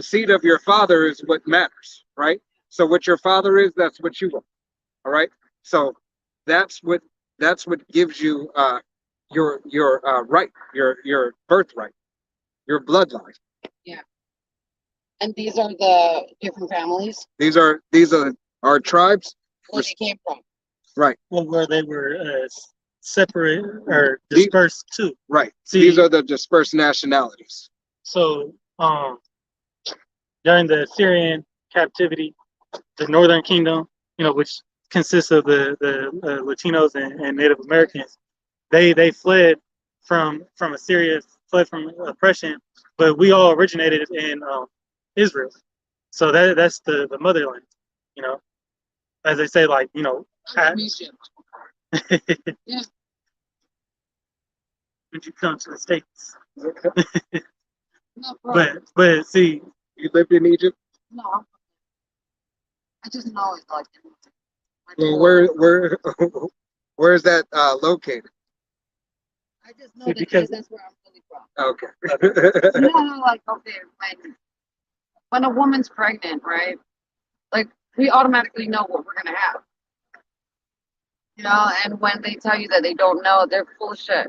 seed of your father is what matters, right? So what your father is, that's what you are. All right. So that's what gives you your right, your birthright, your bloodline. Yeah. And these are the different families These are our tribes. where they came from. Right. Well, where they were separate or dispersed to. Right. See, these are the dispersed nationalities. So during the Syrian captivity, the Northern Kingdom, which consists of the Latinos and Native Americans, they fled from Assyria, fled from oppression, but we all originated in Israel. So that's the motherland, as they say, like, Yeah. when you come to the States. No, bro. But see, You lived in Egypt. No. I just know it's like. Well, where is that located? I just know that because- that's where I'm really from. Okay. You know, like, okay, when a woman's pregnant, right? Like, we automatically know what we're gonna have. And when they tell you that they don't know, they're full of shit.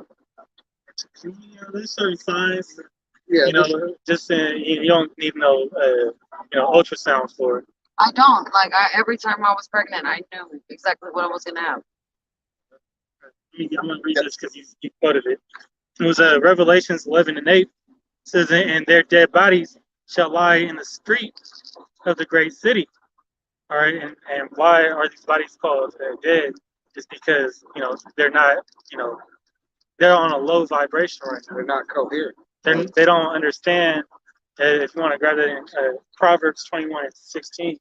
there's certain signs. Yeah. Just you don't need no ultrasound for it. I don't. Like, every time I was pregnant, I knew exactly what I was gonna have. I'm gonna read this because you quoted it. It was Revelations 11:8. It says, "And their dead bodies shall lie in the street of the great city." All right, and why are these bodies called dead? Just because they're not they're on a low vibration right now. They're not coherent. They don't understand. If you want to grab that in Proverbs 21:16,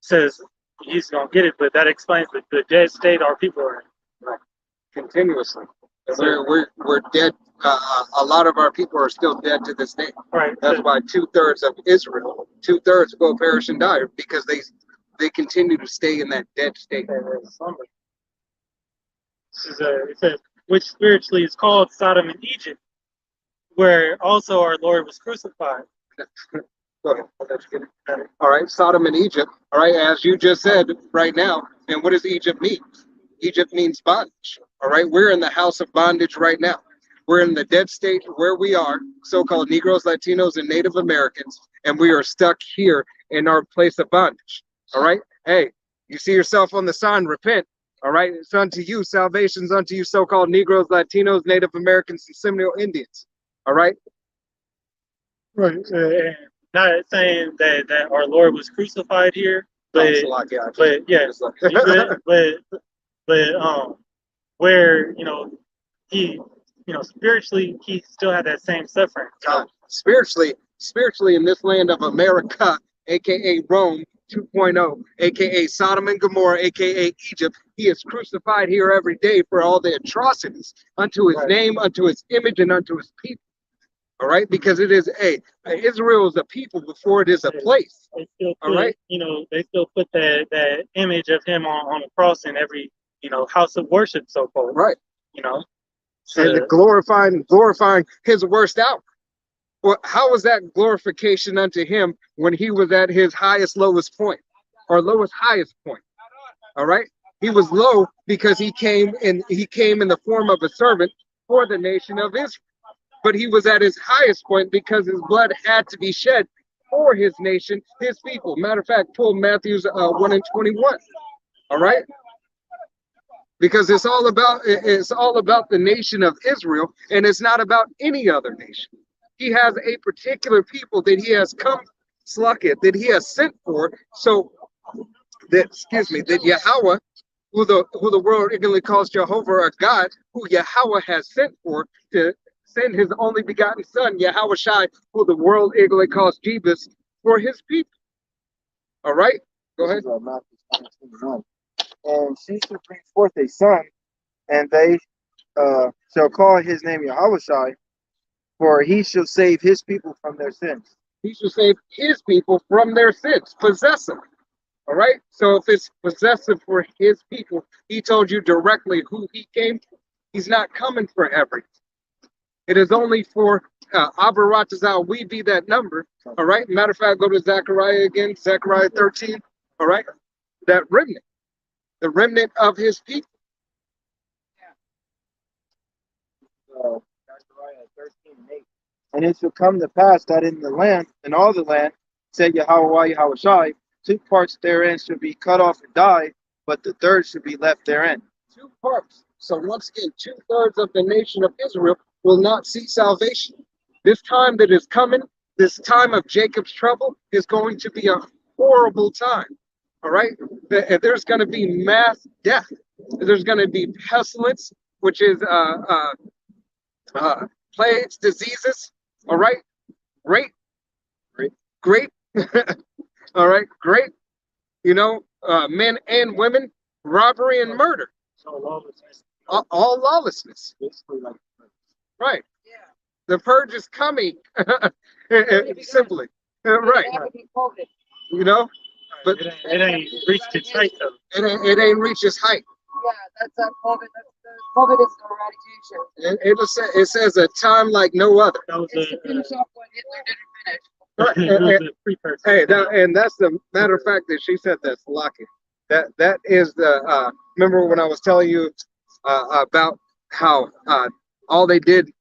says he's gonna get it, but that explains the dead state our people are in. Continuously. We're dead. A lot of our people are still dead to this day. Right. That's why 2/3 of Israel, 2/3 will perish and die because they continue to stay in that dead state. It says, which spiritually is called Sodom and Egypt, where also our Lord was crucified. Go ahead. I'll let you get it. All right, Sodom and Egypt. All right, as you just said right now. And what does Egypt mean? Egypt means bondage. All right, we're in the house of bondage right now. We're in the dead state where we are, so-called Negroes, Latinos, and Native Americans, and we are stuck here in our place of bondage. All right, hey, you see yourself on the sign, repent. All right, it's unto you, salvation's unto you, so-called Negroes, Latinos, Native Americans, and Seminole Indians. All right. Right. Not saying that our Lord was crucified here, but where he spiritually he still had that same suffering. Spiritually in this land of America, aka Rome 2.0, aka Sodom and Gomorrah, aka Egypt, he is crucified here every day for all the atrocities unto his name, unto his image, and unto his people. All right, because it is Israel is a people before it is a place. They still put, all right, they still put that image of him on the cross in every house of worship, so called. Right. So, and glorifying his worst hour. Well, how was that glorification unto him when he was at his lowest point, or highest point? All right, he was low because he came in the form of a servant for the nation of Israel. But he was at his highest point because his blood had to be shed for his nation, his people. Matter of fact, pull Matthews 1:21. All right, because it's all about the nation of Israel, and it's not about any other nation. He has a particular people that he has that he has sent for. So that Yahweh, who the world ignorantly calls Jehovah or God, who Yahweh has sent for to send his only begotten son, Yahweh Shai, who the world ignorantly calls Jesus, for his people. All right, go This ahead. is, Matthew 21. And she shall bring forth a son, and they shall call his name Yahushai, for he shall save his people from their sins. He should save his people from their sins, possessive. All right. So if it's possessive for his people, he told you directly who he came for. He's not coming for everything. It is only for Abaratazal, we be that number. All right. Matter of fact, go to Zechariah again, Zechariah 13. All right. That remnant, the remnant of his people. Zechariah 13:8. And it shall come to pass that in the land, in all the land, said Yahweh Yahushai, 2 parts therein shall be cut off and die, but the third shall be left therein. 2 parts. So once again, 2/3 of the nation of Israel will not see salvation. This time that is coming, this time of Jacob's trouble, is going to be a horrible time. All right? There's going to be mass death. There's going to be pestilence, which is plagues, diseases. All right? Great. All right? Great. You know, men and women, robbery and murder. So lawlessness. All lawlessness. Basically, like, Right. Yeah. The purge is coming. Simply. Right. COVID. You know, but It ain't reached its height though. it ain't reached its height. Yeah, that's COVID. COVID is the eradication. It says a time like no other. That was It's to finish off what Hitler didn't finish. it was a precursor. Hey, and that's the matter of fact that she said that's lucky. That is the remember when I was telling you about how all they did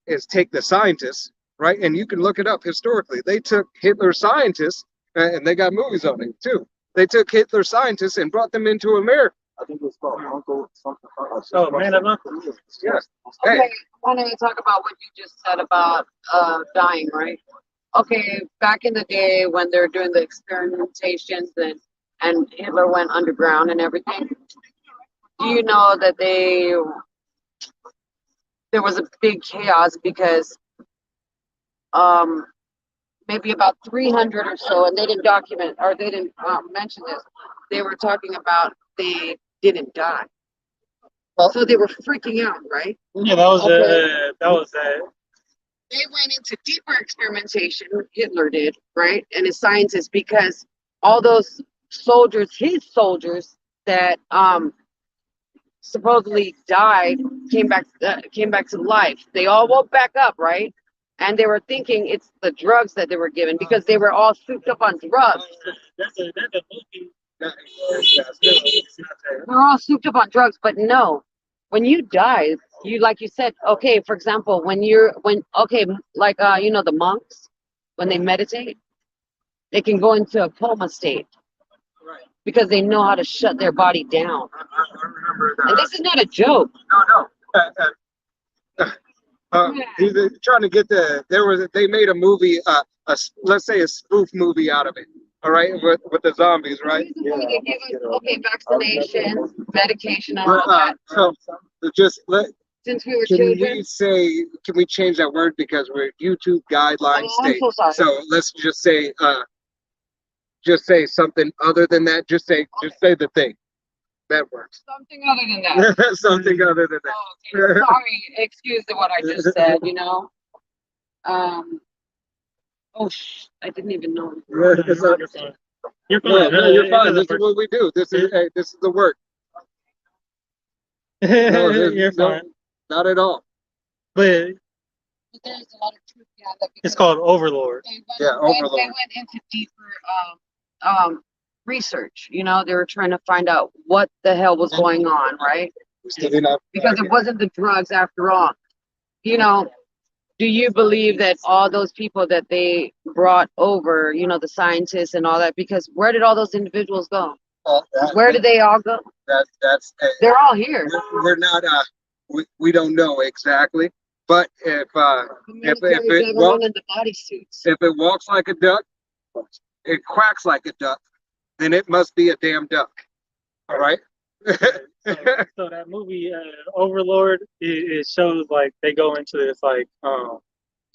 is take the scientists, right? And you can look it up historically. They took Hitler scientists, and they got movies on it too. They took Hitler scientists and brought them into America. I think it's called Uncle something. Oh, man of Uncle. Yes. Okay, Hey. I want to talk about what you just said about dying, right? Okay, back in the day when they're doing the experimentations and Hitler went underground and everything, do you know that there was a big chaos because maybe about 300 or so, and they didn't document or they didn't mention this. They were talking about they didn't die. So they were freaking out, right? Yeah, that was They went into deeper experimentation, Hitler did, right? And his scientists, because all those soldiers, his soldiers that supposedly died, came back to life. They all woke back up, right? And they were thinking it's the drugs that they were given because they were all souped up on drugs. that's a movie. They're all souped up on drugs, but no. When you die, you like you said, okay, for example, like the monks, when they meditate, they can go into a coma state. Right. Because they know how to shut their body down. I remember that. And this is not a joke. No. He's trying to get they made a movie, let's say a spoof movie out of it. All right, with the zombies, right? They give us, vaccination, medication, and all that. So just Since we were can children. can we change that word because we're YouTube guideline Oh, I'm state. so sorry. So let's just say something other than that. Just say the thing. That works. Something other than that. Something other than that. Oh, okay. Sorry, excuse what I just said, I didn't even know. You're fine. No, you're fine. This is what we do. This is the work. You're fine. Not at all. But But there's a lot of truth behind that. it's called Overlord. Overlord. They went into deeper research. They were trying to find out what the hell was going on, right? Because it wasn't the drugs after all. Do you believe that all those people that they brought over, the scientists and all that, because where did all those individuals go? Where did they all go? That's They're all here. we're not we don't know exactly, but if it walks in the bodysuits. if it walks like a duck, it quacks like a duck, then it must be a damn duck. All right. So that movie Overlord, it shows like they go into this like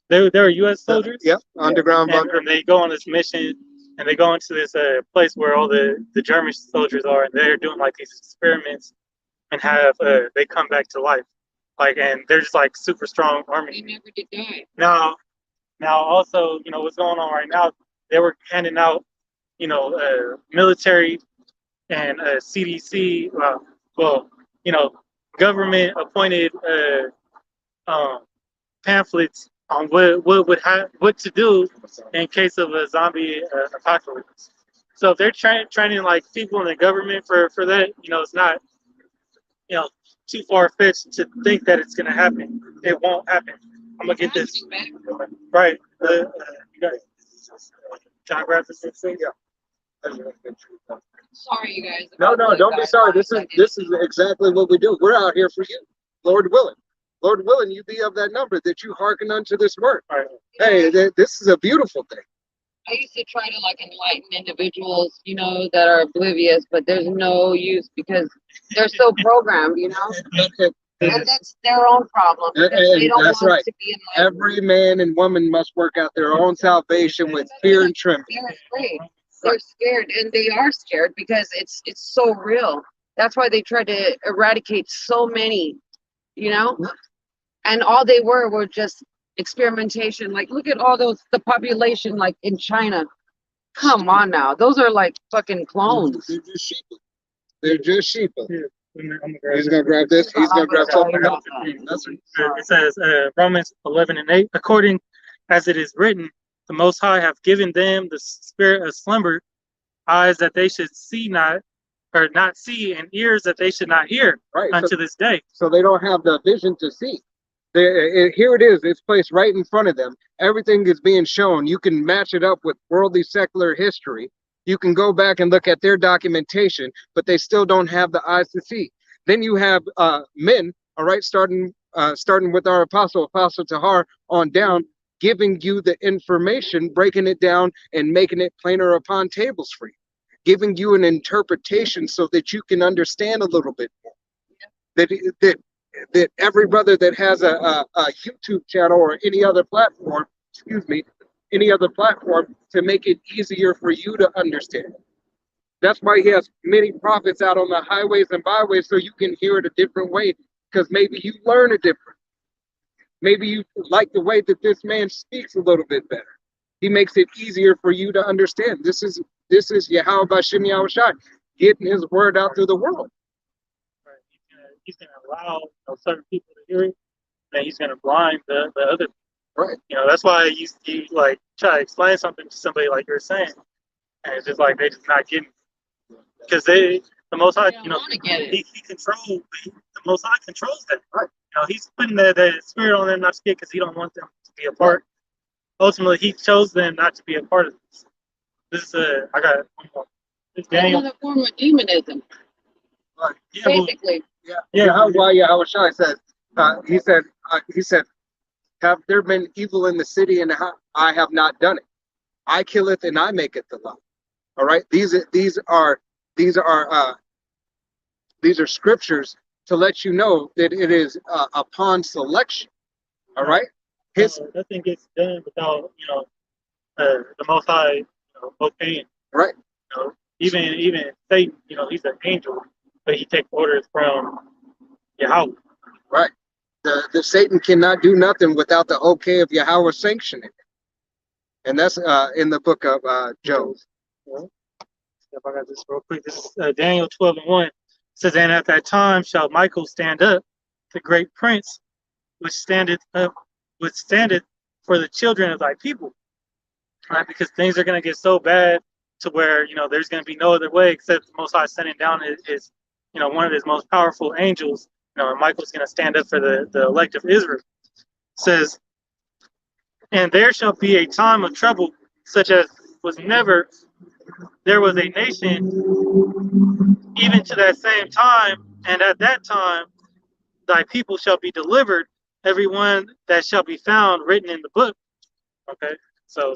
they're U.S. soldiers. Yep, underground bunker. And they go on this mission and they go into this place where all the German soldiers are, and they're doing like these experiments, and have they come back to life, like, and they're just like super strong They army. never did die. Now also, what's going on right now? They were handing out, military and CDC, well, you know, government appointed pamphlets on what to do in case of a zombie apocalypse. So if they're training like people in the government for that, it's not too far fetched to think that it's gonna happen. It won't happen. I'm gonna get this right. You got it. Can I grab this thing? Yeah. Sorry, you guys. No, don't be sorry. This is exactly what we do. We're out here for you, Lord willing. Lord willing, you be of that number that you hearken unto this word. All right. Hey, this is a beautiful thing. I used to try to like enlighten individuals, that are oblivious, but there's no use because they're so programmed, and that's their own problem because they don't That's want right. to be enlightened. Every man and woman must work out their own salvation with fear and trembling. They're afraid. They're scared, and they are scared because it's so real. That's why they tried to eradicate so many, and all they were just experimentation. Like, look at all the population, like in China. Come on now, those are like fucking clones. They're just sheep. They're just sheep. Here, I'm gonna grab He's it. gonna grab this. He's gonna grab something else. That's It says Romans 11:8. According as it is written, the Most High have given them the spirit of slumber, eyes that they should see not, or not see, and ears that they should not hear right. unto this day. So they don't have the vision to see. Here it is. It's placed right in front of them. Everything is being shown. You can match it up with worldly secular history. You can go back and look at their documentation, but they still don't have the eyes to see. Then you have men, all right, starting with our Apostle Tahar on down, giving you the information, breaking it down and making it plainer upon tables for you, giving you an interpretation so that you can understand a little bit more. That every brother that has a YouTube channel or any other platform, to make it easier for you to understand. That's why he has many prophets out on the highways and byways so you can hear it a different way, because maybe you learn it different. Maybe you like the way that this man speaks a little bit better. He makes it easier for you to understand. This is Yahweh Bashim Yahushai getting his word out through the world. He's gonna allow certain people to hear it, and he's gonna blind the other. Right. That's why you like try to explain something to somebody like you're saying, and it's just like they just not getting, because the Most High, he controls the Most High controls them. Right. He's putting the spirit on them not to get, because he don't want them to be a part. Ultimately, he chose them not to be a part of this. This is I got one more. This Daniel. Another form of demonism, Right. Yeah, well, basically. Yahweh Shai says, he said, have there been evil in the city, and I have not done it? I killeth and I maketh the law. All right. These are scriptures to let you know that it is upon selection. All right. Nothing gets done without the Most High okaying. Right. Even Satan, he's an angel, but he takes orders from Yahweh. Right. The Satan cannot do nothing without the okay of Yahweh sanctioning it. And that's in the book of Job. If I got this real quick, this is Daniel 12:1. It says, and at that time shall Michael stand up, the great prince, which standeth for the children of thy people. Right? Because things are going to get so bad to where, there's going to be no other way except the Most High sending down his one of his most powerful angels, and Michael's going to stand up for the elect of Israel. It says, and there shall be a time of trouble such as was never there was a nation, even to that same time, and at that time thy people shall be delivered, every one that shall be found written in the book. Okay, so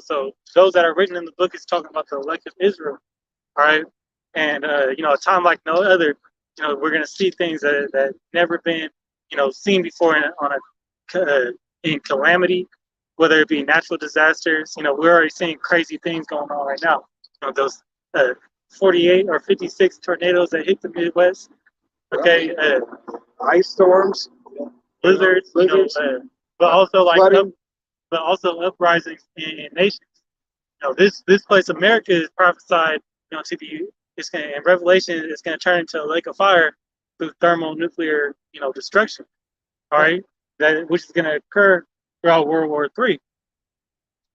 those that are written in the book is talking about the elect of Israel. All right, and a time like no other. We're going to see things that never been, seen before in calamity, whether it be natural disasters. We're already seeing crazy things going on right now. those 48 or 56 tornadoes that hit the Midwest. Okay, Ice storms, blizzards, but also like flooding. but also uprisings in nations. This place, America, is prophesied, to be. In Revelation, it's going to turn into a lake of fire through thermonuclear, destruction. All right, which is going to occur throughout World War III.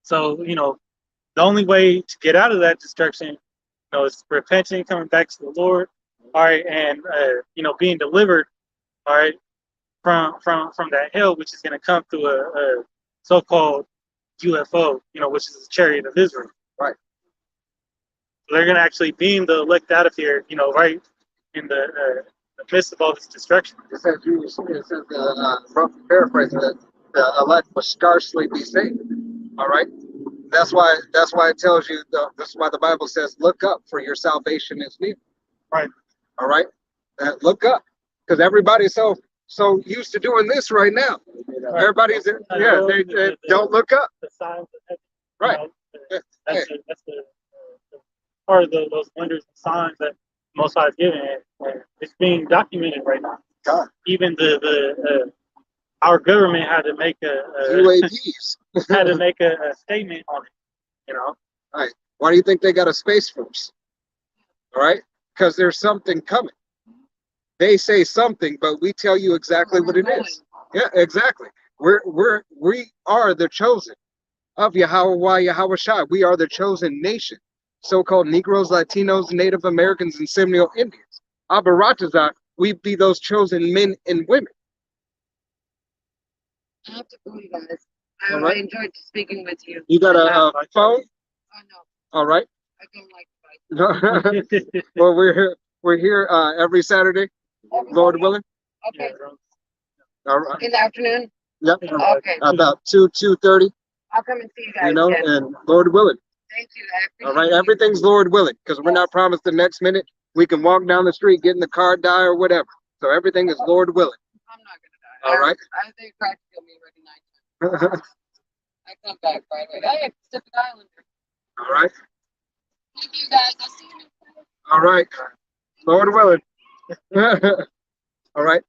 So, the only way to get out of that destruction, is repenting, coming back to the Lord, all right, and being delivered, all right, from that hell, which is going to come through a so-called UFO, which is the chariot of Israel. Right. They're going to actually beam the elect out of here, right in the midst of all this destruction. It says, roughly paraphrasing, that the elect will scarcely be saved. All right. That's why it tells you. This is why the Bible says, "Look up, for your salvation is near." Right. All right. Look up, because everybody's so used to doing this right now. Right. Everybody's they don't look up. The signs of heaven. Right. That's the part of those wonders and signs that Most High is giving. And it's being documented right now. God. Even our government had to make UAVs. had to make a statement on it. Right. Why do you think they got a space force? All right. Because there's something coming. They say something, but we tell you exactly what it is. Yeah, exactly. We are the chosen of Yahweh Shai. We are the chosen nation. So-called Negroes, Latinos, Native Americans, and Seminole Indians. Abaratazah, we be those chosen men and women. I have to go, you guys. All I right. enjoyed speaking with you. You got a phone? Oh, no, All right. I don't like fight. Well, we're here every Saturday, Lord willing. Okay, All right. in the afternoon? Yep. Okay, About 2:30, I'll come and see you guys then. and Lord willing. Thank you, I appreciate All right. you. Everything's Lord willing, because we're not promised the next minute. We can walk down the street, get in the car, die, or whatever. So everything is Lord willing. I'm not gonna die. All right. I think crack kill me already 9 times. I come back right away. Hey, Pacific Islander. All right. Thank you guys. I'll see you next time. All right. Lord willing. All right.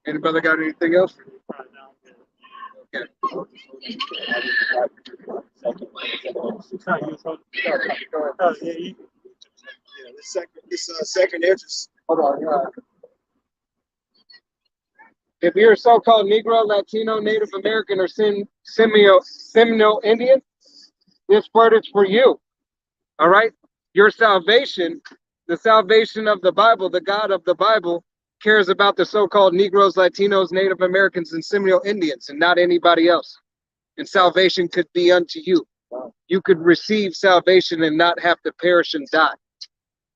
Anybody got anything else? Okay. This second entrance. Hold on. If you're a so-called Negro, Latino, Native American, or Seminole Indian, this word is for you. All right? Your salvation, the salvation of the Bible, the God of the Bible, cares about the so-called Negroes, Latinos, Native Americans, and Seminole Indians, and not anybody else. And salvation could be unto you. You could receive salvation and not have to perish and die.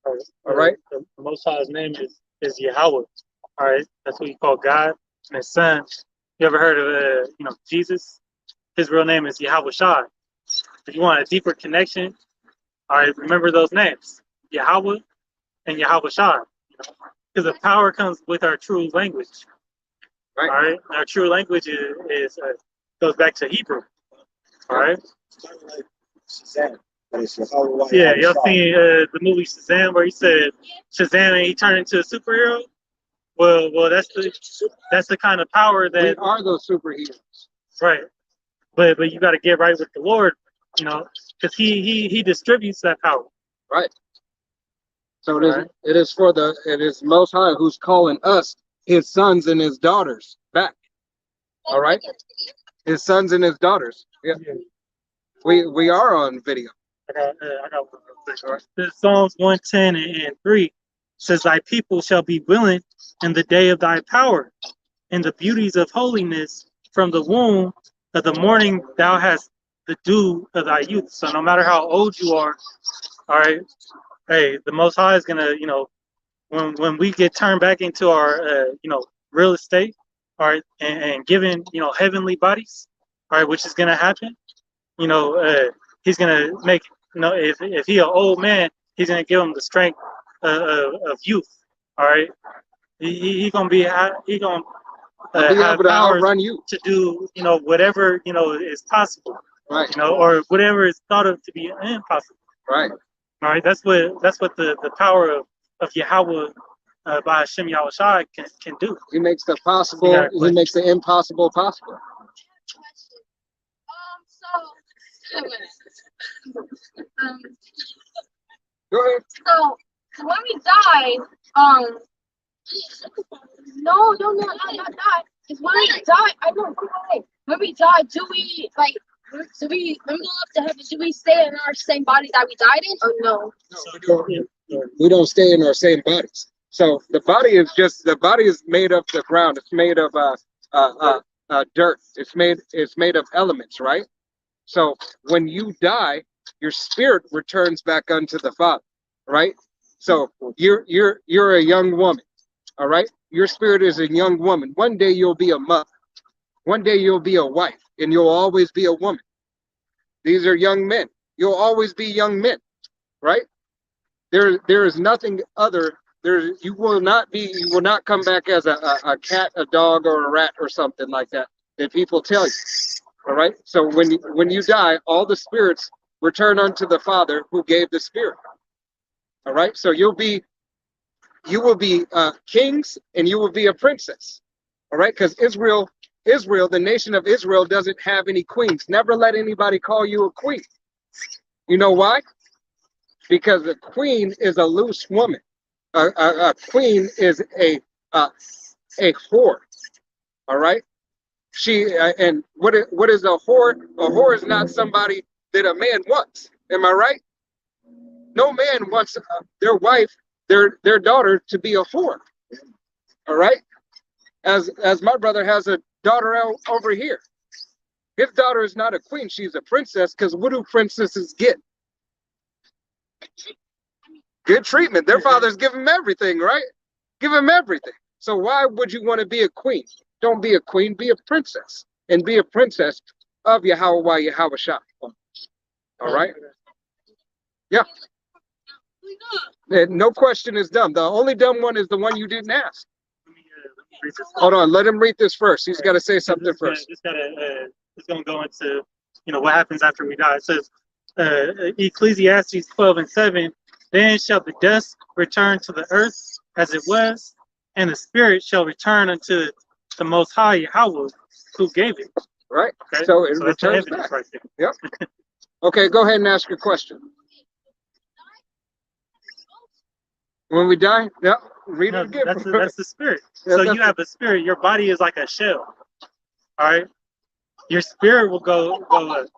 All right? The Most High's name is Yahweh. All right? That's what you call God and His Son. You ever heard of Jesus? His real name is Yahweh Shai. If you want a deeper connection, all right, remember those names, Yahweh and Yahweh Shai. Because the power comes with our true language. Right. All right. Our true language is goes back to Hebrew. All right. Shazam. But it's Yahweh Yeah, y'all Shai. seen the movie Shazam where he said Shazam and he turned into a superhero? Well, that's the kind of power We that are those superheroes. right. But you got to get right with the Lord, because he distributes that power. Right. So it is Most High who's calling us his sons and his daughters back. All right. His sons and his daughters. Yeah. We are on video. I got one real quick. This Psalms 110 and 3 says, "Thy people shall be willing in the day of thy power, in the beauties of holiness from the womb of the morning thou hast the dew of thy youth." So no matter how old you are, all right, hey, the Most High is gonna, when we get turned back into our, real estate, all right, and given, heavenly bodies, all right, which is gonna happen, he's gonna make, if he an old man, he's gonna give him the strength of youth, all right. He gonna be have Be powers able to outrun you. to do, whatever, is possible. Right. You know, or whatever is thought of to be impossible. Right. All right, that's what the power of Yahweh by Hashem Yahweh Shai can do. He makes the possible. He makes the impossible possible. Go ahead. So when we die, not die. Because when we die, I don't go away. When we die, do we like? Do we when we go up to heaven? Do we stay in our same body that we died in, or no? We don't stay in our same bodies. So the body is made of the ground. It's made of dirt. It's made of elements, right? So when you die, your spirit returns back unto the Father, right? So you're a young woman, all right? Your spirit is a young woman. One day you'll be a mother. One day you'll be a wife, and you'll always be a woman. These are young men. You'll always be young men, right? There is nothing other. You will not come back as a cat, a dog, or a rat or something like that people tell you. All right. So when you die, all the spirits return unto the Father who gave the spirit. All right. So you will be kings, and you will be a princess. All right. Because Israel, the nation of Israel, doesn't have any queens. Never let anybody call you a queen. You know why? Because a queen is a loose woman. A queen is a whore. All right. And what is a whore? A whore is not somebody that a man wants. Am I right? No man wants their wife, their daughter, to be a whore. All right. As my brother has a daughter over here. His daughter is not a queen. She's a princess, because what do princesses get? Good treatment. Their fathers give them everything, right? Give them everything. So why would you want to be a queen? Don't be a queen, be a princess. And be a princess of Yahweh Shai. All right? Yeah. And no question is dumb. The only dumb one is the one you didn't ask. Hold on, let him read this first. He's got to say something first. It's going to go into, what happens after we die. It says, Ecclesiastes 12:7, then shall the dust return to the earth as it was, and the spirit shall return unto the Most High Yahweh who gave it. Right. Okay? So it returns back. Right there. Yep. Okay, go ahead and ask your question. When we die? Yep. Read it again. That's the spirit. Yeah, so you have a spirit. Your body is like a shell. All right. Your spirit will go up.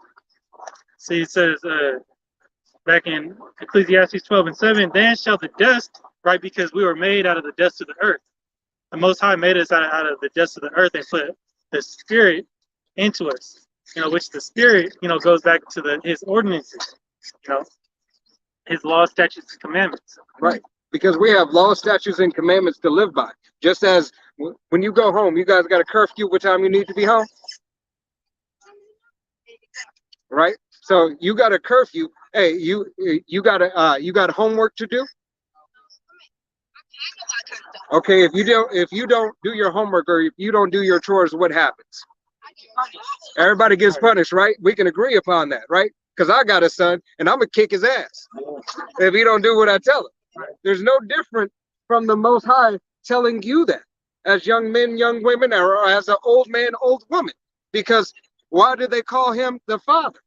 See, it says back in Ecclesiastes 12:7, then shall the dust, right? Because we were made out of the dust of the earth. The Most High made us out of the dust of the earth and put the spirit into us. Which the spirit, goes back to his ordinances. His law, statutes, and commandments. Right. Because we have laws, statutes, and commandments to live by. Just as when you go home, you guys got a curfew what time you need to be home. Right? So you got a curfew. Hey, you got homework to do? Okay, if you don't do your homework, or if you don't do your chores, what happens? Everybody gets punished, right? We can agree upon that, right? Because I got a son, and I'm gonna kick his ass if he don't do what I tell him. There's no different from the Most High telling you that as young men, young women, or as an old man, old woman. Because why do they call him the Father?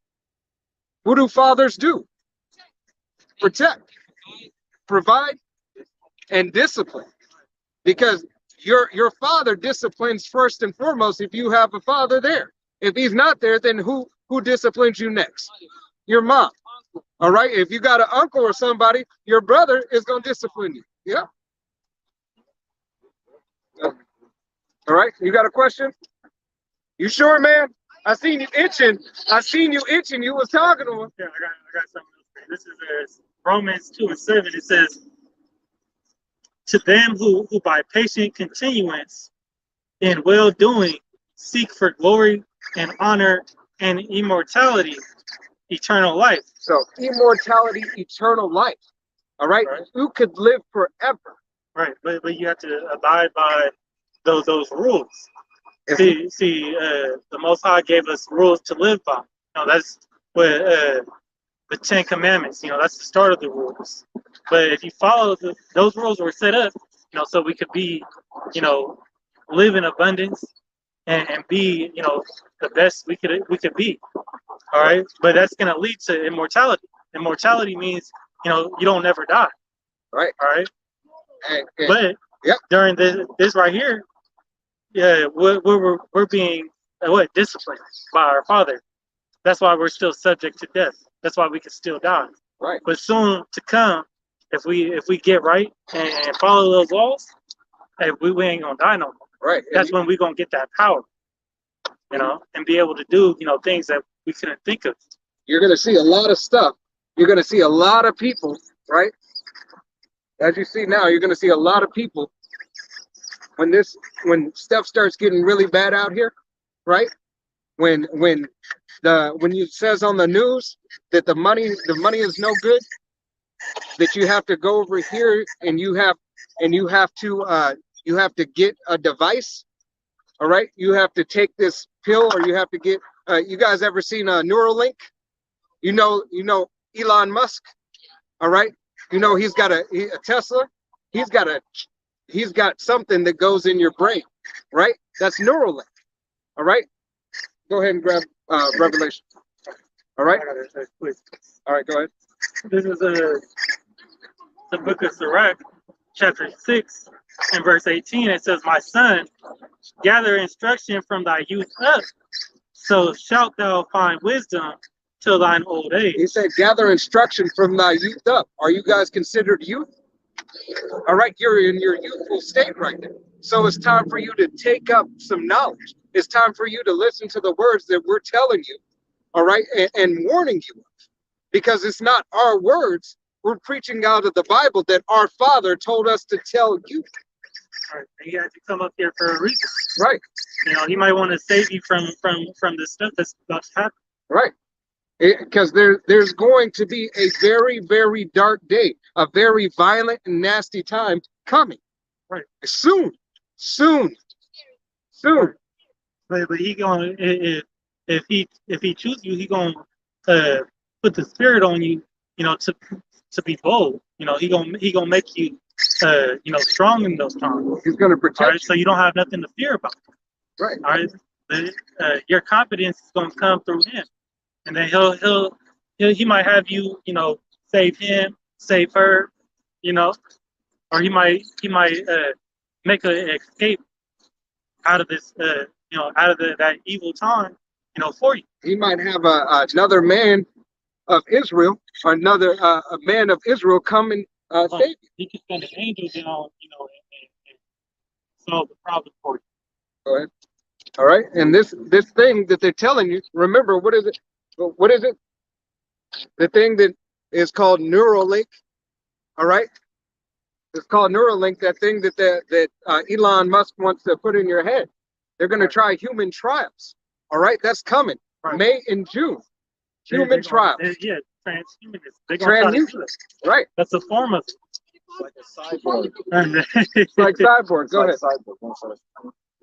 What do fathers do? Protect, provide, and discipline. Because your father disciplines first and foremost if you have a father there. If he's not there, then who disciplines you next? Your mom. All right. If you got an uncle or somebody, your brother is going to discipline you. Yeah. All right. You got a question? You sure, man? I seen you itching. You was talking to him. Yeah, I got something else. This is Romans 2:7. It says, to them who by patient continuance in well-doing seek for glory and honor and immortality, eternal life. So immortality, eternal life. All right? Who could live forever? Right, but you have to abide by those rules. See, the Most High gave us rules to live by. that's what the Ten Commandments. That's the start of the rules. But if you follow those rules were set up, so we could be, live in abundance and be, the best we could be. All right, but that's gonna lead to immortality. Immortality means, you don't never die. Right. All right. And But yep. during this right here, yeah, we're being disciplined by our Father. That's why we're still subject to death. That's why we can still die. Right. But soon to come, if we get right and follow those laws, hey, we ain't gonna die no more. Right. That's when we're gonna get that power, and be able to do things that we couldn't think of. You're gonna see a lot of stuff. You're gonna see a lot of people, right? As you see now, you're gonna see a lot of people when stuff starts getting really bad out here, right? When it says on the news that the money is no good, that you have to go over here and you have to get a device, all right? You have to take this pill, or you have to get. You guys ever seen Neuralink? You know Elon Musk, all right? He's got a Tesla. He's got something that goes in your brain, right? That's Neuralink, all right? Go ahead and grab Revelation. All right. All right, go ahead. This is the book of Sirach, chapter 6 and verse 18. It says, "My son, gather instruction from thy youth up, so shalt thou find wisdom till thine old age." He said, gather instruction from thy youth up. Are you guys considered youth? All right, you're in your youthful state right now. So it's time for you to take up some knowledge. It's time for you to listen to the words that we're telling you, all right, and warning you of. Because it's not our words. We're preaching out of the Bible that our Father told us to tell you. Right. He had to come up here for a reason. Right. He might want to save you from the stuff that's about to happen. Right. Because there's going to be a very, very dark day, a very violent and nasty time coming. Right. Soon. But he gonna, if he chooses you, he gonna put the spirit on you, to be bold. He gonna make you strong in those times. He's gonna protect. All right, so you don't have nothing to fear about. Right. All right. Your confidence is gonna come through him, and then he might have you, save him, save her, or he might make an escape out of this, out of that evil time, for you. He might have another man of Israel, or another a man of Israel come and save you. He can send an angel down, and solve the problem for you. Go ahead. All right. And this thing that they're telling you, remember, what is it? What is it? The thing that is called Neuralink. All right. It's called Neuralink. That thing that Elon Musk wants to put in your head. They're going to try human trials. All right. That's coming. Right. May and June. Human trials. Yeah, transhumanism. They're going to try to do it. Right. That's a form of it. It's like a cyborg. It's like Cyborg. Go ahead. Cyborg. One second.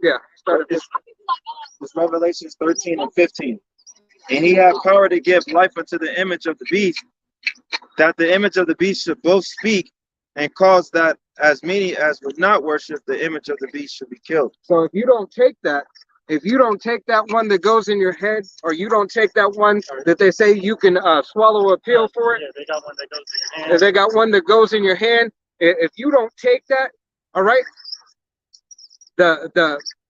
Yeah. Start it. It's Revelations 13 and 15. And he had power to give life unto the image of the beast, that the image of the beast should both speak and cause that as many as would not worship the image of the beast should be killed. So if you don't take that one that goes in your head, or you don't take that one that they say you can swallow a pill for it, Yeah, they got one that goes in your hand. they got one that goes in your hand. If you don't take that, all right,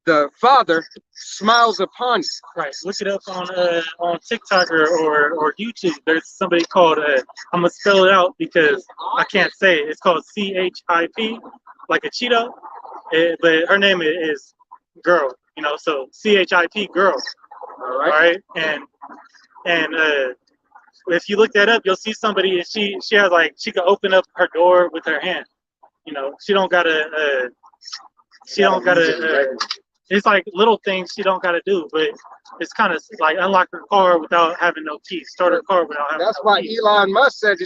the Father smiles upon you. Right. Look it up on TikTok or YouTube. There's somebody called I'm gonna spell it out because I can't say it. It's called CHIP, like a Cheeto, but her name is Girl. So CHIP Girl. All All right. And if you look that up, you'll see somebody, and she has she can open up her door with her hand. She don't gotta. It's like little things she don't gotta do, but it's kind of like unlock her car without having no keys, start her car without having. That's no why keys. Elon Musk said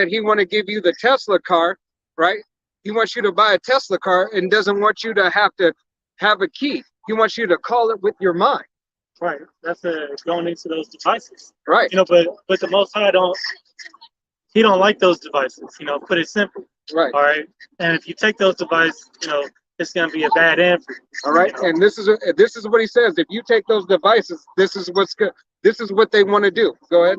he want to give you the Tesla car, right? He wants you to buy a Tesla car and doesn't want you to have a key. He wants you to call it with your mind. Right. That's going into those devices. Right. You know, but the Most High he don't like those devices. You know, put it simple. Right. All right. And if you take those devices, you know, it's gonna be a bad end for you. All right. You know? And this is what he says. If you take those devices, this is what's good. This is what they want to do. Go ahead.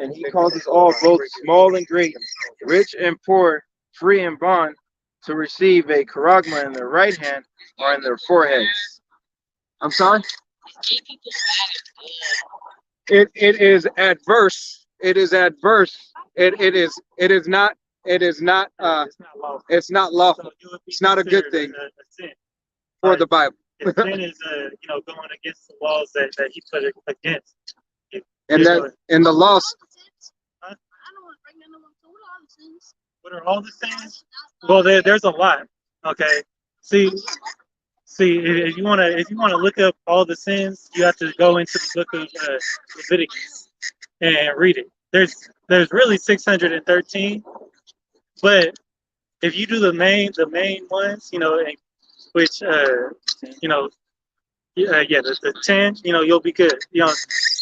And he causes all, both small and great, rich and poor, free and bond, to receive a charagma in their right hand or in their foreheads. I'm sorry. It is adverse. It is adverse. It is not It's not lawful. it's not lawful So you would be It's not a good considered thing. A sin. for Right. the Bible. If sin is you know, going against the laws that he put it against. And You that know, in the lost, Huh? I don't want to bring none of them. So what are all the sins? what are all the sins? Well, there's a lot. Okay. See, if you wanna look up all the sins, you have to go into the book of Leviticus and read it. There's really 613, but if you do the main ones, you know, which you know, the 10, you know, you'll be good. You know,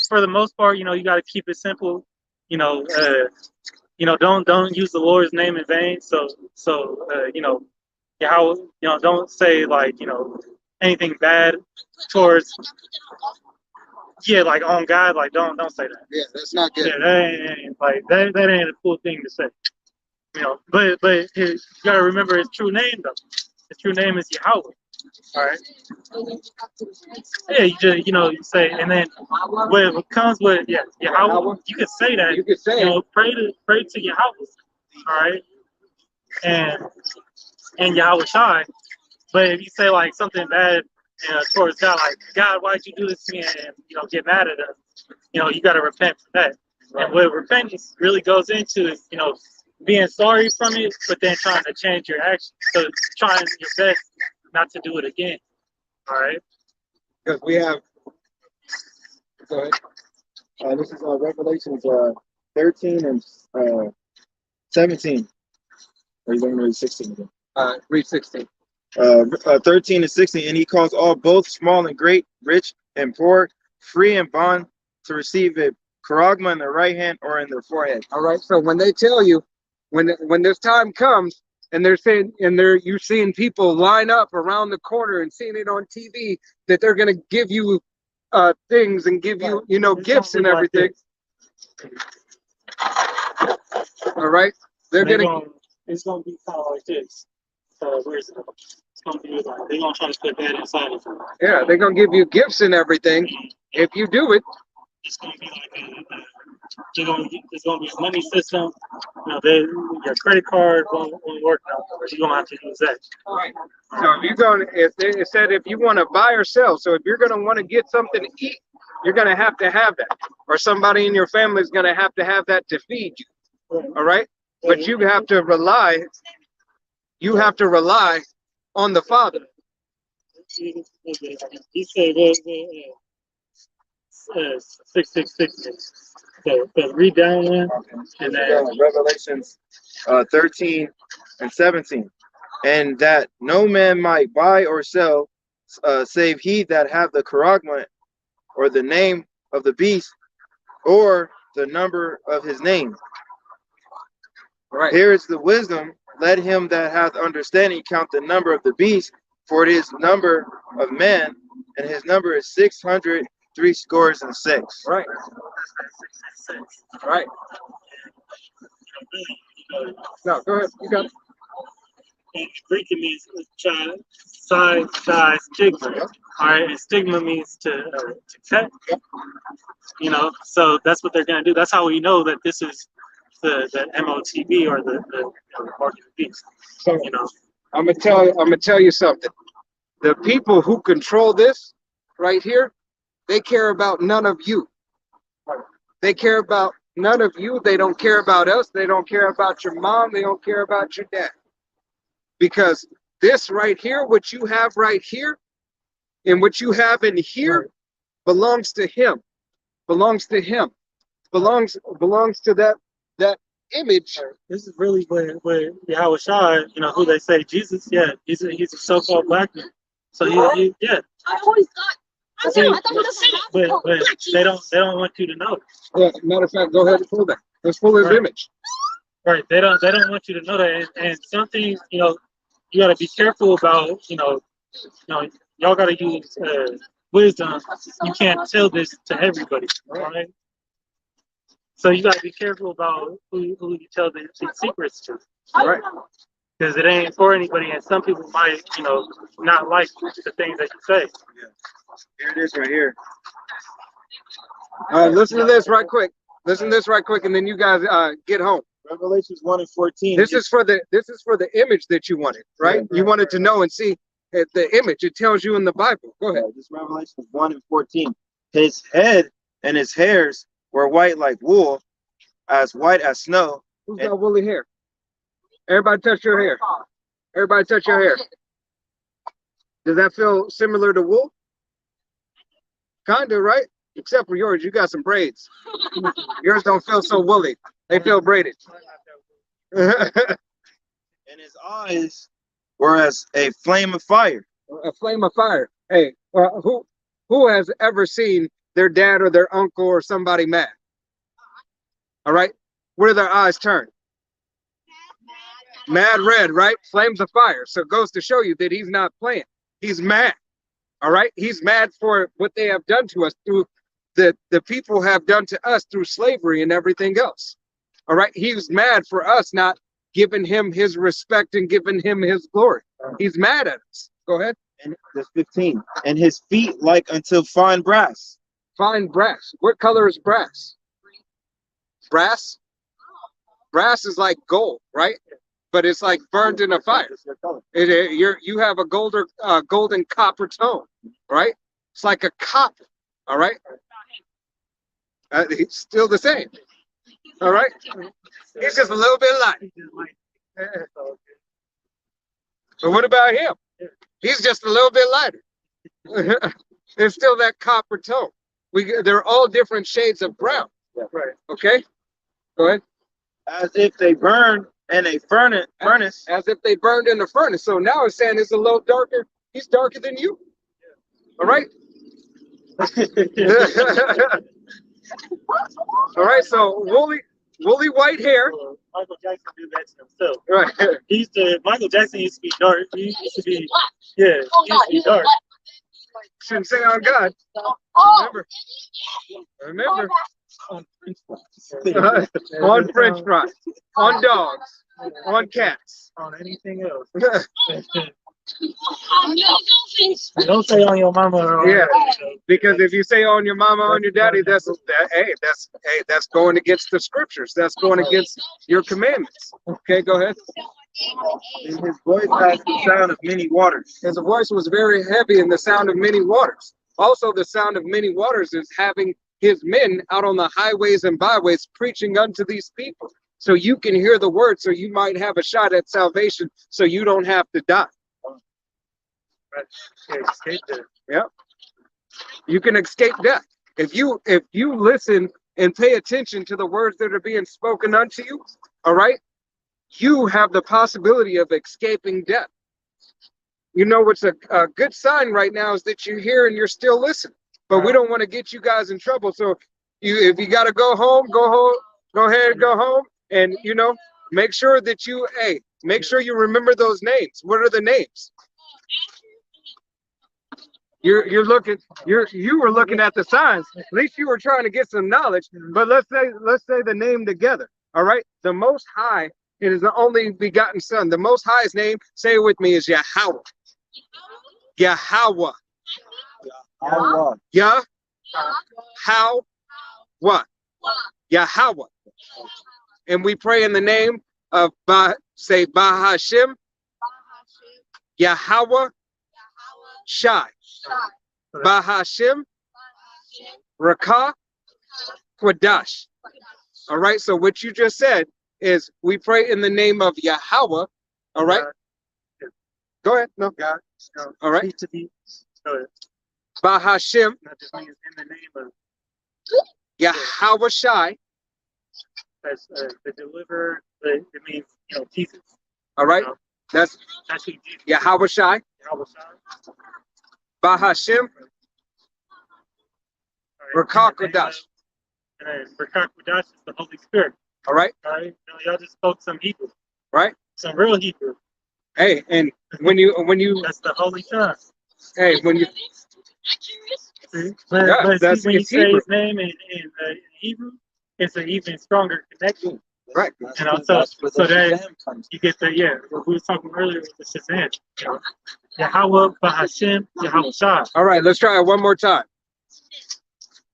for the most part, you know, you got to keep it simple. You know, don't use the Lord's name in vain. So you know, how, you know, don't say, like, you know, anything bad towards, like, on God. Like, don't say that. yeah, that's not good. Yeah, that ain't like that ain't a cool thing to say. You know, but you gotta remember his true name though. His true name is Yahweh. All right. Yeah, you know, you say, and then what comes with Yahweh, you could say that. You could say You know, pray to Yahweh. All right. And Yahweh Shai. But if you say like something bad towards God, like, God, why'd you do this to me, and you know, get mad at him, you know, you got to repent for that. And what repentance really goes into is, you know, being sorry from it, but then trying to change your actions. So trying your best not to do it again. All right. Because we have. Go ahead. This is Revelations 13 and 17. Or you going to read 16 again? Read 16. 13 and 16. And he calls all, both small and great, rich and poor, free and bond, to receive a charagma in their right hand or in their forehead. All right. So when they tell you, when this time comes, and they're saying, and you're seeing people line up around the corner and seeing it on TV that they're going to give you things and give you, you know, gifts and everything. All right. It's gonna be kind of like this. Where's it? It's gonna be like they're gonna try to put that inside of it. Yeah, they're gonna give you gifts and everything if you do it. It's gonna be like it's gonna be a money system. You know, your credit card won't work now. You're gonna have to use that. Right. So if you're going, it said if you want to buy or sell, so if you're gonna want to get something to eat, you're gonna have that, or somebody in your family is gonna have that to feed you. All right. But you have to rely. You have to rely on the Father. He said, 666. So read down one, and then Revelations 13 and 17. And that no man might buy or sell, save he that have the charagma, or the name of the beast, or the number of his name. Right. Here is the wisdom. Let him that hath understanding count the number of the beast, for it is number of man, and his number is 666. Right. Right. No, go ahead. You got it. In Greek it means stigma. All right, and stigma means to cut. You know, so that's what they're gonna do. That's how we know that this is the MOTB, or the mark of the beast. So, you know, I'm gonna tell you something. The people who control this right here, they care about none of you. They care about none of you. They don't care about us. They don't care about your mom. They don't care about your dad. Because this right here, what you have right here, and what you have in here, belongs to him. Belongs to him. Belongs to that image. this is really where Yahweh Shai, you know, who they say Jesus. Yeah, he's a so-called black man. So he I always thought See, but they don't want you to know. Yeah, matter of fact, go ahead and pull that. Let's pull his Right. image. Right. They don't want you to know that. And some things, you know, you gotta be careful about, y'all gotta use wisdom. You can't tell this to everybody, right? So you gotta be careful about who you tell these secrets to. Right. Because it ain't for anybody, and some people might, not like the things that you say. Here it is right here. Listen to this right quick. Listen to this right quick, and then you guys get home. Revelations 1:14. This is for the image that you wanted, right? You wanted to know and see the image. It tells you in the Bible. Go ahead. This Revelation 1:14. His head and his hairs were white like wool, as white as snow. Who's got woolly hair? Everybody touch your hair. Everybody touch your hair. Does that feel similar to wool? Kinda, right? Except for yours, you got some braids. Yours don't feel so woolly. They feel braided. And his eyes were as a flame of fire. A flame of fire. Hey, who has ever seen their dad or their uncle or somebody mad? All right, where do their eyes turn? Mad red, right? Flames of fire. So it goes to show you that he's not playing. He's mad. All right, he's mad for what they have done to us through the people have done to us through slavery and everything else. All right, he's mad for us not giving him his respect and giving him his glory. He's mad at us. Go ahead. And verse 15. And his feet like unto fine brass. Fine brass. What color is brass? Brass? Brass is like gold, right? But it's like burned in a fire. You have a golden copper tone, right? It's like a copper, all right? It's still the same, all right? He's just a little bit light. But what about him? He's just a little bit lighter. It's still that copper tone. They're all different shades of brown. Right. Okay? Go ahead. As if they burned in a furnace. As if they burned in a furnace. So now it's saying it's a little darker. He's darker than you. All right? All right, so woolly white hair. Michael Jackson did that to himself. Right. Michael Jackson used to be dark. He used to be, he used to be dark. Shouldn't say on God. Remember. On French fries, on dogs, on cats, On anything else. Don't say on your mama or Yeah, because if you say on your mama, on your daddy, that's going against the scriptures. That's going against your commandments. Okay, go ahead. And his voice has the sound of many waters. His voice was very heavy in the sound of many waters. Also, the sound of many waters is having his men out on the highways and byways preaching unto these people. So you can hear the word, so you might have a shot at salvation, so you don't have to die. Yeah. You can escape death. If you listen and pay attention to the words that are being spoken unto you, all right, you have the possibility of escaping death. You know what's a good sign right now is that you're here and you're still listening. But we don't want to get you guys in trouble. So if you got to go home, go ahead and go home. And, make sure that make sure you remember those names. What are the names? You were looking at the signs. At least you were trying to get some knowledge. But let's say the name together. All right. The Most High, it is the only begotten Son. The Most High's name, say it with me, is Yahweh. Yahweh. Yah. How. What? Yahweh. And we pray in the name of Bahashim. Yahweh. Shai. Bahashim. Rakah. Quadash. All right. So what you just said is we pray in the name of Yahweh. All right. Go ahead. No. God. All right. To be. Bahashim. That just means in the name of Yahweh Shai. That's the deliverer. It means Jesus. All right. That's Actually, Jesus. Yahweh Shai. Yahweh Shai. Bahashim. Rakah Kodash. And Rakah Kodash is the Holy Spirit. All right. All right. Y'all just spoke some Hebrew. Right. Some real Hebrew. Hey, and when you that's the Holy Tongue. Hey, when you but, yeah, but that's see, when you it's say Hebrew. his name in Hebrew, it's an even stronger connection. Right. And also, so that you get the what we were talking earlier with the Shazam. You know, Yahweh Bahashem Yahweh Shah. All right, let's try it one more time.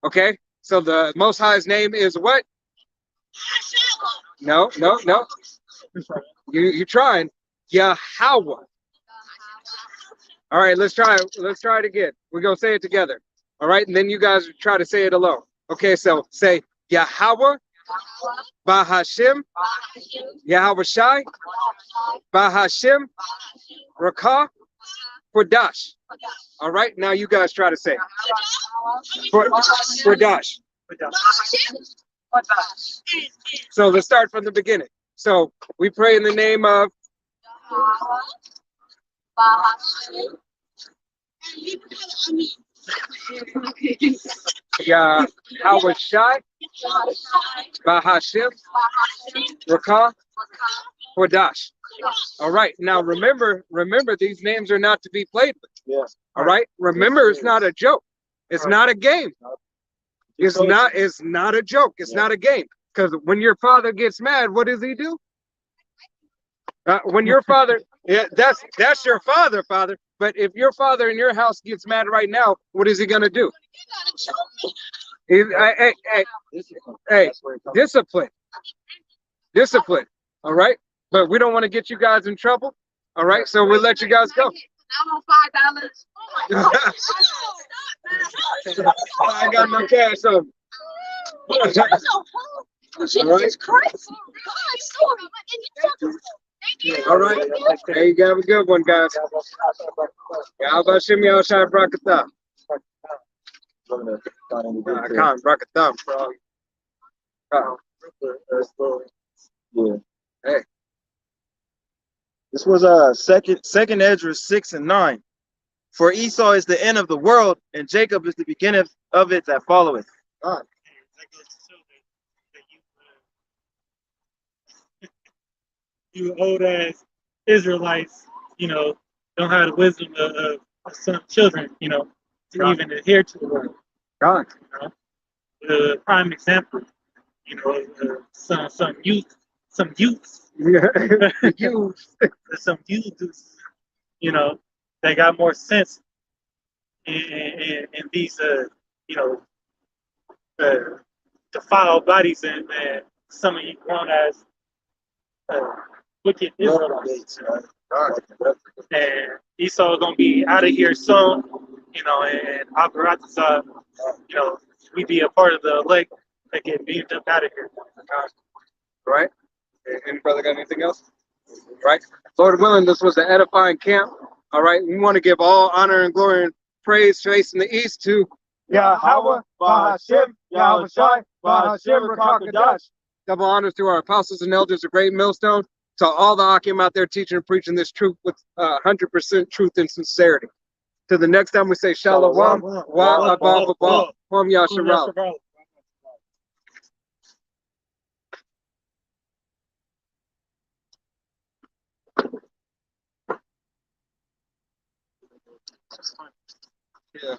Okay, so the Most High's name is what? No. You trying? Yahweh. All right, let's try it. Let's try it again. We're gonna say it together. All right, and then you guys try to say it alone. Okay, so say Yahweh, Bahashem, Yahweh Shai, Bahashem, Rakah, Kodash. All right, now you guys try to say Kodash. So let's start from the beginning. So we pray in the name of Yahweh Shai, Bahashem, Rakah, Kodash. All right, now remember, these names are not to be played with. Yeah. All right, remember, it's not a joke. It's not a game. It's not a joke. It's not a game. Because when your father gets mad, what does he do? When your father, that's your father. But if your father in your house gets mad right now, what is he gonna do? Hey, discipline. All right, but we don't want to get you guys in trouble. All right, so we'll let you guys go. $5. I got no cash on me. Jesus Christ. All right. There you go. Have a good one, guys. Yahweh Shem Yahweh Shai Brakatah. I can't Brakatah, bro. Yeah. Hey. This was second Ezra 6 and 9. For Esau is the end of the world, and Jacob is the beginning of it that followeth. God. That goes to show that you old ass Israelites, don't have the wisdom of some children, to even adhere to the word. God. The prime example, some youths, You. some youths, they got more sense in these, defiled bodies than some of you grown as wicked Israelites. And Esau gonna be out of here soon, and Albaratazar, we be a part of the elect that get beamed up out of here. Right? Any brother got anything else? Right? Lord willing, this was an edifying camp. All right. We want to give all honor and glory and praise facing the east to Yahweh, Bahashem, Yahweh Shai, Bahashem, Rakah Kodash. Double honors to our apostles and elders of Great Millstone, to all the Akim out there teaching and preaching this truth with 100% truth and sincerity. To the next time we say Shalom, Wa Abba Ba, Hom Yasharal. Yeah.